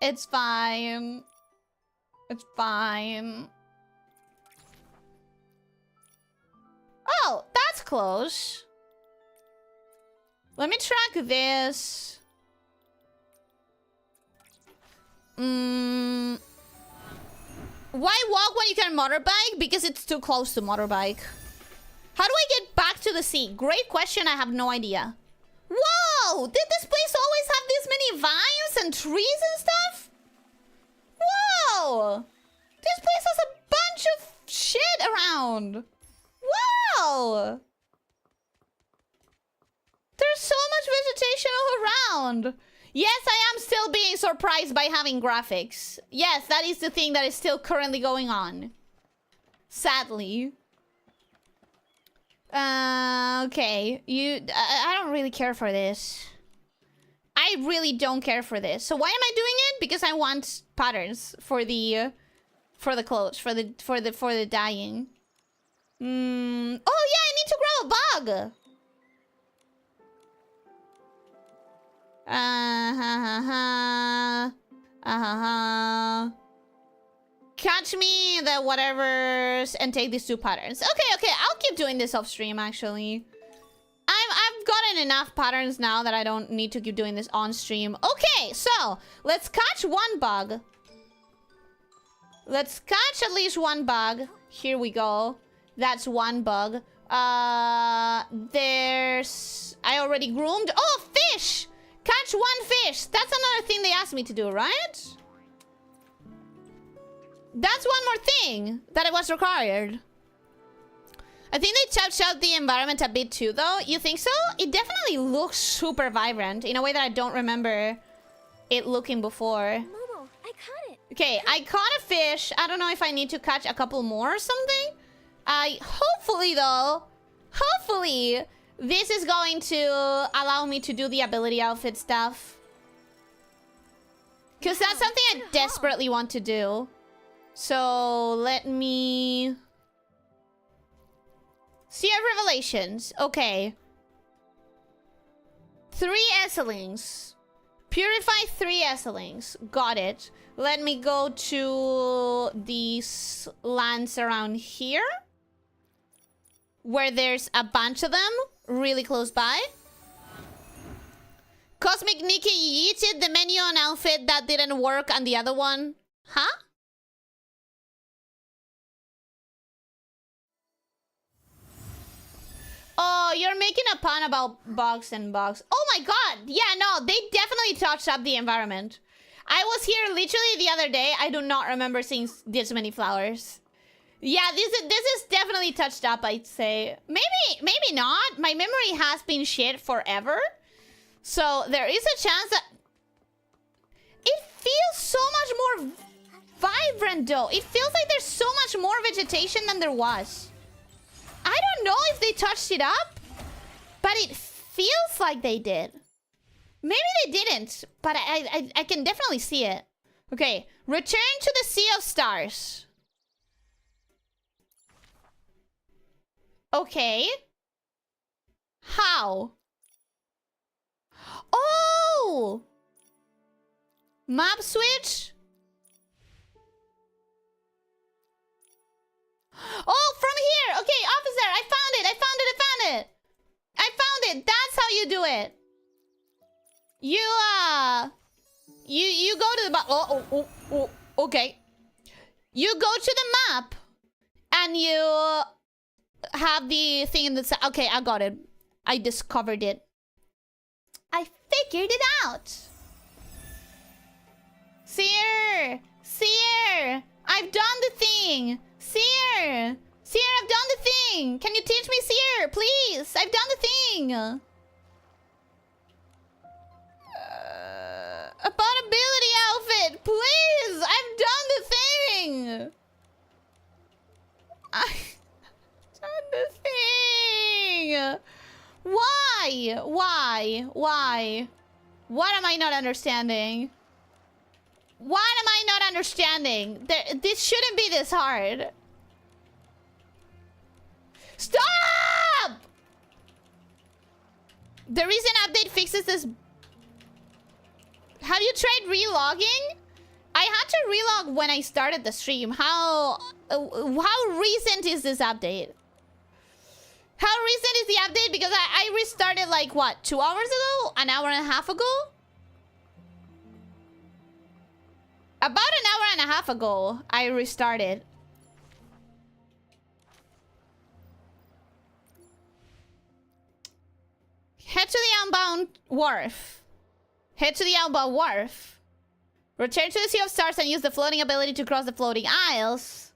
It's fine. It's fine. Oh, that's close. Let me track this. Why walk when you can motorbike? Because it's too close to motorbike. How do I get back to the sea? Great question, I have no idea. Whoa! Did this place always have this many vines and trees and stuff? Whoa! This place has a bunch of shit around. Wow! There's so much vegetation all around. Yes, I am still being surprised by having graphics. Yes, that is the thing that is still currently going on. Sadly. Okay. I don't really care for this. I really don't care for this. So why am I doing it? Because I want patterns for the clothes, for the dyeing. Oh yeah, I need to grow a bug. catch me the whatevers and take these 2 patterns. Okay, I'll keep doing this off stream, actually. I've gotten enough patterns now that I don't need to keep doing this on stream. Okay, so let's catch 1 bug. Let's catch at least 1 bug. Here we go. That's 1 bug. There's... I already groomed. Oh, fish! Catch 1 fish. That's another thing they asked me to do, right? That's 1 more thing that it was required. I think they touched out the environment a bit too, though. You think so? It definitely looks super vibrant in a way that I don't remember it looking before. Momo, I caught it. Okay, I caught a fish. I don't know if I need to catch a couple more or something. Hopefully, though, hopefully, this is going to allow me to do the ability outfit stuff. Because that's something I desperately want to do. So, let me... Sea of Revelations. Okay. 3 Esselings. Purify 3 Esselings. Got it. Let me go to these lands around here, where there's a bunch of them really close by. Cosmic Nikki, you cheated the menu on outfit that didn't work on the other one. Huh? Oh, you're making a pun about bugs and bugs. Oh my god. Yeah, no, they definitely touched up the environment. I was here literally the other day. I do not remember seeing this many flowers. Yeah, this is definitely touched up, I'd say. Maybe not. My memory has been shit forever. So there is a chance that... It feels so much more vibrant, though. It feels like there's so much more vegetation than there was. I don't know if they touched it up, but it feels like they did. Maybe they didn't, but I can definitely see it. Okay, return to the Sea of Stars. Okay. How? Oh! Map switch? Oh, from here! Okay, officer, I found it! I found it! I found it! I found it! That's how you do it! You go to the okay. You go to the map, and you have the thing in the... Okay, I got it. I discovered it. I figured it out! Seer! Seer! I've done the thing! Seer! Seer, I've done the thing! Can you teach me, Seer? Please! I've done the thing! About ability outfit! Please! I've done the thing! I've done the thing! Why? Why? Why? What am I not understanding? What am I not understanding? This shouldn't be this hard. Stop! The recent update fixes this. Have you tried relogging? I had to relog when I started the stream. How recent is this update? How recent is the update? Because I restarted like what, 2 hours ago? An hour and a half ago? About an hour and a half ago, I restarted. Head to the outbound wharf. Head to the outbound wharf. Return to the Sea of Stars and use the floating ability to cross the floating isles.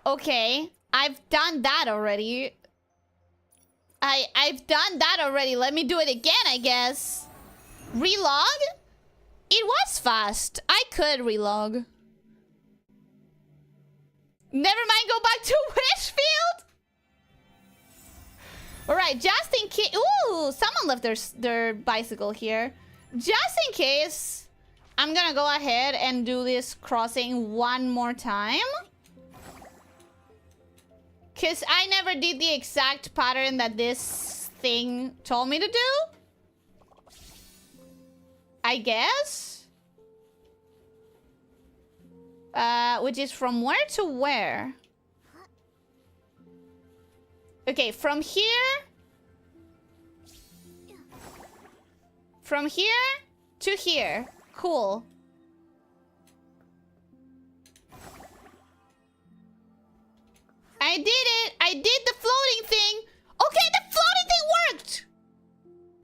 Okay, I've done that already. I've done that already. Let me do it again, I guess. Relog? It was fast. I could relog. Never mind, go back to Wishfield. Alright, just in case... Ooh, someone left their bicycle here. Just in case, I'm gonna go ahead and do this crossing one more time. Because I never did the exact pattern that this thing told me to do. I guess. Which is from where to where? Okay, from here. From here to here. Cool. I did it! I did the floating thing! Okay, the floating thing worked!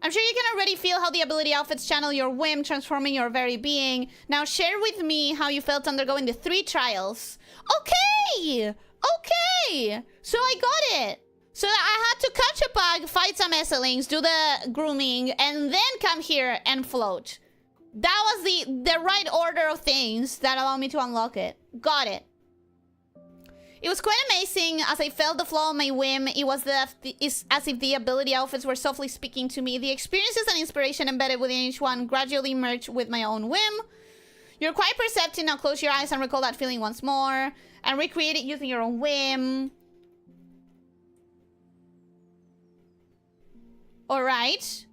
I'm sure you can already feel how the ability outfits channel your whim, transforming your very being. Now share with me how you felt undergoing the 3 trials. Okay! Okay! So I got it! So I had to catch a bug, fight some Esselings, do the grooming, and then come here and float. That was the right order of things that allowed me to unlock it. Got it. It was quite amazing as I felt the flow of my whim. It was as if the ability outfits were softly speaking to me. The experiences and inspiration embedded within each one gradually merged with my own whim. You're quite perceptive. Now close your eyes and recall that feeling once more. And recreate it using your own whim. Alright.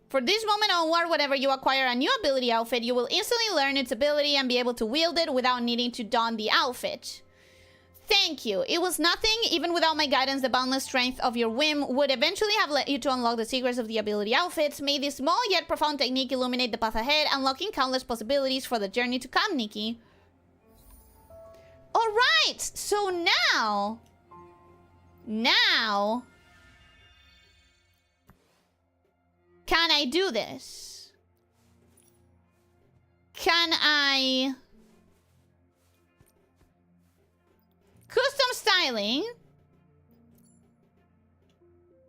For this moment onward, whenever you acquire a new ability outfit, you will instantly learn its ability and be able to wield it without needing to don the outfit. Thank you. It was nothing. Even without my guidance, the boundless strength of your whim would eventually have led you to unlock the secrets of the ability outfits. May this small yet profound technique illuminate the path ahead, unlocking countless possibilities for the journey to come, Nikki. Alright, so now... Can I do this? Can I... Custom styling?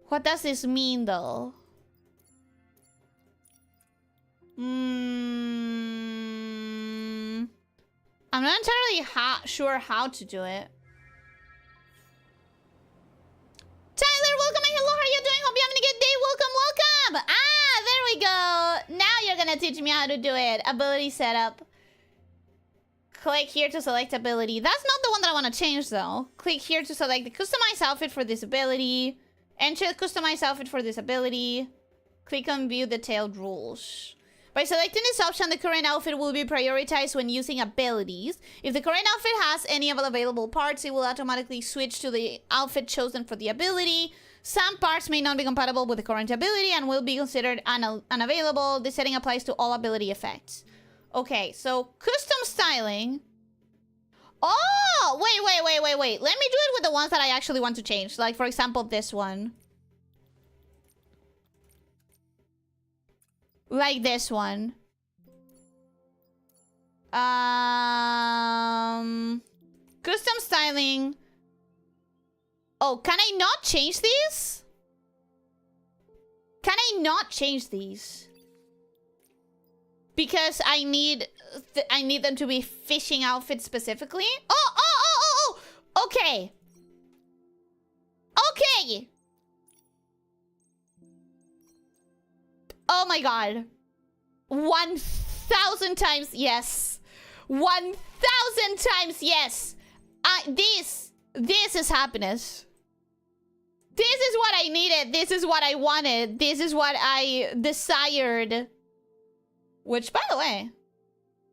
What does this mean, though? I'm not entirely sure how to do it. Tyler, welcome and hello, how are you doing? Hope you're having a good day. Welcome, welcome! Ah, there we go. Now you're gonna teach me how to do it. Ability setup. Click here to select ability. That's not the one that I want to change, though. Click here to select the customized outfit for this ability. Enter the customized outfit for this ability. Click on view detailed rules. By selecting this option, the current outfit will be prioritized when using abilities. If the current outfit has any of the available parts, it will automatically switch to the outfit chosen for the ability. Some parts may not be compatible with the current ability and will be considered unavailable. This setting applies to all ability effects. Okay, so custom styling. Oh, wait. Let me do it with the ones that I actually want to change. Like, for example, this one. Like this one. Custom styling. Oh, can I not change these? Can I not change these? Because I need them to be fishing outfits specifically. Oh. Okay. Okay. Oh my god. 1,000 times yes. 1,000 times yes. This is happiness. This is what I needed. This is what I wanted. This is what I desired. Which, by the way,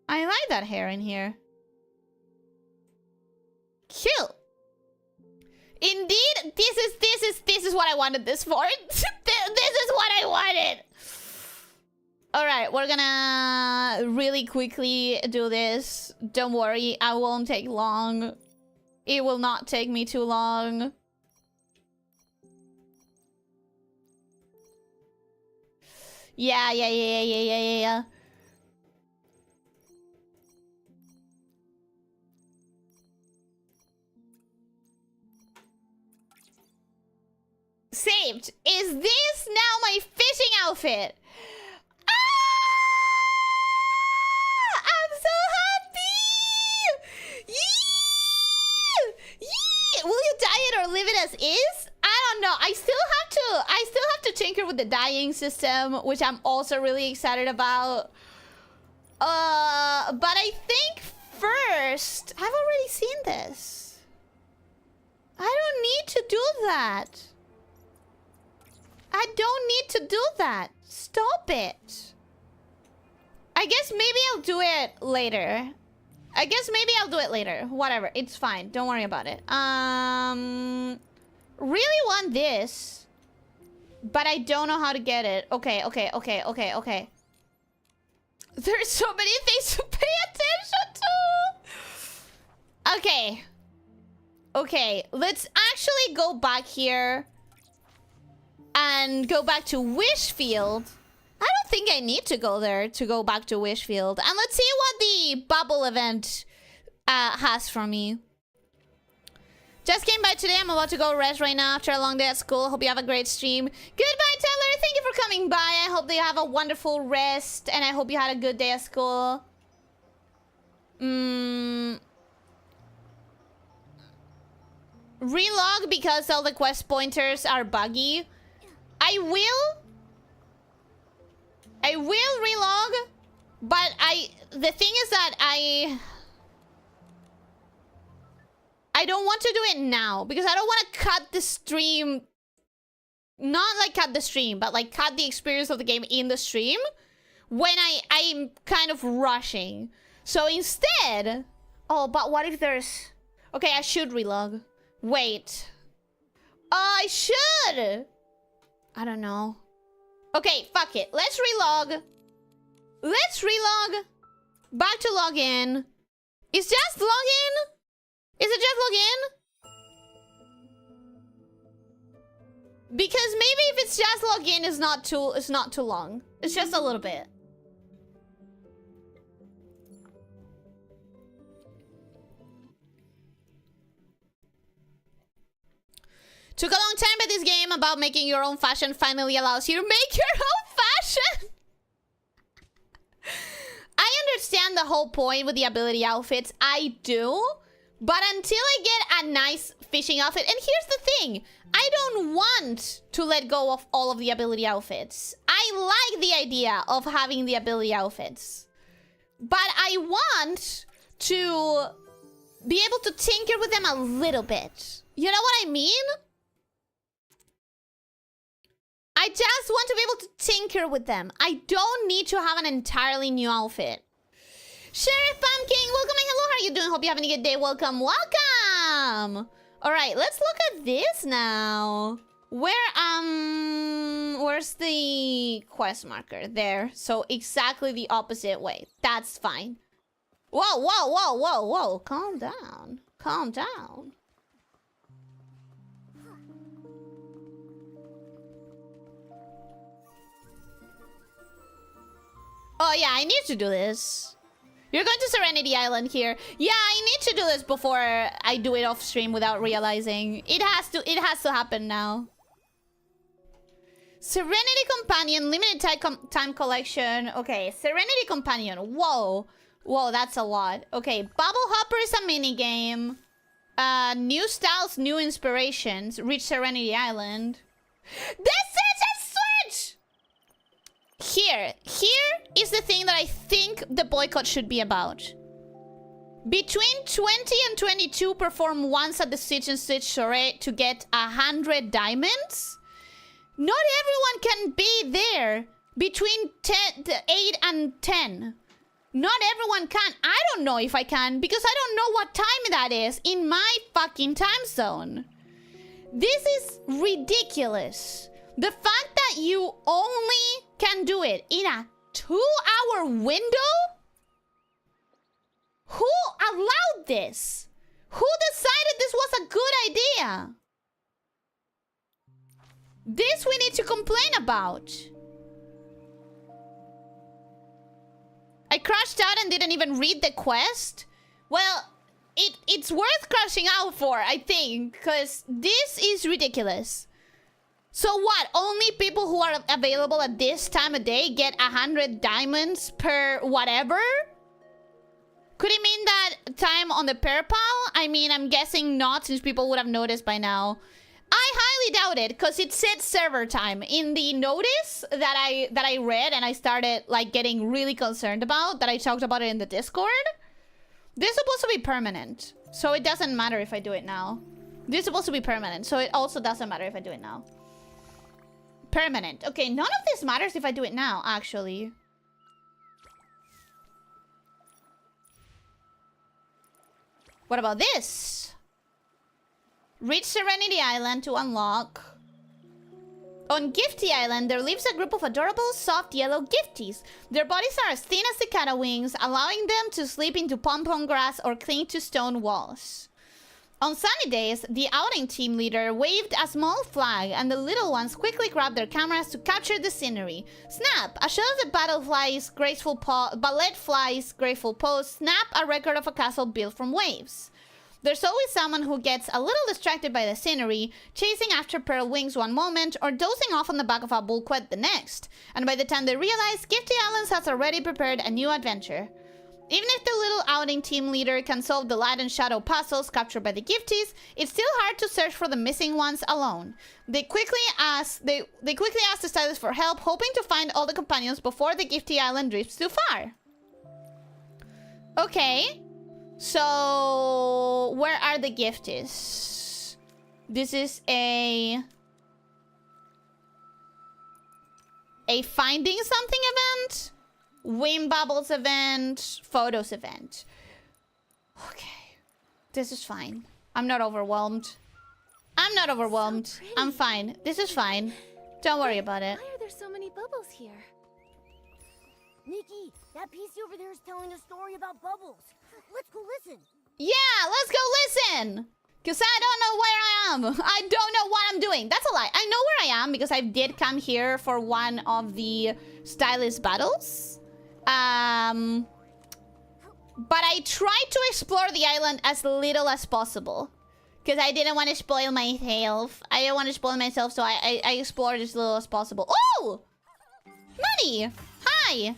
I like that hair in here. Cute. Indeed, this is what I wanted this for. This is what I wanted. All right, we're gonna really quickly do this. Don't worry, I won't take long. It will not take me too long. Yeah. Saved. Is this now my fishing outfit? I'm so happy! Yee! Will you dye it or leave it as is? I don't know. I still have to tinker with the dyeing system, which I'm also really excited about. But I think first, I've already seen this. I don't need to do that. I don't need to do that. Stop it. I guess maybe I'll do it later. I guess maybe I'll do it later. Whatever. It's fine. Don't worry about it. Really want this. But I don't know how to get it. Okay. There's so many things to pay attention to. Okay. Okay. Let's actually go back here. And go back to Wishfield. I don't think I need to go there to go back to Wishfield. And let's see what the bubble event has for me. Just came by today. I'm about to go rest right now after a long day at school. Hope you have a great stream. Goodbye, Taylor. Thank you for coming by. I hope that you have a wonderful rest. And I hope you had a good day at school. Relog because all the quest pointers are buggy. I will relog, but the thing is that I don't want to do it now because I don't want to cut the stream. Not like cut the stream, but like cut the experience of the game in the stream when I'm kind of rushing. So instead, oh, but what if there's... Okay, I should relog. Wait. Oh, I should. I don't know. Okay, fuck it. Let's relog. Let's relog. Back to login. Is just login? Is it just login? Because maybe if it's just login, it's not too long. It's just a little bit. Took a long time, but this game about making your own fashion finally allows you to make your own fashion. I understand the whole point with the ability outfits. I do. But until I get a nice fishing outfit... And here's the thing. I don't want to let go of all of the ability outfits. I like the idea of having the ability outfits. But I want to be able to tinker with them a little bit. You know what I mean? I just want to be able to tinker with them. I don't need to have an entirely new outfit. Sheriff Pumpkin, welcome and hello. How are you doing? Hope you're having a good day. Welcome, welcome. All right, let's look at this now. Where's the quest marker? There. So exactly the opposite way. That's fine. Whoa, whoa, whoa, whoa, whoa. Calm down. Calm down. Oh yeah, I need to do this. You're going to Serenity Island here. Yeah, I need to do this before I do it off stream without realizing. It has to happen now. Serenity Companion, limited time collection. Okay, Serenity Companion. Whoa. Whoa, that's a lot. Okay, Bubble Hopper is a minigame. New styles, new inspirations. Reach Serenity Island. This is a switch! Here is the thing that I think the boycott should be about. Between 20 and 22, perform once at the Stitch and Stitch soiree to get 100 diamonds. Not everyone can be there between 8 and 10. Not everyone can. I don't know if I can because I don't know what time that is in my fucking time zone. This is ridiculous. The fact that you only can do it in a 2-hour window? Who allowed this? Who decided this was a good idea? This we need to complain about. I crashed out and didn't even read the quest. Well, it's worth crashing out for, I think, because this is ridiculous. So what? Only people who are available at this time of day get 100 diamonds per whatever? Could it mean that time on the perpal? I mean, I'm guessing not, since people would have noticed by now. I highly doubt it, because it said server time in the notice that I read, and I started like getting really concerned about, that I talked about it in the Discord. This is supposed to be permanent, so it doesn't matter if I do it now. This is supposed to be permanent, so it also doesn't matter if I do it now. Permanent. Okay, none of this matters if I do it now, actually. What about this? Reach Serenity Island to unlock. On Gifty Island, there lives a group of adorable, soft yellow gifties. Their bodies are as thin as cicada wings, allowing them to sleep into pom-pom grass or cling to stone walls. On sunny days, the outing team leader waved a small flag, and the little ones quickly grabbed their cameras to capture the scenery. Snap! A shot of the ballet fly's graceful pose. Snap! A record of a castle built from waves. There's always someone who gets a little distracted by the scenery, chasing after pearl wings one moment or dozing off on the back of a bullquet the next. And by the time they realize, Gifty Islands has already prepared a new adventure. Even if the little outing team leader can solve the light and shadow puzzles captured by the Gifties, it's still hard to search for the missing ones alone. They quickly ask the stylist for help, hoping to find all the companions before the Gifty Island drifts too far. Okay. So, where are the gifties? This is a finding something event, Wim Bubbles event, photos event. Okay, this is fine. I'm not overwhelmed. I'm not overwhelmed. So I'm fine. This is fine. Don't worry about it. Why are there so many bubbles here? Nikki, that PC over there is telling a story about bubbles. Let's go listen. Yeah, let's go listen! Because I don't know where I am. I don't know what I'm doing. That's a lie. I know where I am because I did come here for one of the stylist battles. But I tried to explore the island as little as possible. Because I didn't want to spoil myself. I didn't want to spoil myself, so I explored as little as possible. Oh! Money! Hi!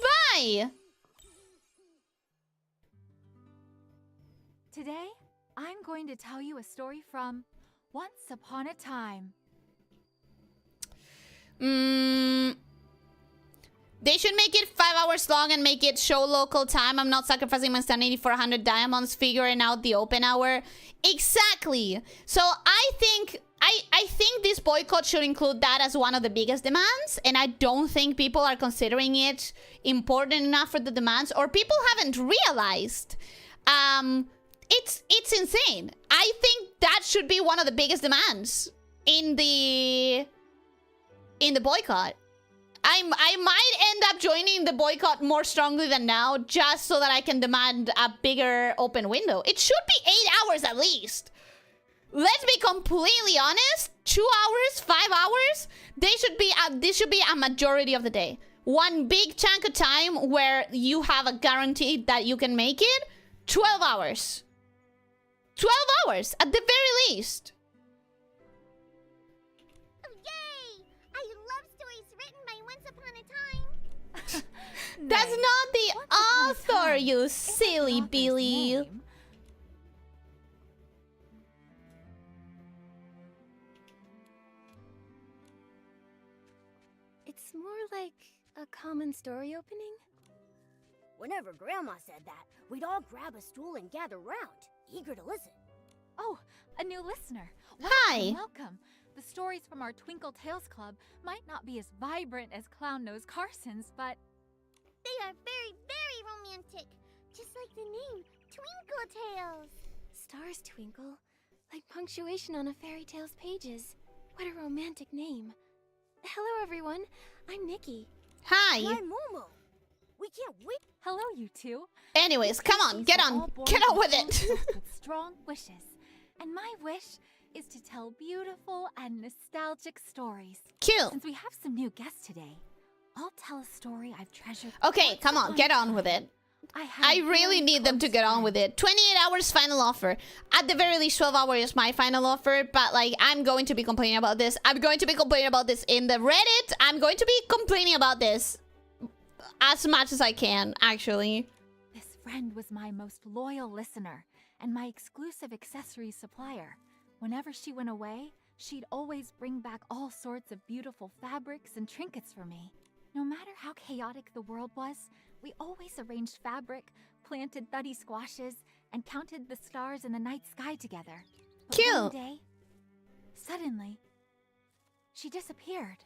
Bye! Today, I'm going to tell you a story from Once Upon a Time. They should make it 5 hours long and make it show local time. I'm not sacrificing my sanity for 100 diamonds, figuring out the open hour. Exactly. So I think this boycott should include that as one of the biggest demands, and I don't think people are considering it important enough for the demands, or people haven't realized. It's insane. I think that should be one of the biggest demands in the boycott. I might end up joining the boycott more strongly than now, just so that I can demand a bigger open window. It should be 8 hours at least. Let's be completely honest. 2 hours, 5 hours. This should be a majority of the day. One big chunk of time where you have a guarantee that you can make it. 12 hours. 12 hours at the very least. Oh, yay! I love stories written by Once Upon a Time. That's not the author, you silly Billy. It's more like a common story opening. Whenever Grandma said that, we'd all grab a stool and gather round, eager to listen. Oh, a new listener. Hi. Welcome. The stories from our Twinkle Tales Club might not be as vibrant as Clown Nose Carson's, but They are very, very romantic. Just like the name, Twinkle Tales. Stars twinkle, like punctuation on a fairy tale's pages. What a romantic name. Hello, everyone. I'm Nikki. Hi. I'm Momo. We can't wait. hello, you two. Anyways, come on, get on with it. With strong wishes. And my wish is to tell beautiful and nostalgic stories. Cute. Since we have some new guests today, I'll tell a story I've treasured. Okay, come on, get on with it. I really need them to get on with it. 28 hours final offer. At the very least, 12 hours is my final offer. But, like, I'm going to be complaining about this. I'm going to be complaining about this in the Reddit. I'm going to be complaining about this as much as I can, actually. This friend was my most loyal listener and my exclusive accessories supplier. Whenever she went away, she'd always bring back all sorts of beautiful fabrics and trinkets for me. No matter how chaotic the world was, we always arranged fabric, planted thuddy squashes, and counted the stars in the night sky together. But Cute. one day, suddenly, she disappeared.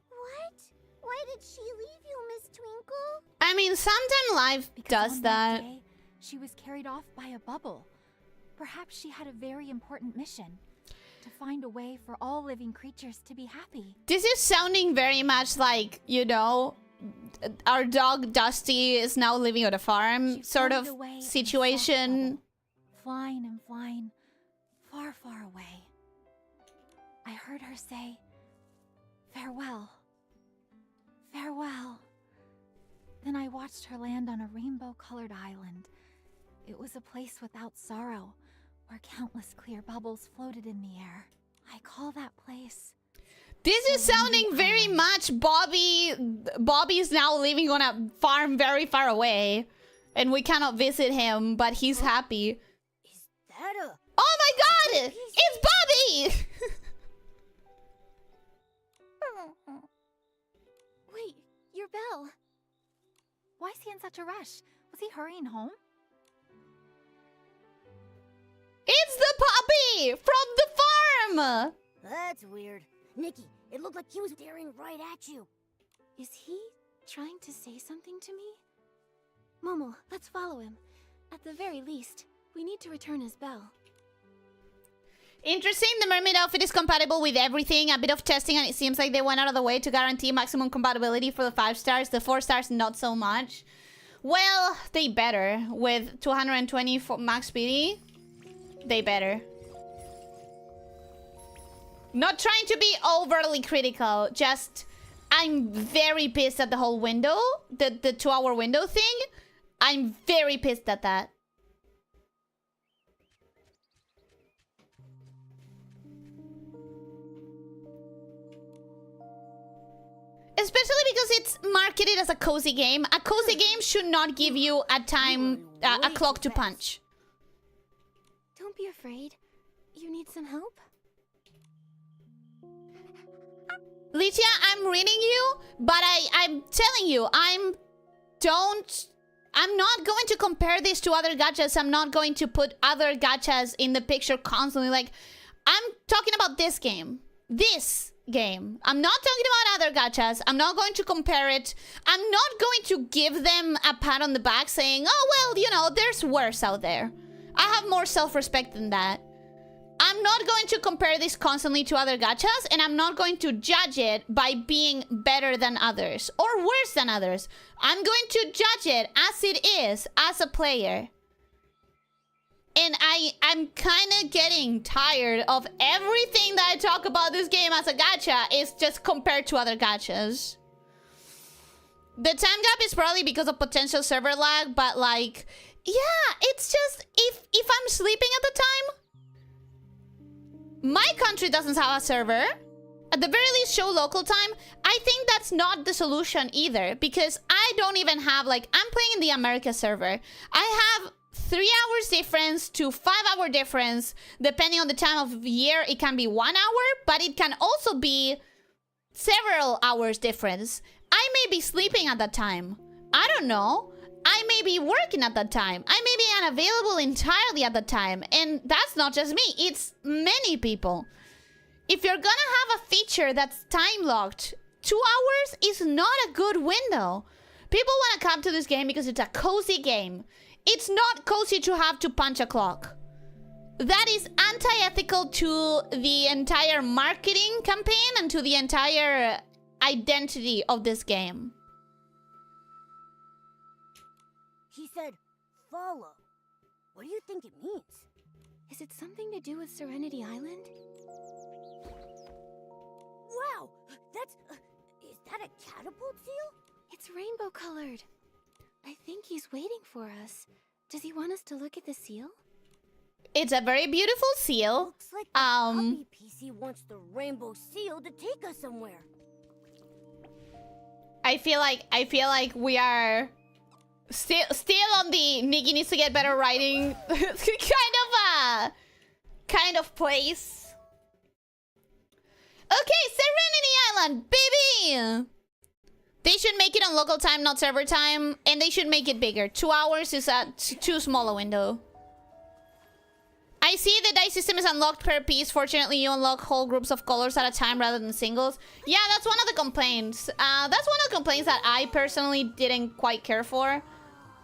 What? Why did she leave you, Miss Twinkle? I mean, sometimes life Because does on that. day, she was carried off by a bubble. Perhaps she had a very important mission. To find a way for all living creatures to be happy. This is sounding very much like, you know, our dog Dusty is now living on a farm sort of situation. Flying and flying, far, far away. I heard her say, farewell, farewell. Then I watched her land on a rainbow-colored island. It was a place without sorrow, where countless clear bubbles floated in the air. I call that place... This is sounding very much Bobby is now living on a farm very far away. And we cannot visit him, but he's happy. Is that a... Oh my god! It's Bobby! Wait, your bell. Why is he in such a rush? Was he hurrying home? It's the puppy from the farm! That's weird. Nikki, it looked like he was staring right at you. Is he trying to say something to me? Momo, let's follow him. At the very least, we need to return his bell. Interesting, the mermaid outfit is compatible with everything. A bit of testing and it seems like they went out of the way to guarantee maximum compatibility for the 5 stars. The 4 stars, not so much. Well, they better. With 220 for max PD, they better. Not trying to be overly critical, just I'm very pissed at the whole window, the 2-hour window thing. I'm very pissed at that. Especially because it's marketed as a cozy game. A cozy game should not give you a time, a clock to punch. Don't be afraid. You need some help? Lydia, I'm reading you, but I'm telling you, I'm not going to compare this to other gachas. I'm not going to put other gachas in the picture constantly. Like, I'm talking about this game. This game. I'm not talking about other gachas. I'm not going to compare it. I'm not going to give them a pat on the back saying, oh, well, you know, there's worse out there. I have more self-respect than that. I'm not going to compare this constantly to other gachas, and I'm not going to judge it by being better than others or worse than others. I'm going to judge it as it is, as a player. And I'm kind of getting tired of everything that I talk about this game as a gacha is just compared to other gachas. The time gap is probably because of potential server lag, but like, yeah, it's just, if I'm sleeping at the time, my country doesn't have a server. At the very least, show local time. I think that's not the solution either, because I don't even have, like, I'm playing in the America server. I have 3 hours difference to 5 hour difference. Depending on the time of year, it can be 1 hour, but it can also be several hours difference. I may be sleeping at that time. I don't know. I may be working at that time. I may be unavailable entirely at that time. And that's not just me. It's many people. If you're gonna have a feature that's time locked, 2 hours is not a good window. People want to come to this game because it's a cozy game. It's not cozy to have to punch a clock. That is anti-ethical to the entire marketing campaign and to the entire identity of this game. He said, follow. What do you think it means? Is it something to do with Serenity Island? Wow, that's... is that a catapult seal? It's rainbow colored. I think he's waiting for us. Does he want us to look at the seal? It's a very beautiful seal. Looks like the puppy PC wants the rainbow seal to take us somewhere. I feel like we are still on the Nikki needs to get better writing kind of place. Okay, Serenity Island, baby! They should make it on local time, not server time, and they should make it bigger. 2 hours is a too small a window. I see the dice system is unlocked per piece. Fortunately, you unlock whole groups of colors at a time rather than singles. Yeah, that's one of the complaints. That's one of the complaints that I personally didn't quite care for.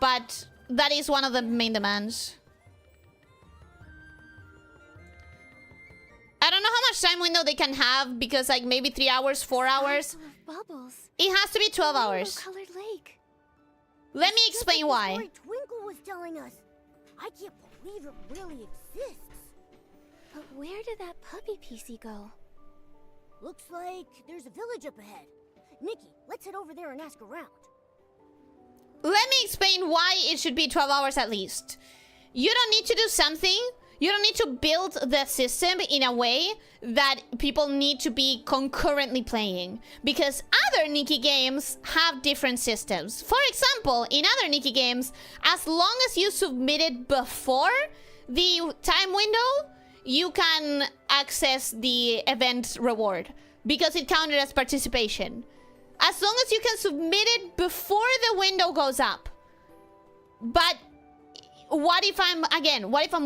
But That is one of the main demands. I don't know how much time window they can have because like maybe 3 hours, 4 hours. Full of bubbles. It has to be 12 hours. Colored lake. Let me explain why. Story Twinkle was telling us. I can't believe it really exists. But where did that puppy PC go? Looks like there's a village up ahead. Nikki, let's head over there and ask around. Let me explain why it should be 12 hours at least. You don't need to do something. You don't need to build the system in a way that people need to be concurrently playing. Because other Nikki games have different systems. For example, in other Nikki games, as long as you submit it before the time window, you can access the event reward. Because it counted as participation. As long as you can submit it before the window goes up. But what if I'm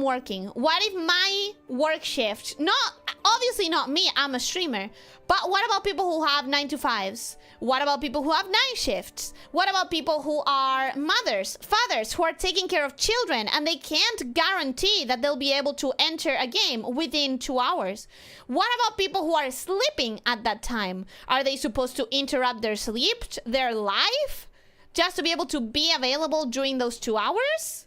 working? What if my work shift, obviously not me, I'm a streamer. But what about people who have 9 to 5s? What about people who have night shifts? What about people who are mothers, fathers, who are taking care of children and they can't guarantee that they'll be able to enter a game within 2 hours? What about people who are sleeping at that time? Are they supposed to interrupt their sleep, their life, just to be able to be available during those 2 hours?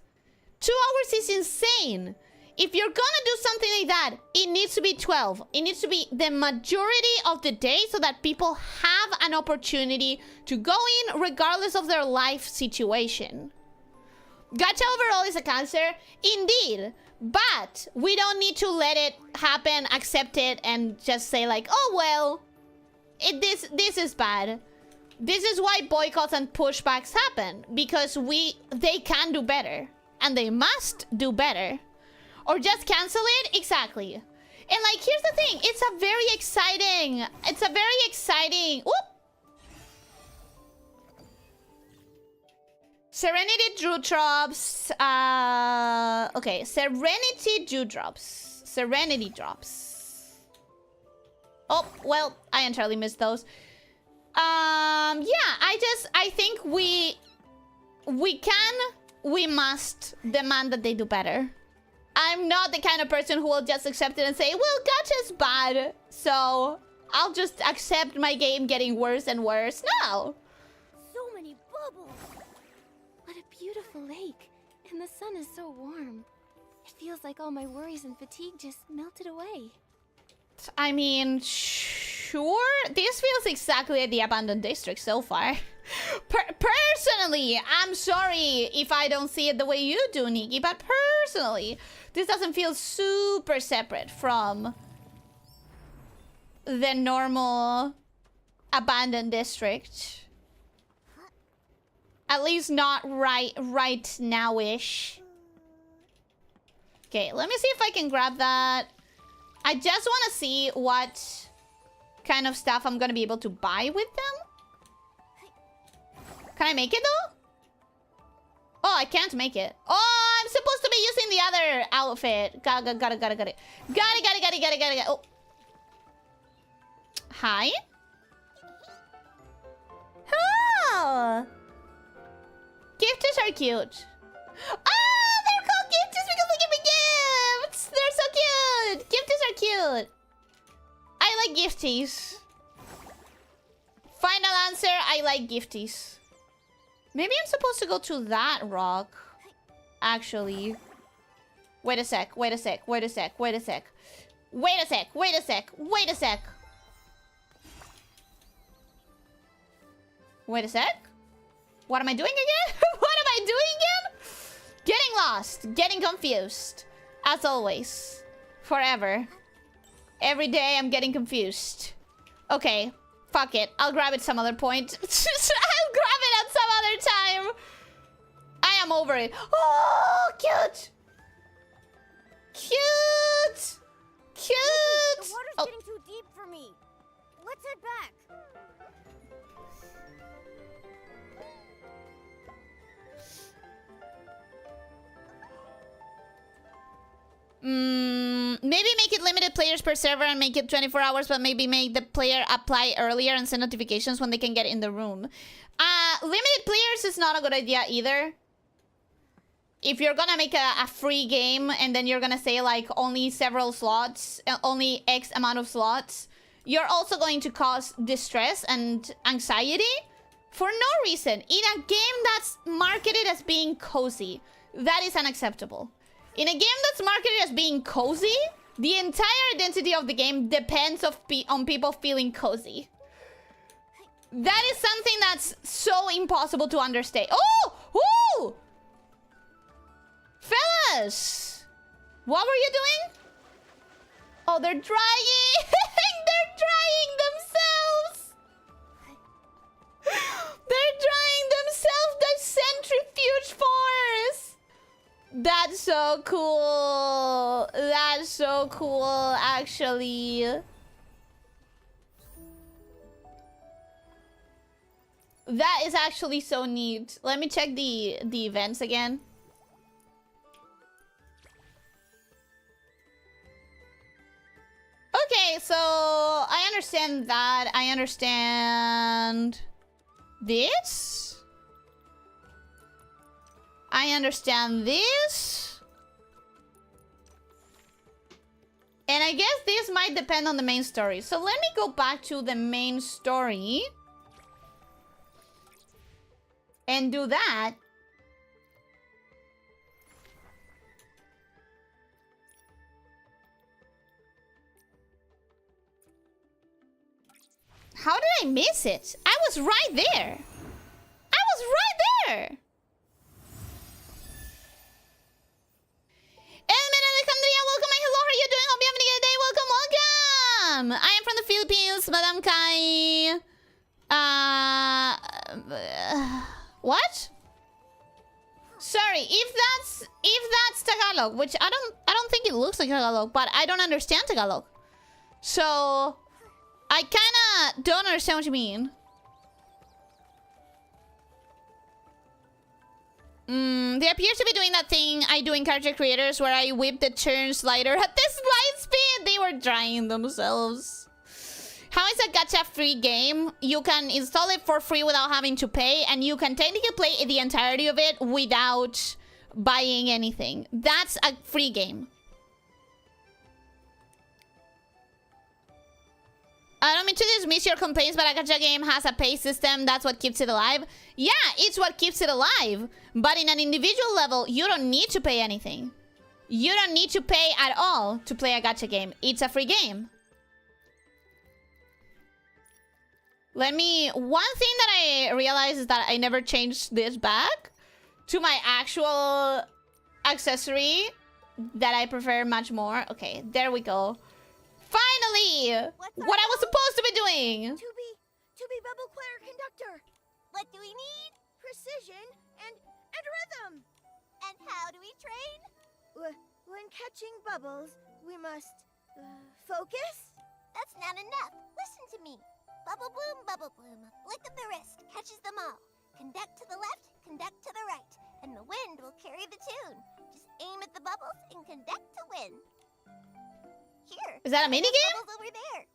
2 hours is insane. If you're gonna do something like that, it needs to be 12. It needs to be the majority of the day so that people have an opportunity to go in regardless of their life situation. Gacha overall is a cancer, indeed. But we don't need to let it happen, accept it, and just say like, oh well, this is bad. This is why boycotts and pushbacks happen. Because they can do better. And they must do better. Or just cancel it? Exactly. And like, here's the thing. It's a very exciting... Whoop! Serenity Dewdrops. Okay, Serenity Dewdrops. Serenity Drops. Oh, well, I entirely missed those. Yeah, I think we must demand that they do better. I'm not the kind of person who will just accept it and say, well, gacha's bad, so I'll just accept my game getting worse and worse. No! So many bubbles! What a beautiful lake. And the sun is so warm. It feels like all my worries and fatigue just melted away. I mean, sure. This feels exactly like the abandoned district so far. Personally, I'm sorry if I don't see it the way you do, Nikki, but personally, this doesn't feel super separate from the normal abandoned district. At least not right now-ish. Okay, let me see if I can grab that. I just want to see what kind of stuff I'm gonna be able to buy with them. Can I make it though? Oh, I can't make it. Oh, I'm supposed to be using the other outfit. Got it. Oh. Hi. Hello. Gifters are cute. Oh, they're called gifters because they give me gifts. They're so cute. Gifters are cute. I like gifties. Final answer, I like gifties. Maybe I'm supposed to go to that rock. Actually. Wait a sec. Wait a sec. What am I doing again? Getting lost. Getting confused. As always. Forever. Every day I'm getting confused. Okay. Fuck it. I'll grab it some other point. I'll grab it at some other time. I am over it. Oh, cute. Cute. The water's getting too deep for me. Let's head back. Maybe make it limited players per server and make it 24 hours, but maybe make the player apply earlier and send notifications when they can get in the room. Limited players is not a good idea either. if you're gonna make a free game and then you're gonna say like only several slots, only X amount of slots, you're also going to cause distress and anxiety for no reason. In a game that's marketed as being cozy, that is unacceptable. In a game that's marketed as being cozy, the entire identity of the game depends on people feeling cozy. That is something that's so impossible to understand. Oh! Ooh! Fellas! What were you doing? Oh, they're drying! They're drying themselves! They're drying themselves! The centrifuge force! That's so cool! That's so cool, actually. That is actually so neat. Let me check the events again. Okay, so I understand that. I understand this. I understand this. And I guess this might depend on the main story. So let me go back to the main story. And do that. How did I miss it? I was right there. I was right there. Alejandria, welcome. Hello, how are you doing? Hope you're having a good day. Welcome, welcome. I am from the Philippines, Madam Kai. What? Sorry, if that's Tagalog, which I don't think it looks like Tagalog, but I don't understand Tagalog. So I kinda don't understand what you mean. They appear to be doing that thing I do in character creators where I whip the turn slider at this light speed. They were drying themselves. How is a gacha free game? You can install it for free without having to pay, and you can technically play the entirety of it without buying anything. That's a free game. I don't mean to dismiss your complaints, but a gacha game has a pay system. That's what keeps it alive. Yeah, it's what keeps it alive. But in an individual level, you don't need to pay anything. You don't need to pay at all to play a gacha game. It's a free game. One thing that I realized is that I never changed this back to my actual accessory that I prefer much more. Okay, there we go. Finally! What I was supposed to be doing! To be bubble player conductor. What do we need? Precision and rhythm. And how do we train? When catching bubbles, we must focus. That's not enough. Listen to me. Bubble bloom, flick of the wrist, catches them all. Conduct to the left, conduct to the right, and the wind will carry the tune. Just aim at the bubbles and conduct to win. Here. Is that a minigame? Bubbles over there.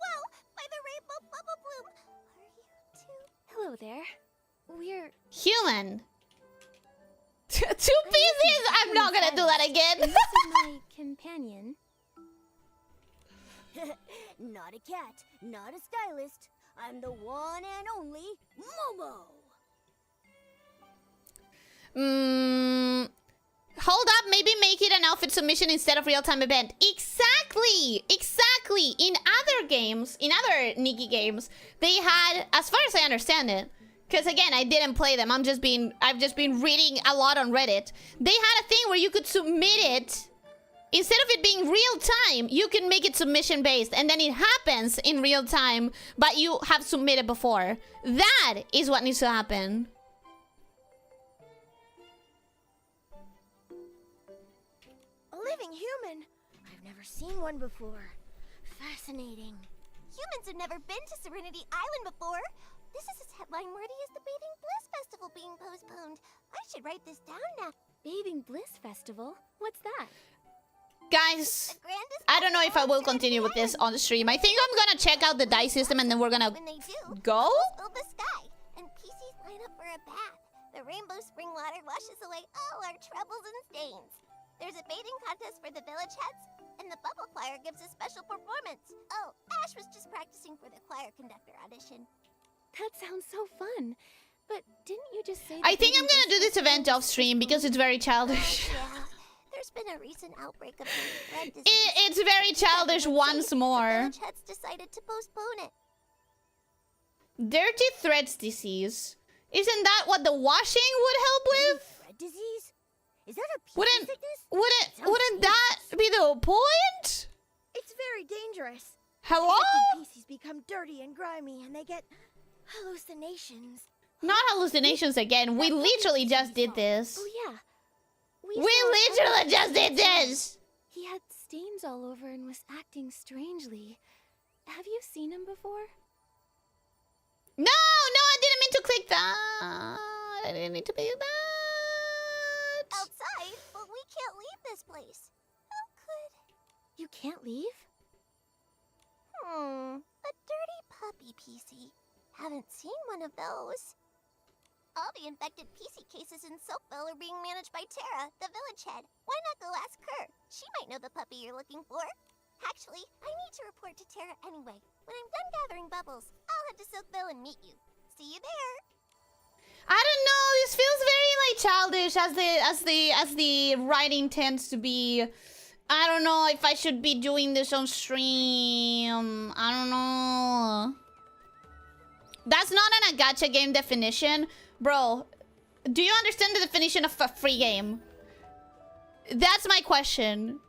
Whoa, by the rainbow bubble bloom. Are you too? Hello there. We're human. Two pieces? I'm not gonna do that again. This is my companion. Not a cat, not a stylist. I'm the one and only Momo. Hold up, maybe make it an outfit submission instead of real-time event. Exactly! Exactly! In other games, in other Nikki games, they had, as far as I understand it, because again, I didn't play them, I've just been reading a lot on Reddit. They had a thing where you could submit it. Instead of it being real time, you can make it submission based, and then it happens in real time, but you have submitted before. That is what needs to happen. A living human? I've never seen one before. Fascinating. Humans have never been to Serenity Island before. This is its headline worthy as the Bathing Bliss Festival being postponed. I should write this down now. Bathing Bliss Festival? What's that? Guys, I don't know if I will continue with this on the stream. I think I'm gonna check out the dice system and then we're gonna When they do, go? fill the sky, and PCs line up for a bath. The rainbow spring water washes away all our troubles and stains. There's a bathing contest for the village heads, and the bubble choir gives a special performance. Oh, Ash was just practicing for the choir conductor audition. That sounds so fun. But didn't you just say I think I'm gonna do this event off stream because it's very childish. Yeah, there's been a recent outbreak of red disease. It's very childish once The more. village heads decided to postpone it. Dirty threads disease. Isn't that what the washing would help with? Red disease? Is that a pea Wouldn't sickness? wouldn't that be the point? It's very dangerous. Hello? Infected pieces become dirty and grimy, and they get hallucinations. Not hallucinations again. We literally just did this. Oh yeah. We saw literally just did this. He had stains all over and was acting strangely. Have you seen him before? No, I didn't mean to click that. I didn't mean to click that. Outside, but we can't leave this place. How could... You can't leave? A dirty puppy PC. Haven't seen one of those. All the infected PC cases in Soapville are being managed by Tara, the village head. Why not go ask her? She might know the puppy you're looking for. Actually, I need to report to Tara anyway. When I'm done gathering bubbles, I'll head to Soapville and meet you. See you there. I don't know. This feels very like childish as the writing tends to be. I don't know if I should be doing this on stream. I don't know. That's not an gacha game definition. Bro, do you understand the definition of a free game? That's my question.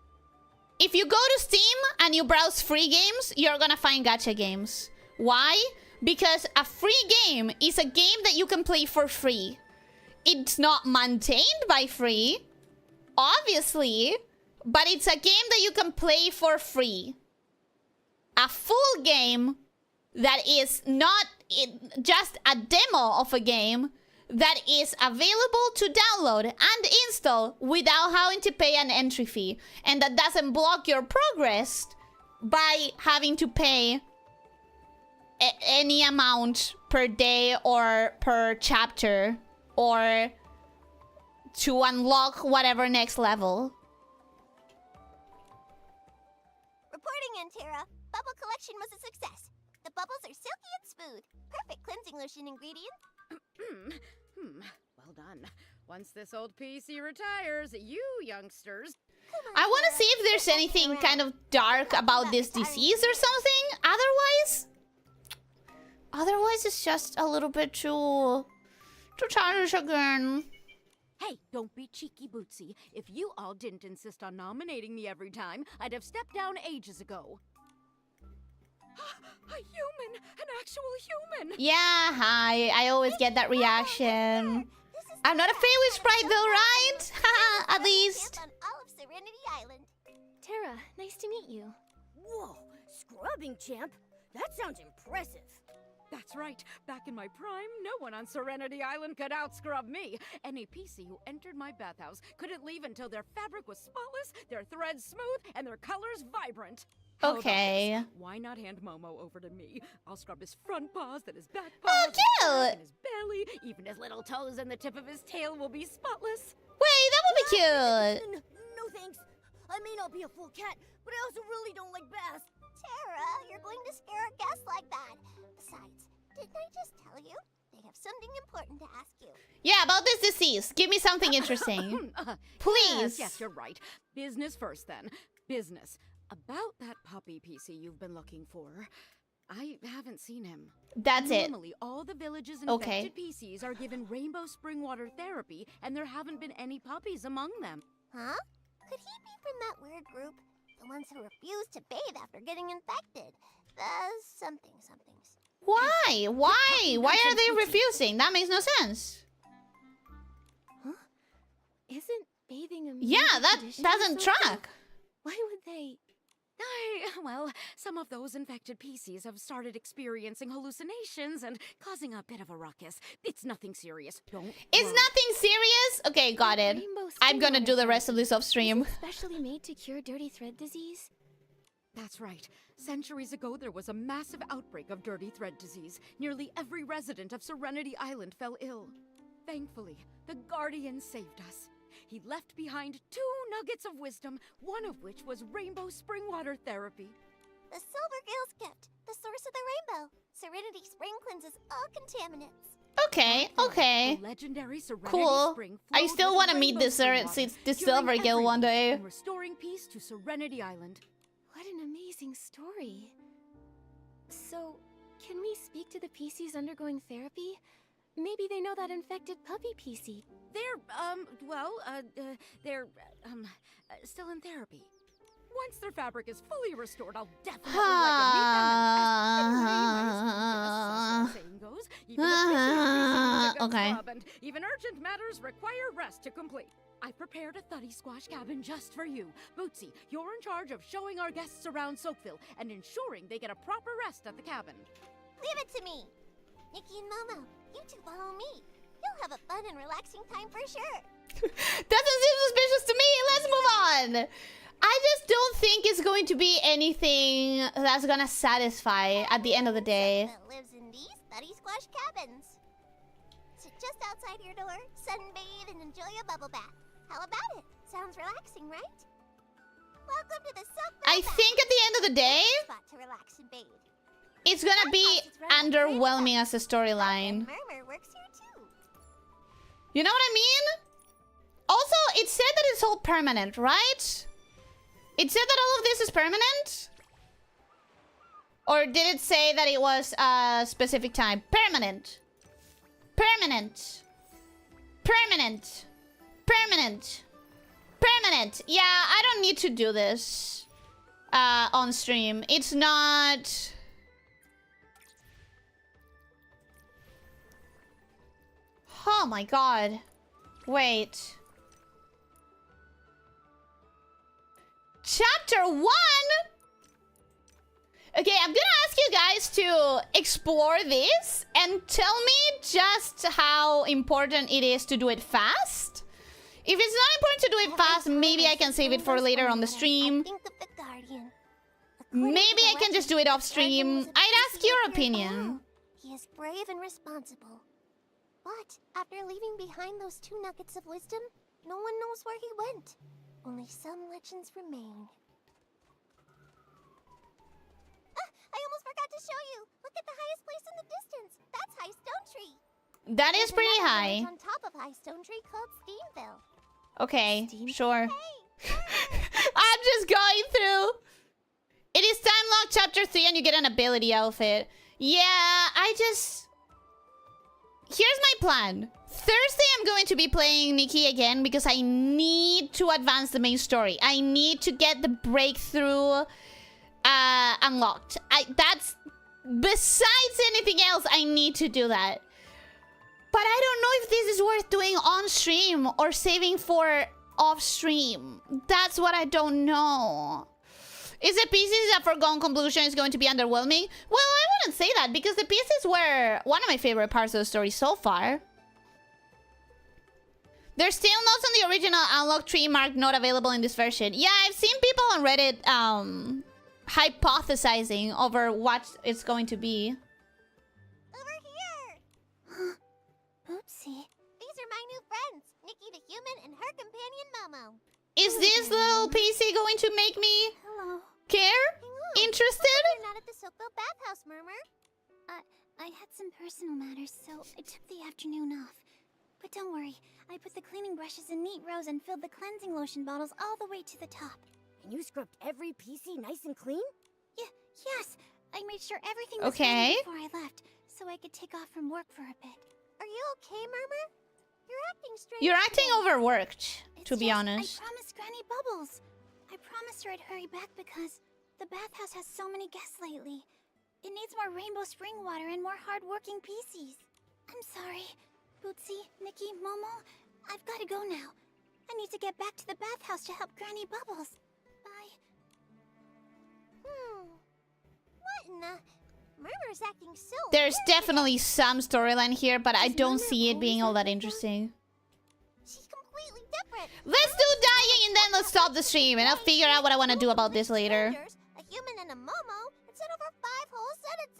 If you go to Steam and you browse free games, you're gonna find gacha games. Why? Because a free game is a game that you can play for free. It's not maintained by free, obviously, but it's a game that you can play for free. A full game that is not just a demo of a game that is available to download and install without having to pay an entry fee, and that doesn't block your progress by having to pay any amount per day or per chapter or to unlock whatever next level. Reporting in, Tara. Bubble collection was a success. The bubbles are silky and smooth. Perfect cleansing lotion ingredient. Well done. Once this old PC retires, you youngsters... I want to see if there's anything kind of dark about this disease or something. Otherwise it's just a little bit too childish again. Hey, don't be cheeky, Bootsy. If you all didn't insist on nominating me every time, I'd have stepped down ages ago. A human! An actual human! Yeah, hi. I always get that reaction. I'm not a fairy sprite though, right? Haha, at least. On all of Serenity Island. Tara, nice to meet you. Whoa, scrubbing champ? That sounds impressive. That's right. Back in my prime, no one on Serenity Island could outscrub me. Any PC who entered my bathhouse couldn't leave until their fabric was spotless, their threads smooth, and their colors vibrant. How about Okay. this? Why not hand Momo over to me? I'll scrub his front paws, then his back Oh, paws, his back, cute! and his belly. Even his little toes and the tip of his tail will be spotless. Wait, that would be cute. No thanks. I may not be a full cat, but I also really don't like baths. Tara, you're going to scare a guest like that. Besides, didn't I just tell you? They have something important to ask you. Yeah, about this disease. Give me something interesting. Please. Yes, you're right. Business first, then. Business. About that puppy PC you've been looking for. I haven't seen him. That's it. Normally, all the village's Okay. infected PCs are given rainbow spring water therapy, and there haven't been any puppies among them. Huh? Could he be from that weird group? The ones who refuse to bathe after getting infected? The somethings. Why? Why are they refusing? That makes no sense. Isn't bathing a Yeah, major that tradition or doesn't something? track. Why would they? Well, some of those infected PCs have started experiencing hallucinations and causing a bit of a ruckus. It's nothing serious. Don't It's worry. nothing serious? Okay, got it. Rainbow I'm gonna spring do the water rest of this off Is stream. it specially made to cure dirty thread disease? That's right. Centuries ago, there was a massive outbreak of dirty thread disease. Nearly every resident of Serenity Island fell ill. Thankfully, the Guardian saved us. He left behind 2 nuggets of wisdom, one of which was rainbow spring water therapy. The Silver Gale's gift, the source of the rainbow. Serenity Spring cleanses all contaminants. Okay, okay. The legendary Serenity Cool. Spring I flows still with want to meet rainbow this spring water, this curing Silver Gale one everyone day. and restoring peace to Serenity Island. What an amazing story. So, can we speak to the PCs undergoing therapy? Maybe they know that infected puppy PC. They're still in therapy. Once their fabric is fully restored, I'll definitely like to meet them. As the saying goes, even the PCs Okay. and even urgent matters require rest to complete. I've prepared a thuddy squash cabin just for you. Bootsy, you're in charge of showing our guests around Soapville and ensuring they get a proper rest at the cabin. Leave it to me. Nikki and Momo, you two follow me. You'll have a fun and relaxing time for sure. Doesn't seem suspicious to me. Let's move on. I just don't think it's going to be anything that's gonna satisfy at the end of the day. Soapville lives in these thuddy squash cabins. Sit just outside your door, sunbathe, and enjoy a bubble bath. How about it? Sounds relaxing, right? Welcome to the Soapville I bath. think at the end of the day, Spot to relax and bathe. it's gonna be underwhelming as a storyline. Murmur works here too. You know what I mean? Also, it said that it's all permanent, right? It said that all of this is permanent? Or did it say that it was a specific time? Permanent. Permanent. Permanent. Permanent. Permanent. Yeah, I don't need to do this on stream. It's not... Oh my god. Wait. Chapter 1? Okay, I'm gonna ask you guys to explore this and tell me just how important it is to do it fast. If it's not important to do it fast, maybe I can save it for later on the stream. Think of the Guardian. Maybe I can just do it off stream. I'd ask your opinion. He is brave and responsible. But after leaving behind those 2 nuggets of wisdom, no one knows where he went. Only some legends remain. I almost forgot to show you. Look at the highest place in the distance. That's High Stone Tree. That is There's pretty another high. village on top of High Stone Tree called Steamville. Okay, sure. Hey, I'm just going through. It is time lock chapter 3 and you get an ability outfit. Yeah, here's my plan. Thursday I'm going to be playing Nikki again because I need to advance the main story. I need to get the breakthrough unlocked. That's besides anything else, I need to do that. But I don't know if this is worth doing on stream or saving for off stream. That's what I don't know. Is the pieces that Forgone Conclusion is going to be underwhelming? Well, I wouldn't say that because the pieces were one of my favorite parts of the story so far. There's still notes on the original unlock tree marked not available in this version. Yeah, I've seen people on Reddit hypothesizing over what it's going to be. over here. Oopsie. These are my new friends, Nikki the human and her companion Momo. Is this little PC going to make me Hello. care? Hang on. Interested? You're not at the Soapville bathhouse, Murmur. I had some personal matters, so I took the afternoon off. But don't worry, I put the cleaning brushes in neat rows and filled the cleansing lotion bottles all the way to the top. And you scrubbed every PC nice and clean? Yes, I made sure everything was Okay. ready before I left, so I could take off from work for a bit. Are you okay, Murmur? You're acting strange. You're acting today. overworked, It's to be just, honest. I promised Granny Bubbles. I promised her I'd hurry back because the bathhouse has so many guests lately. It needs more rainbow spring water and more hard-working PCs. I'm sorry. Bootsy, Nikki, Momo, I've got to go now. I need to get back to the bathhouse to help Granny Bubbles. Bye. What in the... Murmur's acting so There's weird definitely some storyline here, but I Does don't Murmur see it being all always that act like that? interesting. She's completely different. Let's do dying and then let's stop the stream and I'll figure out what I want to do about this later. A human and a Momo instead of her 5 whole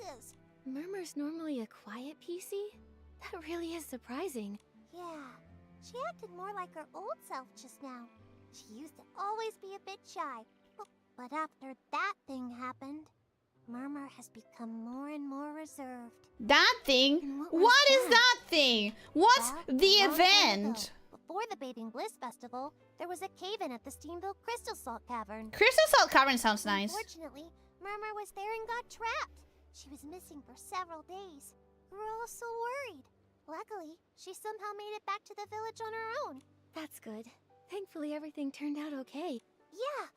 sentences. Murmur's normally a quiet PC? That really is surprising. Yeah, she acted more like her old self just now. She used to always be a bit shy. But after that thing happened, Murmur has become more and more reserved. That thing? And What is that thing? What's Well, the a long time event? ago, before the Bathing Bliss Festival, there was a cave-in at the Steamville Crystal Salt Cavern. Crystal Salt Cavern sounds nice. Unfortunately, Murmur was there and got trapped. She was missing for several days. We were all so worried. Luckily, she somehow made it back to the village on her own. That's good. Thankfully, everything turned out okay. Yeah,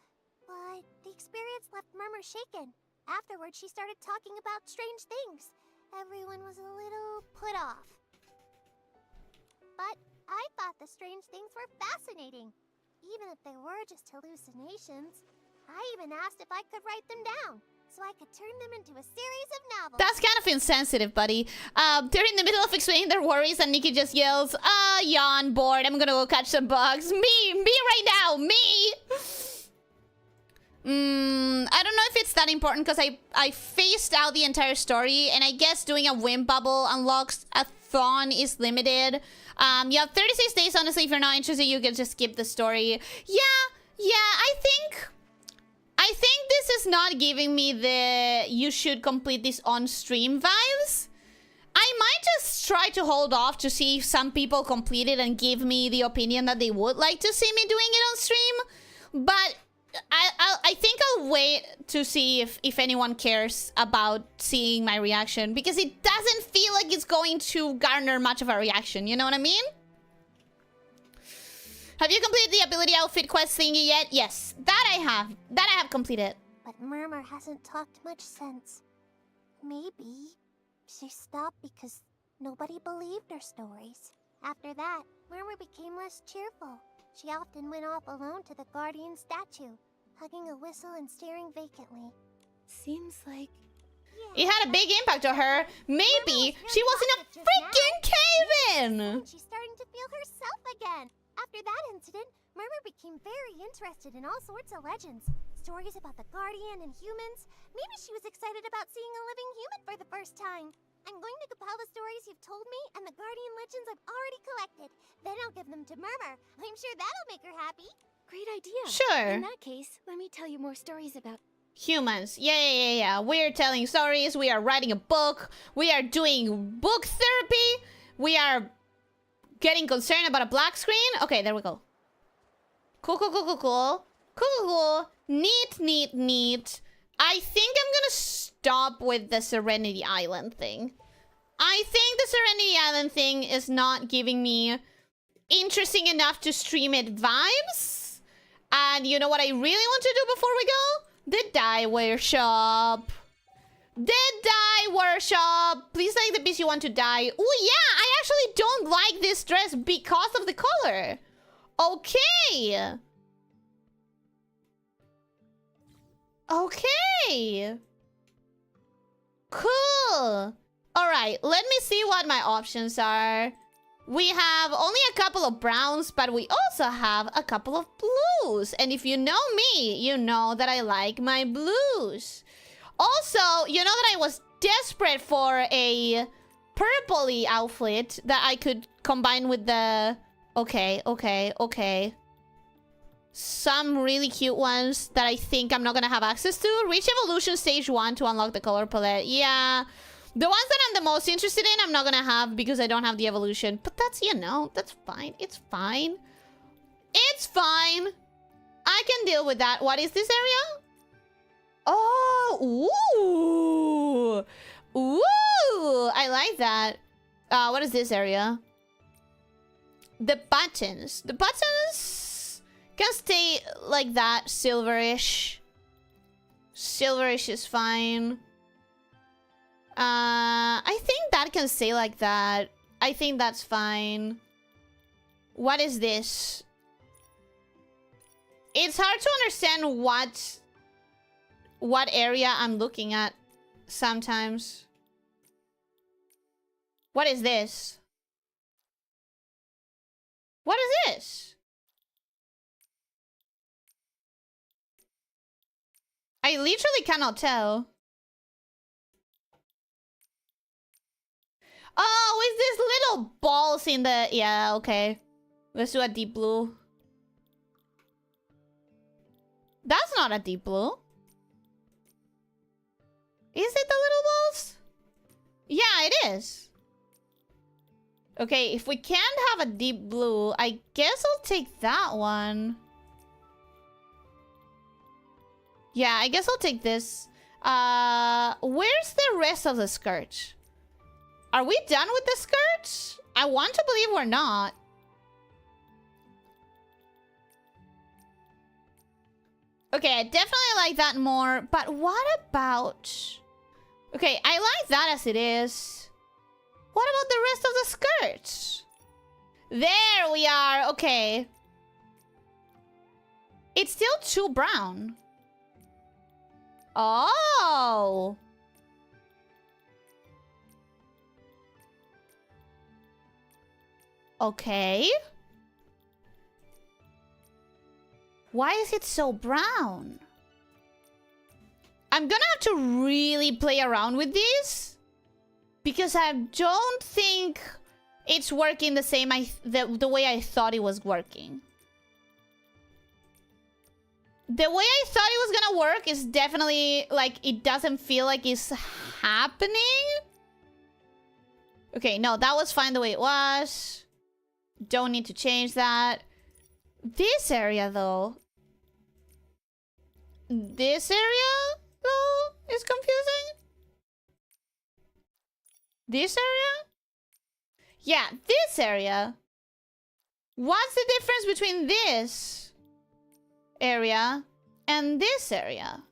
but the experience left Murmur shaken. Afterwards, she started talking about strange things. Everyone was a little put off. But I thought the strange things were fascinating, even if they were just hallucinations. I even asked if I could write them down, so I could turn them into a series of novels. That's kind of insensitive, buddy. They're in the middle of explaining their worries and Nikki just yells, yawn, bored, I'm gonna go catch some bugs. Me right now, me! I don't know if it's that important because I phased out the entire story and I guess doing a wind bubble unlocks a thon is limited. You have 36 days, honestly, if you're not interested, you can just skip the story. Yeah, I think this is not giving me the you should complete this on stream vibes. I might just try to hold off to see if some people complete it and give me the opinion that they would like to see me doing it on stream. But I think I'll wait to see if anyone cares about seeing my reaction, because it doesn't feel like it's going to garner much of a reaction, you know what I mean? Have you completed the ability outfit quest thingy yet? Yes, that I have. That I have completed. But Murmur hasn't talked much since. Maybe she stopped because nobody believed her stories. After that, Murmur became less cheerful. She often went off alone to the Guardian statue, hugging a whistle and staring vacantly. Seems like... It had a big impact on her. Maybe she was in a freaking cave-in! And she's starting to feel herself again. After that incident, Murmur became very interested in all sorts of legends. Stories about the Guardian and humans. Maybe she was excited about seeing a living human for the first time. I'm going to compile the stories you've told me and the Guardian legends I've already collected. Then I'll give them to Murmur. I'm sure that'll make her happy. Great idea. Sure. In that case, let me tell you more stories about... Humans. Yeah. We're telling stories. We are writing a book. We are doing book therapy. We are getting concerned about a black screen. Okay, there we go. Cool. Neat. I think I'm gonna stop with the Serenity Island thing. I think the Serenity Island thing is not giving me interesting enough to stream it vibes. And you know what I really want to do before we go? The dye workshop. Please like the piece you want to dye. Oh yeah, I actually don't like this dress because of the color. Okay. Cool. Alright, let me see what my options are. We have only a couple of browns, but we also have a couple of blues. And if you know me, you know that I like my blues. Also, you know that I was desperate for a purpley outfit that I could combine with the... Okay. Some really cute ones that I think I'm not gonna have access to. Reach Evolution Stage 1 to unlock the color palette. Yeah. The ones that I'm the most interested in, I'm not gonna have because I don't have the evolution. But that's, you know, that's fine. It's fine. I can deal with that. What is this area? Oh, ooh. I like that. What is this area? The buttons. The buttons can stay like that, silverish. Silverish is fine. I think that can stay like that. I think that's fine. What is this? It's hard to understand what area I'm looking at sometimes. What is this? What is this? I literally cannot tell. Oh, it's these little balls in the... Yeah, okay. Let's do a deep blue. That's not a deep blue. Is it the little balls? Yeah, it is. Okay, if we can't have a deep blue, I guess I'll take that one. Yeah, I guess I'll take this. Where's the rest of the skirt? Are we done with the skirt? I want to believe we're not. Okay, I definitely like that more. But what about... Okay, I like that as it is. What about the rest of the skirt? There we are. Okay. It's still too brown. Oh. Okay. Why is it so brown? I'm gonna have to really play around with these, because I don't think it's working the same the way I thought it was working. The way I thought it was gonna work is definitely like it doesn't feel like it's happening. Okay, no, that was fine the way it was. Don't need to change that. This area though. This area though is confusing. This area? Yeah, this area. What's the difference between this area and this area?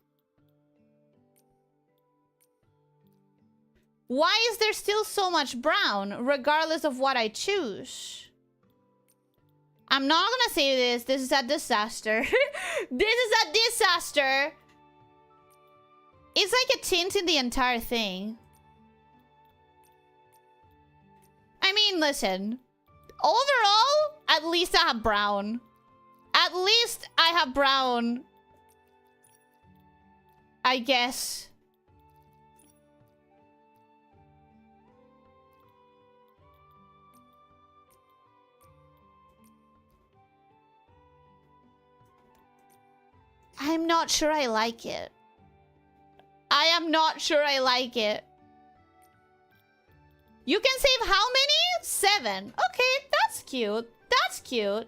Why is there still so much brown regardless of what I choose? I'm not gonna say this. This is a disaster. This is a disaster. It's like a tint in the entire thing. I mean, listen. Overall, at least I have brown. At least I have brown. I guess. I'm not sure I like it. I am not sure I like it. You can save how many? 7. Okay, that's cute. That's cute.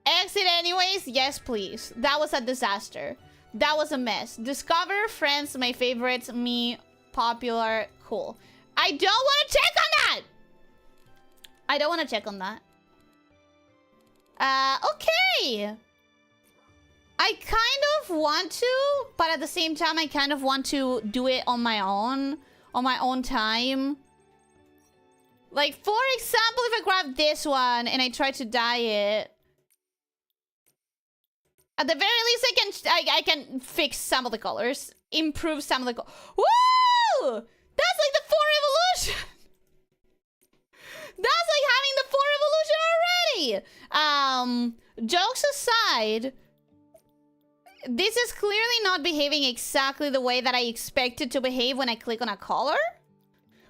Exit anyways? Yes, please. That was a disaster. That was a mess. Discover, friends, my favorites, me, popular, cool. I don't want to check on that! I don't want to check on that. Okay. I kind of want to, but at the same time, I kind of want to do it on my own time. Like, for example, if I grab this one and I try to dye it, at the very least, I can fix some of the colors, improve some of the colors. Woo! That's like the 4 evolution. That's like having the 4 evolution already. Jokes aside, this is clearly not behaving exactly the way that I expect it to behave when I click on a color.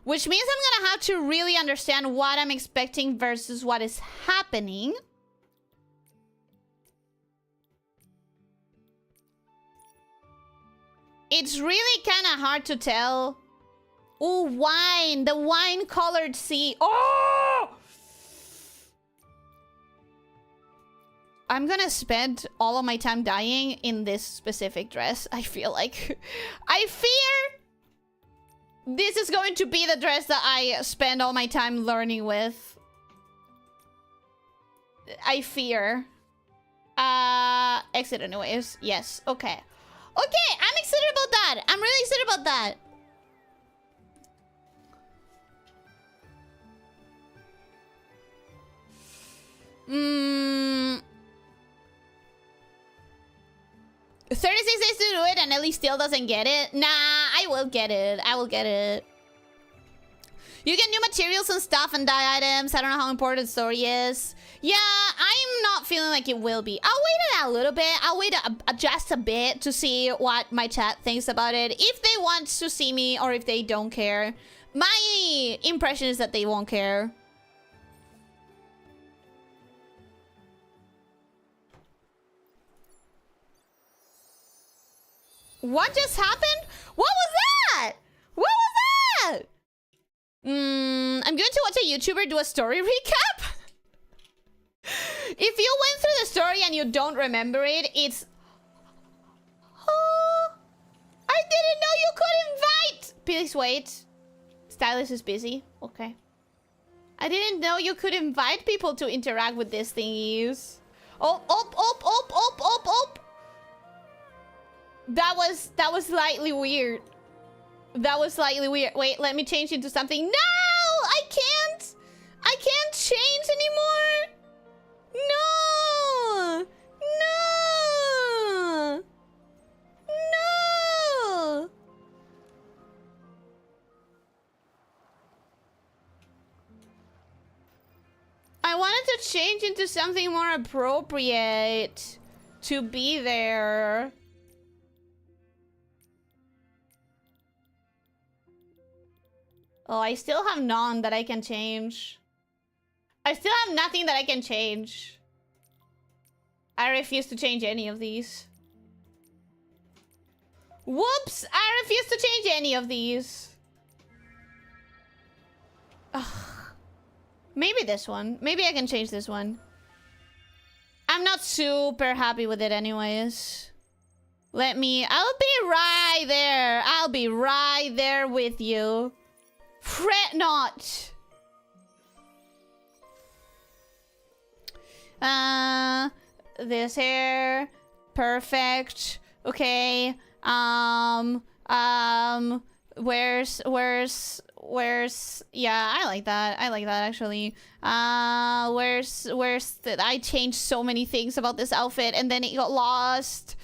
Which means I'm gonna have to really understand what I'm expecting versus what is happening. It's really kind of hard to tell. Ooh, wine. The wine-colored sea. Oh! I'm gonna spend all of my time dyeing in this specific dress, I feel like. I fear this is going to be the dress that I spend all my time learning with. I fear. Exit anyways. Yes, okay. Okay, I'm excited about that. I'm really excited about that. Hmm. 36 days to do it and Ellie still doesn't get it? Nah, I will get it. I will get it. You get new materials and stuff and dye items. I don't know how important the story is. Yeah, I'm not feeling like it will be. I'll wait a little bit. I'll wait just a bit to see what my chat thinks about it. If they want to see me or if they don't care. My impression is that they won't care. What just happened? What was that? What was that? I'm going to watch a YouTuber do a story recap. If you went through the story and you don't remember it, it's... Oh, I didn't know you could invite... Please wait. Stylist is busy. Okay. I didn't know you could invite people to interact with these thingies. Oh. That was slightly weird. That was slightly weird. Wait, let me change into something. No! I can't! I can't change anymore! No! No! No! I wanted to change into something more appropriate to be there. Oh, I still have none that I can change. I still have nothing that I can change. I refuse to change any of these. Whoops! I refuse to change any of these. Ugh. Maybe this one. Maybe I can change this one. I'm not super happy with it anyways. I'll be right there. I'll be right there with you. Fret not. This hair. Perfect. Okay. Where's yeah, I like that. I like that actually. I changed so many things about this outfit and then it got lost.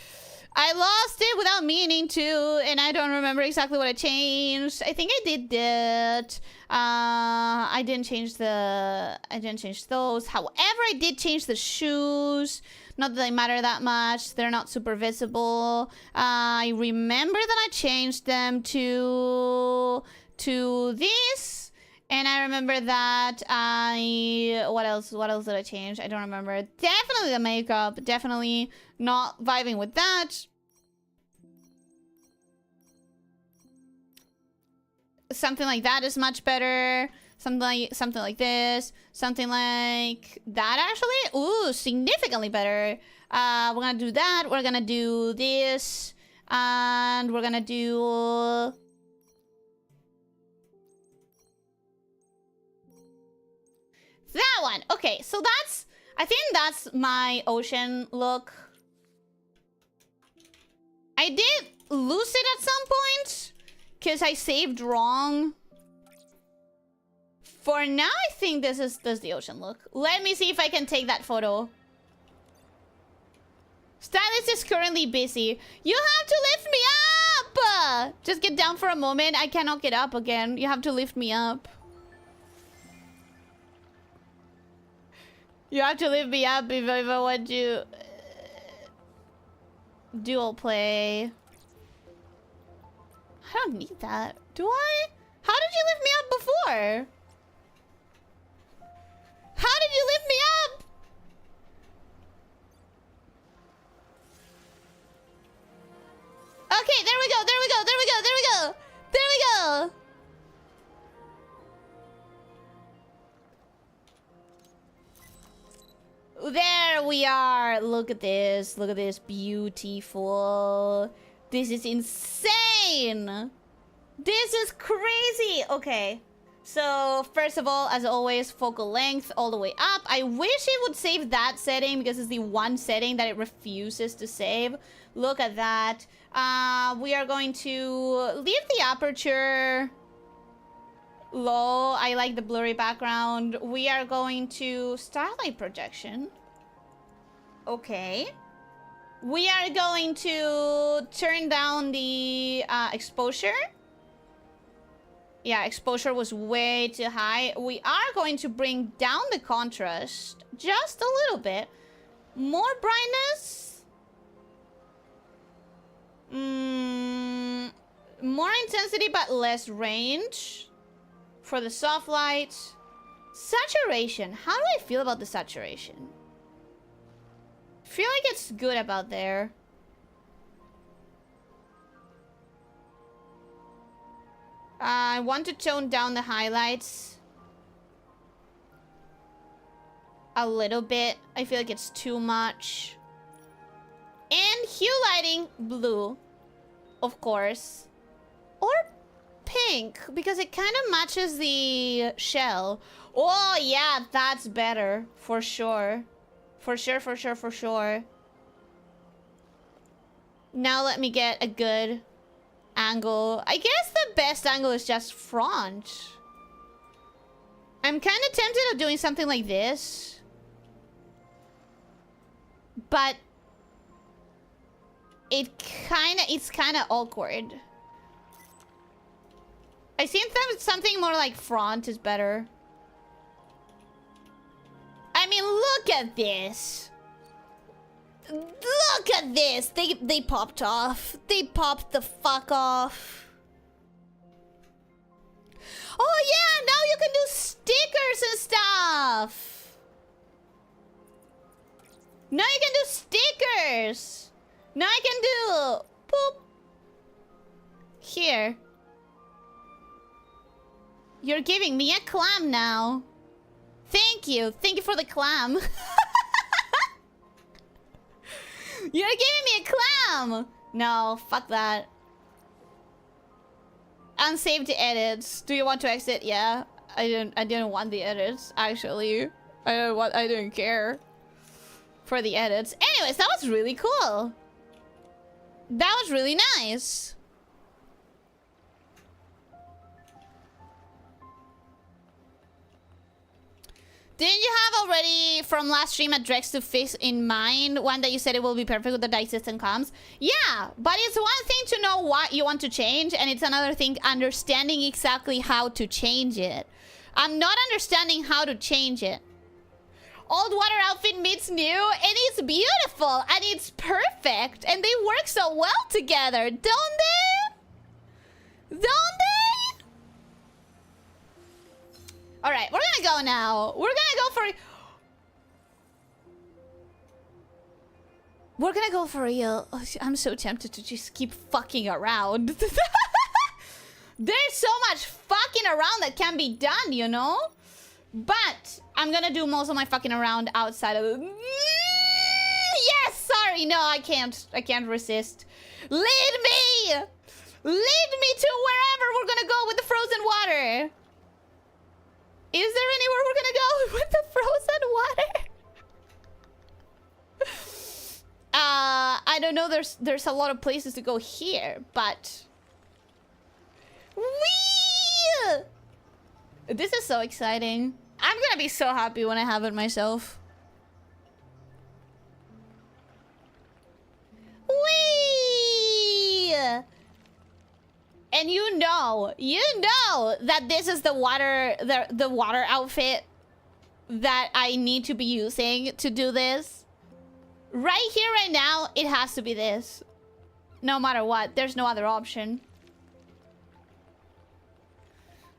I lost it without meaning to, and I don't remember exactly what I changed. I think I did that. I didn't change those. However, I did change the shoes. Not that they matter that much. They're not super visible. I remember that I changed them to this. And I remember that what else did I change? I don't remember. Definitely the makeup. Definitely not vibing with that. Something like that is much better. Something like this. Something like that actually. Ooh, significantly better. We're gonna do that. We're gonna do this. And we're gonna do that one. Okay, so I think that's my ocean look. I did lose it at some point because I saved wrong. For now, I think this is the ocean look. Let me see if I can take that photo. Stylist is currently busy. You have to lift me up! Just get down for a moment. I cannot get up again. You have to lift me up. You have to lift me up if I want to dual play. I don't need that. Do I? How did you lift me up before? How did you lift me up? Okay, there we go, there we go, there we go, there we go. There we go. There we are. Look at this. Look at this. Beautiful. This is insane. This is crazy. Okay. So, first of all, as always, focal length all the way up. I wish it would save that setting because it's the one setting that it refuses to save. Look at that. We are going to leave the aperture low. I like the blurry background. We are going to starlight projection. Okay. We are going to turn down the exposure. Yeah, exposure was way too high. We are going to bring down the contrast just a little bit. More brightness? More intensity but less range. For the soft light. Saturation. How do I feel about the saturation? I feel like it's good about there. I want to tone down the highlights a little bit. I feel like it's too much. And hue lighting, blue, of course. Or pink, because it kind of matches the shell. Oh, yeah, that's better. For sure. For sure, for sure, for sure. Now let me get a good angle. I guess the best angle is just front. I'm kind of tempted of doing something like this. But it's kind of awkward. I think that something more like front is better. I mean, look at this. Look at this. They popped off. They popped the fuck off. Oh yeah, now you can do stickers and stuff. Now you can do stickers. Now I can do boop. Here. You're giving me a clam now. Thank you. Thank you for the clam. You're giving me a clam. No, fuck that. Unsaved edits. Do you want to exit? Yeah. I didn't want the edits, actually. I didn't care for the edits. Anyways, that was really cool. That was really nice. Didn't you have already from last stream a Drex to fix in mind? One that you said it will be perfect with the dye system comes? Yeah, but it's one thing to know what you want to change, and it's another thing understanding exactly how to change it. I'm not understanding how to change it. Old water outfit meets new, and it's beautiful, and it's perfect, and they work so well together, don't they? Don't they? Alright, we're gonna go now. We're gonna go for real. Oh, I'm so tempted to just keep fucking around. There's so much fucking around that can be done, you know? But I'm gonna do most of my fucking around outside of the... Yes! Sorry, no, I can't resist. Lead me! Lead me to wherever we're gonna go with the frozen water. Is there anywhere we're gonna go with the frozen water? I don't know. There's a lot of places to go here, but whee! This is so exciting. I'm gonna be so happy when I have it myself. Whee! And you know that this is the water outfit that I need to be using to do this. Right here, right now, it has to be this. No matter what, there's no other option.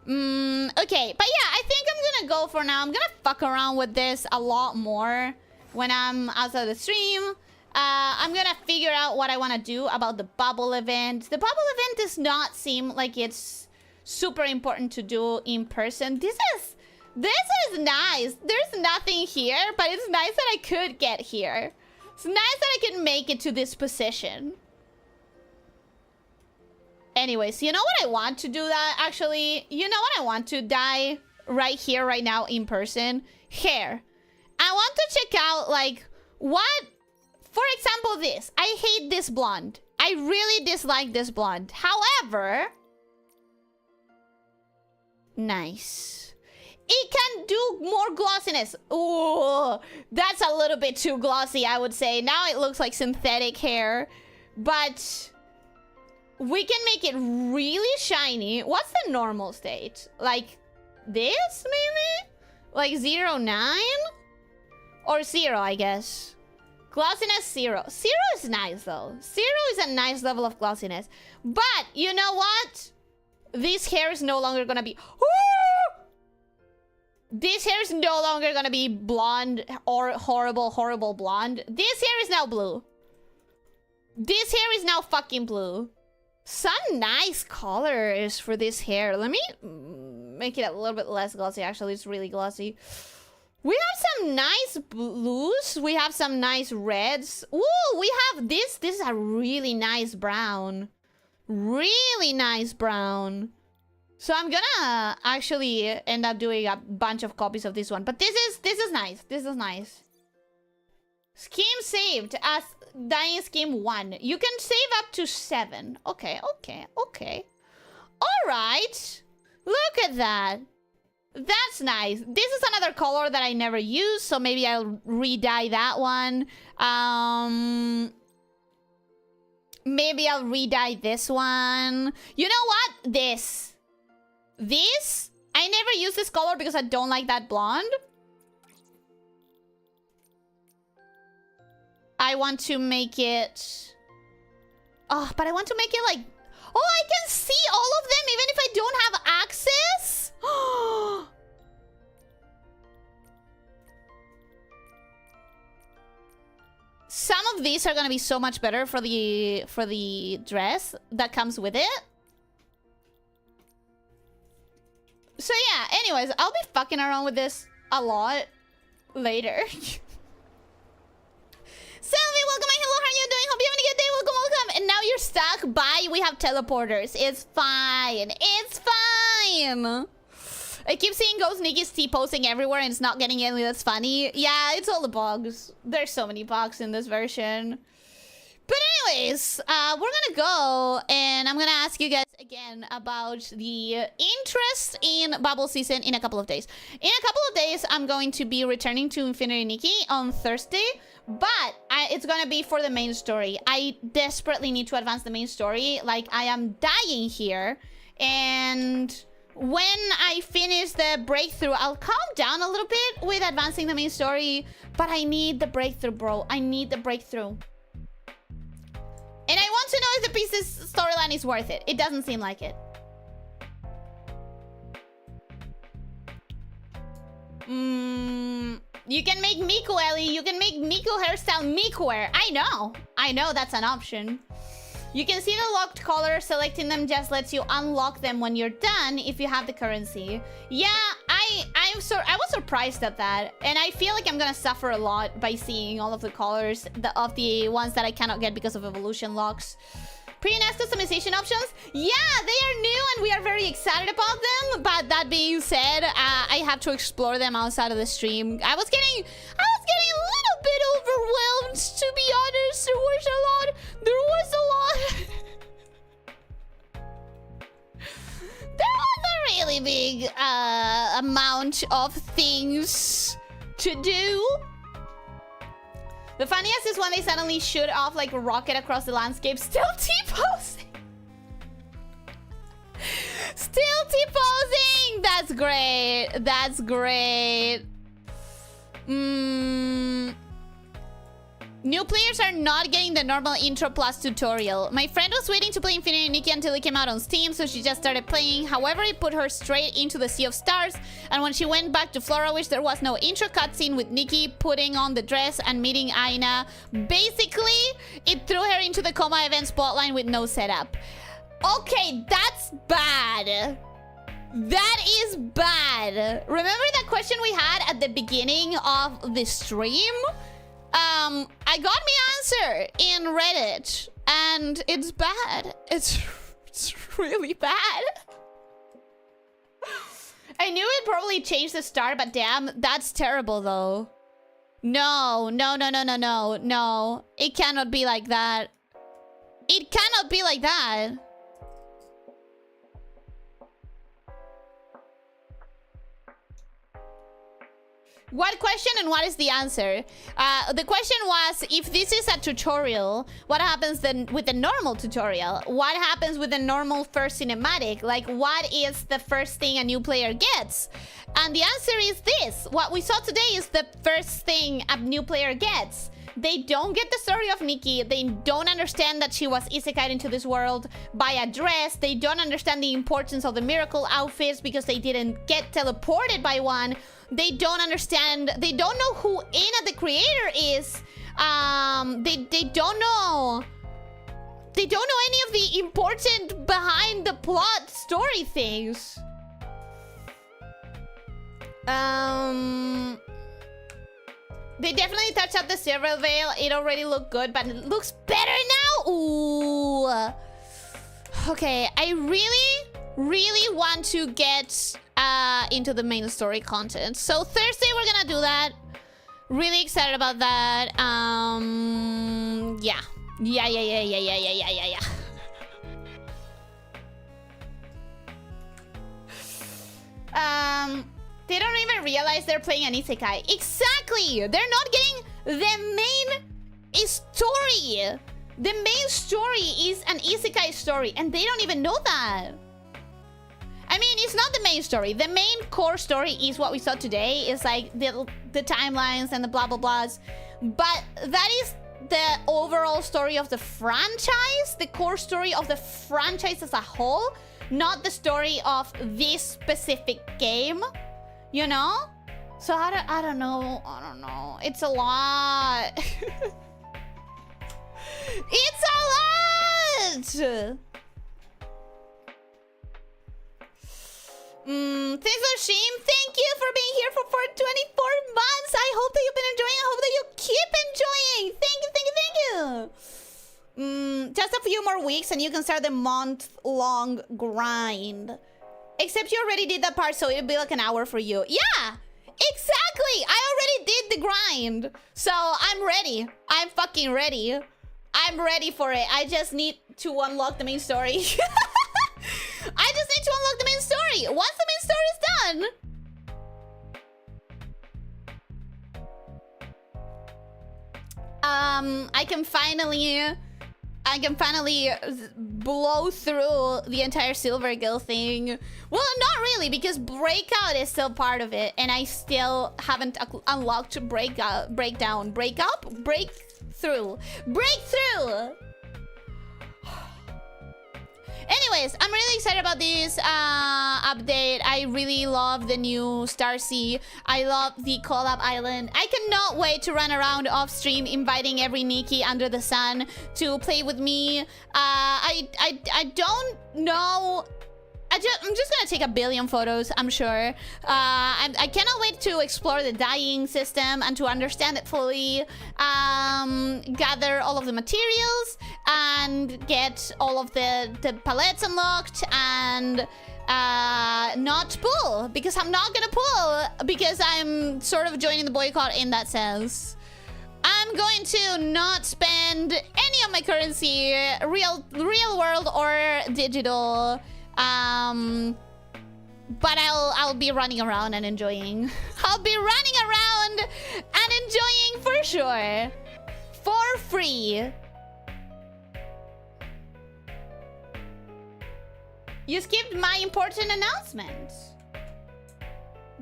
Okay, but yeah, I think I'm gonna go for now. I'm gonna fuck around with this a lot more when I'm outside the stream. I'm gonna figure out what I want to do about the bubble event. The bubble event does not seem like it's super important to do in person. This is nice. There's nothing here, but it's nice that I could get here. It's nice that I can make it to this position. Anyways, you know what I want to do that, actually? You know what I want to dye right here, right now, in person? Hair. I want to check out, like, what... For example, this. I hate this blonde. I really dislike this blonde. However... Nice. It can do more glossiness. Ooh, that's a little bit too glossy, I would say. Now it looks like synthetic hair. But... we can make it really shiny. What's the normal state? Like this, maybe? Like 0, 9? Or 0, I guess. Glossiness 0. 0 is nice though. 0 is a nice level of glossiness. But you know what? This hair is no longer gonna be... Woo! This hair is no longer gonna be blonde or horrible, horrible blonde. This hair is now blue. This hair is now fucking blue. Some nice colors for this hair. Let me make it a little bit less glossy. Actually, it's really glossy. We have some nice blues. We have some nice reds. Ooh, we have this. This is a really nice brown. Really nice brown. So I'm gonna actually end up doing a bunch of copies of this one. But this is nice. This is nice. Scheme saved as Dyieing Scheme 1. You can save up to 7. Okay, okay, okay. Alright. Look at that. That's nice. This is another color that I never used, so maybe I'll re-dye that one. Maybe I'll re-dye this one. You know what? This. I never use this color because I don't like that blonde. I want to make it... Oh, but I want to make it like... Oh, I can see all of them even if I don't have access? Some of these are gonna be so much better for the dress that comes with it. So yeah, anyways, I'll be fucking around with this a lot later. Sylvie, welcome. Hello, how are you doing? Hope you're having a good day. Welcome, welcome. And now you're stuck. Bye. We have teleporters. It's fine. It's fine. I keep seeing Ghost Nikki's T-posting everywhere and it's not getting any that's funny. Yeah, it's all the bugs. There's so many bugs in this version. But anyways, we're gonna go and I'm gonna ask you guys again about the interest in Bubble Season in a couple of days. In a couple of days, I'm going to be returning to Infinity Nikki on Thursday, but it's gonna be for the main story. I desperately need to advance the main story. Like, I am dying here, and when I finish the breakthrough, I'll calm down a little bit with advancing the main story, but I need the breakthrough, bro. I need the breakthrough. And I want to know if the Pieces storyline is worth it. It doesn't seem like it. You can make Miku, Ellie. You can make Miku hairstyle Miku wear. I know. I know that's an option. You can see the locked colors. Selecting them just lets you unlock them when you're done if you have the currency. Yeah, I was surprised at that. And I feel like I'm gonna suffer a lot by seeing all of the colors of the ones that I cannot get because of evolution locks. Pre-NAS customization options? Yeah, they are new and we are very excited about them. But that being said, I have to explore them outside of the stream. I was getting a little bit overwhelmed, to be honest. There was a lot. There was a really big amount of things to do. The funniest is when they suddenly shoot off like a rocket across the landscape. Still T-posing. Still T-posing. That's great. That's great. New players are not getting the normal intro plus tutorial. My friend was waiting to play Infinity Nikki until it came out on Steam, so she just started playing. However, it put her straight into the Sea of Stars, and when she went back to Flora Wish, there was no intro cutscene with Nikki putting on the dress and meeting Aina. Basically, it threw her into the Coma event spotlight with no setup. Okay, that's bad. That is bad. Remember that question we had at the beginning of the stream? I got my answer in Reddit, and it's bad. It's really bad. I knew it probably changed the start, but damn, that's terrible though. No. It cannot be like that. It cannot be like that. What question and what is the answer? The question was, if this is a tutorial, what happens then with the normal tutorial? What happens with the normal first cinematic? Like, what is the first thing a new player gets? And the answer is this. What we saw today is the first thing a new player gets. They don't get the story of Nikki. They don't understand that she was isekai into this world by a dress. They don't understand the importance of the miracle outfits because they didn't get teleported by one. They don't understand. They don't know who Ina the creator is. They don't know. They don't know any of the important behind the plot story things. They definitely touched up the silver veil. It already looked good, but it looks better now. Ooh. Okay, I really want to get into the main story content. So Thursday we're gonna do that. Really excited about that. Yeah. Yeah. They don't even realize they're playing an isekai. Exactly! They're not getting the main story. The main story is an isekai story, and they don't even know that. I mean, it's not the main story. The main core story is what we saw today. It's like the timelines and the blah blah blahs. But that is the overall story of the franchise, the core story of the franchise as a whole, not the story of this specific game, you know? So I don't know. It's a lot. It's a lot. TIIIIIIIIME, thank you for being here for 24 months. I hope that you've been enjoying. I hope that you keep enjoying. Thank you. Just a few more weeks and you can start the month-long grind. Except you already did that part, so it'll be like an hour for you. Yeah, exactly. I already did the grind. So I'm ready. I'm fucking ready. I'm ready for it. I just need to unlock the main story. I just need to unlock the main story. Once the main story is done, I can finally blow through the entire Silver Girl thing. Well, not really, because Breakout is still part of it, and I still haven't unlocked Breakthrough. Anyways, I'm really excited about this update. I really love the new Starsea. I love the collab island. I cannot wait to run around off stream inviting every Nikki under the sun to play with me. I don't know. I'm just gonna take a billion photos, I'm sure. I cannot wait to explore the Dyieing system and to understand it fully. Gather all of the materials and get all of the palettes unlocked and not pull, because I'm not gonna pull, because I'm sort of joining the boycott in that sense. I'm going to not spend any of my currency, real world or digital. But I'll be running around and enjoying. I'll be running around and enjoying for sure. For free. You skipped my important announcement.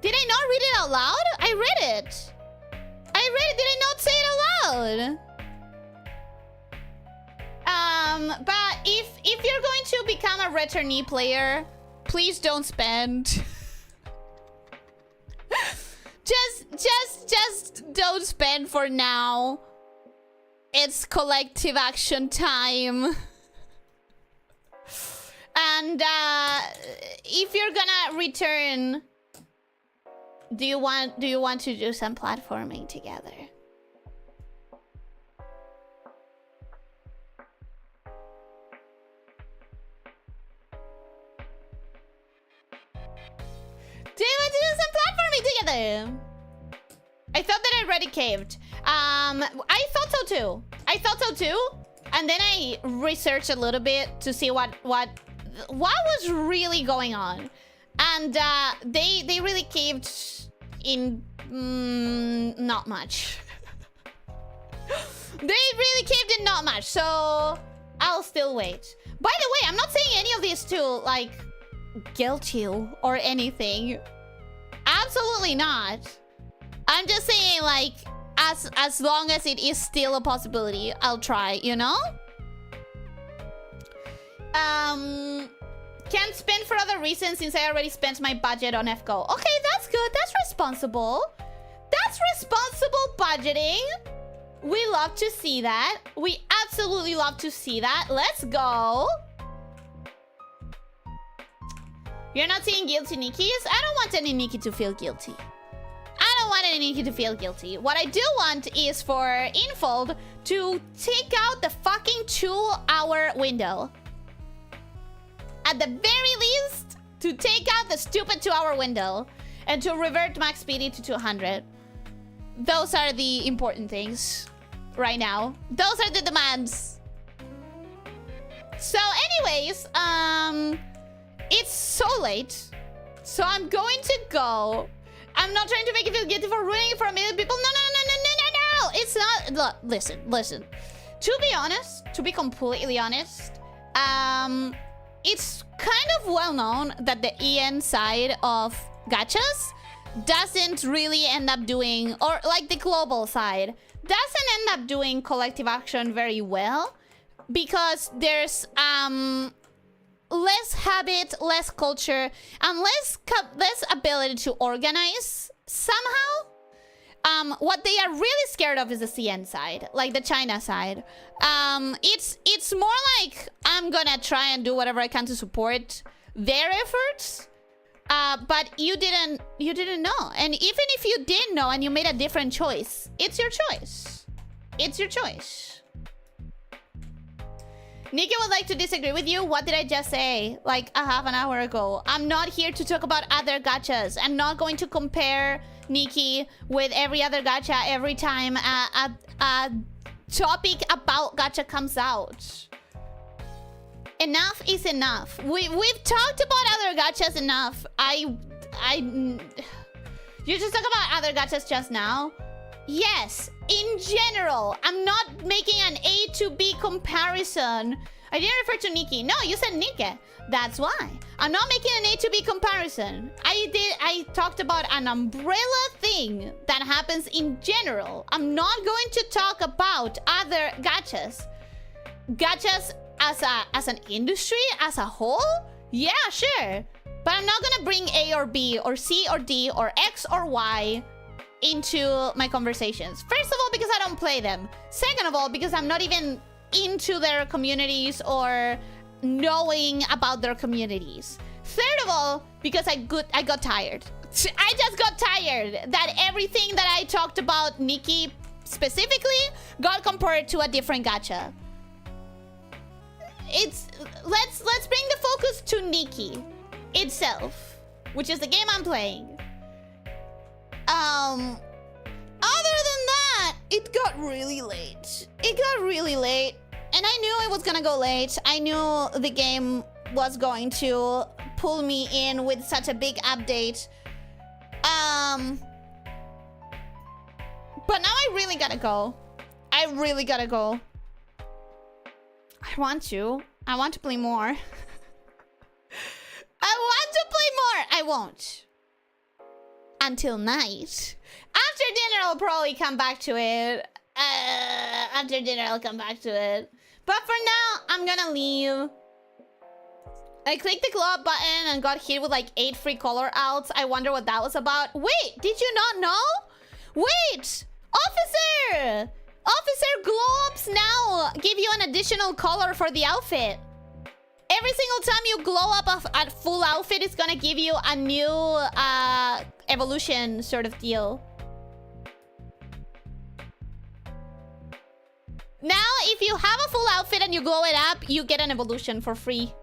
Did I not read it out loud? I read it. Did I not say it aloud? But if you're going to become a returnee player, please don't spend. just don't spend for now. It's collective action time. And if you're gonna return, do you want to do some platforming together? Do you want to do some platforming together? I thought that I already caved. I thought so too. And then I researched a little bit to see what was really going on. And they really caved in not much. They really caved in not much. So I'll still wait. By the way, I'm not saying any of these to like guilt you or anything. Absolutely not. I'm just saying, like, as long as it is still a possibility, I'll try, you know? Can't spend for other reasons since I already spent my budget on FGO. Okay, that's good. That's responsible. That's responsible budgeting. We love to see that. We absolutely love to see that. Let's go. You're not saying guilty, Nikki? I don't want any Nikki to feel guilty. I don't want any Nikki to feel guilty. What I do want is for Enfold to take out the fucking 2-hour window. At the very least, to take out the stupid 2-hour window and to revert max speedy to 200. Those are the important things right now. Those are the demands. So anyways, it's so late. So I'm going to go. I'm not trying to make you feel guilty for ruining it for a million people. No. It's not. Look, listen. To be honest, to be completely honest, it's kind of well known that the EN side of gachas doesn't really end up doing, or like the global side, doesn't end up doing collective action very well because there's less habit, less culture, and less ability to organize somehow. What they are really scared of is the CN side, like the China side. It's more like I'm gonna try and do whatever I can to support their efforts. But you didn't know. And even if you did know and you made a different choice, it's your choice. It's your choice. Nikki would like to disagree with you. What did I just say? Like a half an hour ago. I'm not here to talk about other gachas. I'm not going to compare Nikki with every other gacha every time a topic about gacha comes out. Enough is enough. We've talked about other gachas enough. You just talk about other gachas just now. Yes, in general. I'm not making an A to B comparison. I didn't refer to Nikki. No, you said Nikki. That's why. I'm not making an A to B comparison. I talked about an umbrella thing that happens in general. I'm not going to talk about other gachas. Gachas as an industry, as a whole? Yeah, sure. But I'm not gonna bring A or B or C or D or X or Y into my conversations. First of all, because I don't play them. Second of all, because I'm not even into their communities or knowing about their communities. Third of all, because I got tired. I just got tired that everything that I talked about Nikki specifically got compared to a different gacha. Let's bring the focus to Nikki itself, which is the game I'm playing. Other than that, it got really late. It got really late, and I knew it was gonna go late. I knew the game was going to pull me in with such a big update. But now I really gotta go. I really gotta go. I want to play more. I want to play more. I won't. Until night. After dinner, I'll probably come back to it. After dinner, I'll come back to it. But for now, I'm gonna leave. I clicked the glow up button and got hit with like 8 free color outs. I wonder what that was about. Wait, did you not know? Wait, officer! Officer, glow-ups now give you an additional color for the outfit. Every single time you glow up a full outfit, it's gonna give you a new evolution sort of deal. Now, if you have a full outfit and you glow it up, you get an evolution for free.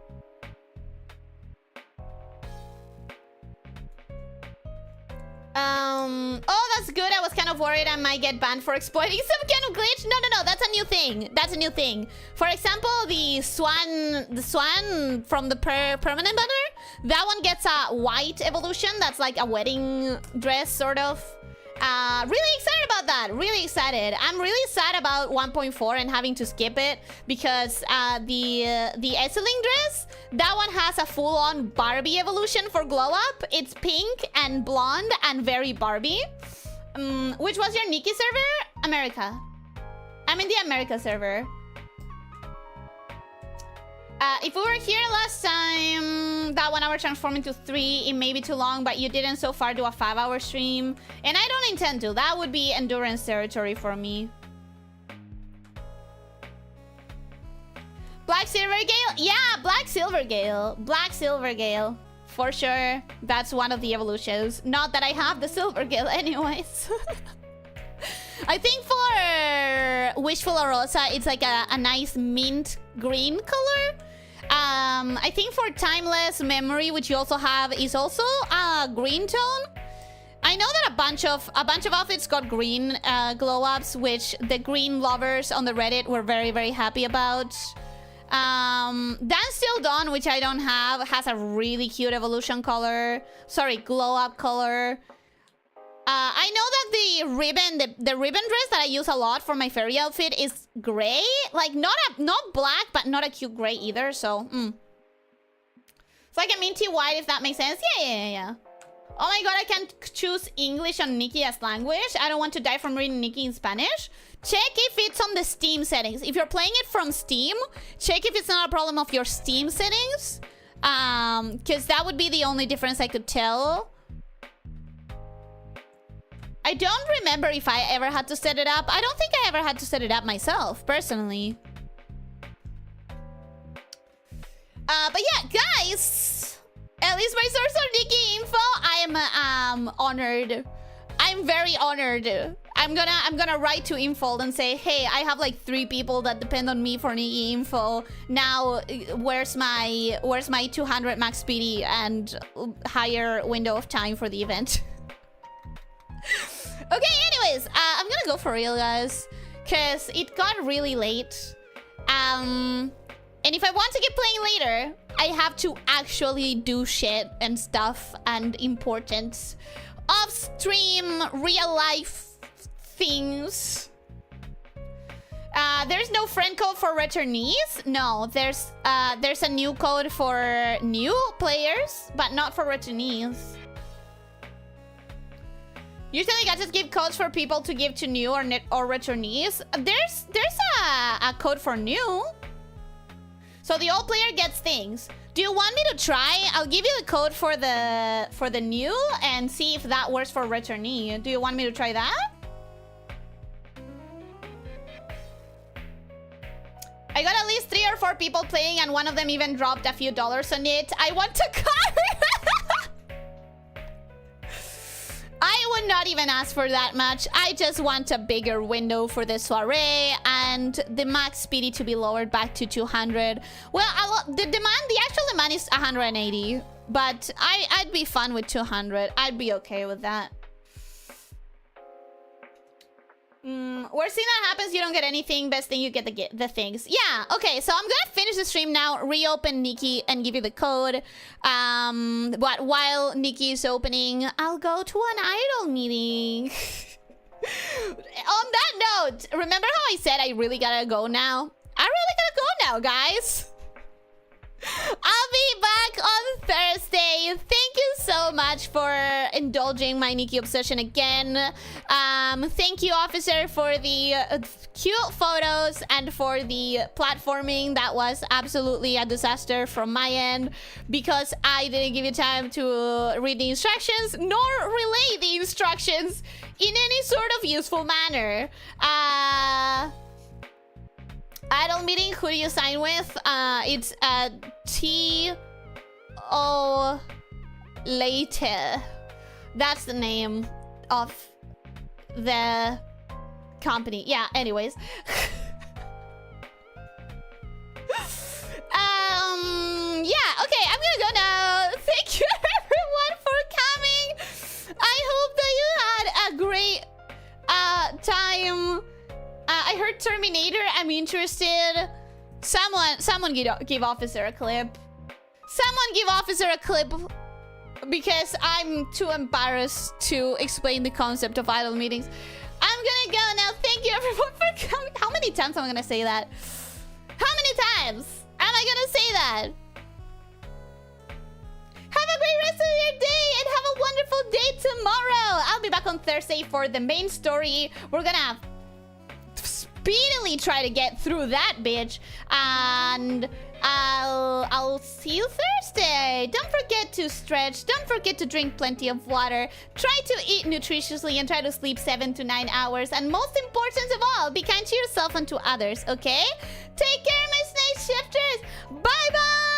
Oh, that's good. I was kind of worried I might get banned for exploiting some kind of glitch. No, that's a new thing. That's a new thing. For example, the swan from the permanent banner, that one gets a white evolution. That's like a wedding dress, sort of. Really excited about that. Really excited. I'm really sad about 1.4 and having to skip it because the Esseling dress, that one has a full-on Barbie evolution for glow up. It's pink and blonde and very Barbie. Which was your Nikki server? America. I'm in the America server. If we were here last time, that 1 hour transformed into 3. It may be too long, but you didn't so far do a 5-hour stream. And I don't intend to. That would be endurance territory for me. Black Silver Gale? Yeah, Black Silver Gale. Black Silver Gale. For sure. That's one of the evolutions. Not that I have the Silver Gale anyways. I think for Wishful Rosa, it's like a nice mint green color. I think for Timeless Memory, which you also have, is also a green tone. I know that a bunch of outfits got green glow ups, which the green lovers on the Reddit were very, very happy about. Dance Till Dawn, which I don't have, has a really cute evolution color. Sorry, glow up color. I know that the ribbon dress that I use a lot for my fairy outfit is gray. Like, not black, but not a cute gray either, so... It's like a minty white, if that makes sense. Yeah. Oh my god, I can't choose English on Nikki as language. I don't want to die from reading Nikki in Spanish. Check if it's on the Steam settings. If you're playing it from Steam, check if it's not a problem of your Steam settings. Because that would be the only difference I could tell. I don't remember if I ever had to set it up. I don't think I ever had to set it up myself, personally. But yeah, guys. At least my source on Nikki info. I am honored. I'm very honored. I'm gonna write to Infold and say, hey, I have like 3 people that depend on me for Nikki info. Now, where's my 200 max speedy and higher window of time for the event? Okay, anyways, I'm gonna go for real, guys, because it got really late. And if I want to keep playing later, I have to actually do shit and stuff and importance off-stream, real-life things. There's no friend code for returnees. No, there's a new code for new players, but not for returnees. Usually I just give codes for people to give to new or returnees. There's a code for new. So the old player gets things. Do you want me to try? I'll give you the code for the new and see if that works for returnee. Do you want me to try that? I got at least 3 or 4 people playing and one of them even dropped a few dollars on it. I want to car. I would not even ask for that much. I just want a bigger window for the soiree and the max speedy to be lowered back to 200. Well, the actual demand is 180, but I'd be fun with 200. I'd be okay with that. Worst thing that happens, you don't get anything. Best thing, you get the things. Yeah, okay, so I'm gonna finish the stream now, reopen Nikki, and give you the code. But while Nikki is opening, I'll go to an idol meeting. On that note, remember how I said I really gotta go now? I really gotta go now, guys. I'll be back on Thursday. Thank you so much for indulging my Nikki obsession again. Thank you, officer, for the cute photos and for the platforming. That was absolutely a disaster from my end because I didn't give you time to read the instructions nor relay the instructions in any sort of useful manner. Idol meeting, who do you sign with? It's T.O. Later. That's the name of the company. Yeah, anyways. Yeah, okay, I'm gonna go now. Thank you everyone for coming. I hope that you had a great time. I heard Terminator. I'm interested. Someone give Officer a clip. Someone give Officer a clip. Because I'm too embarrassed to explain the concept of idol meetings. I'm gonna go now. Thank you everyone for coming. How many times am I gonna say that? How many times am I gonna say that? Have a great rest of your day and have a wonderful day tomorrow. I'll be back on Thursday for the main story. We're gonna speedily try to get through that bitch, and I'll see you Thursday. Don't forget to stretch. Don't forget to drink plenty of water. Try to eat nutritiously and try to sleep 7 to 9 hours. And most important of all, be kind to yourself and to others, okay? Take care, my snake shifters. Bye-bye.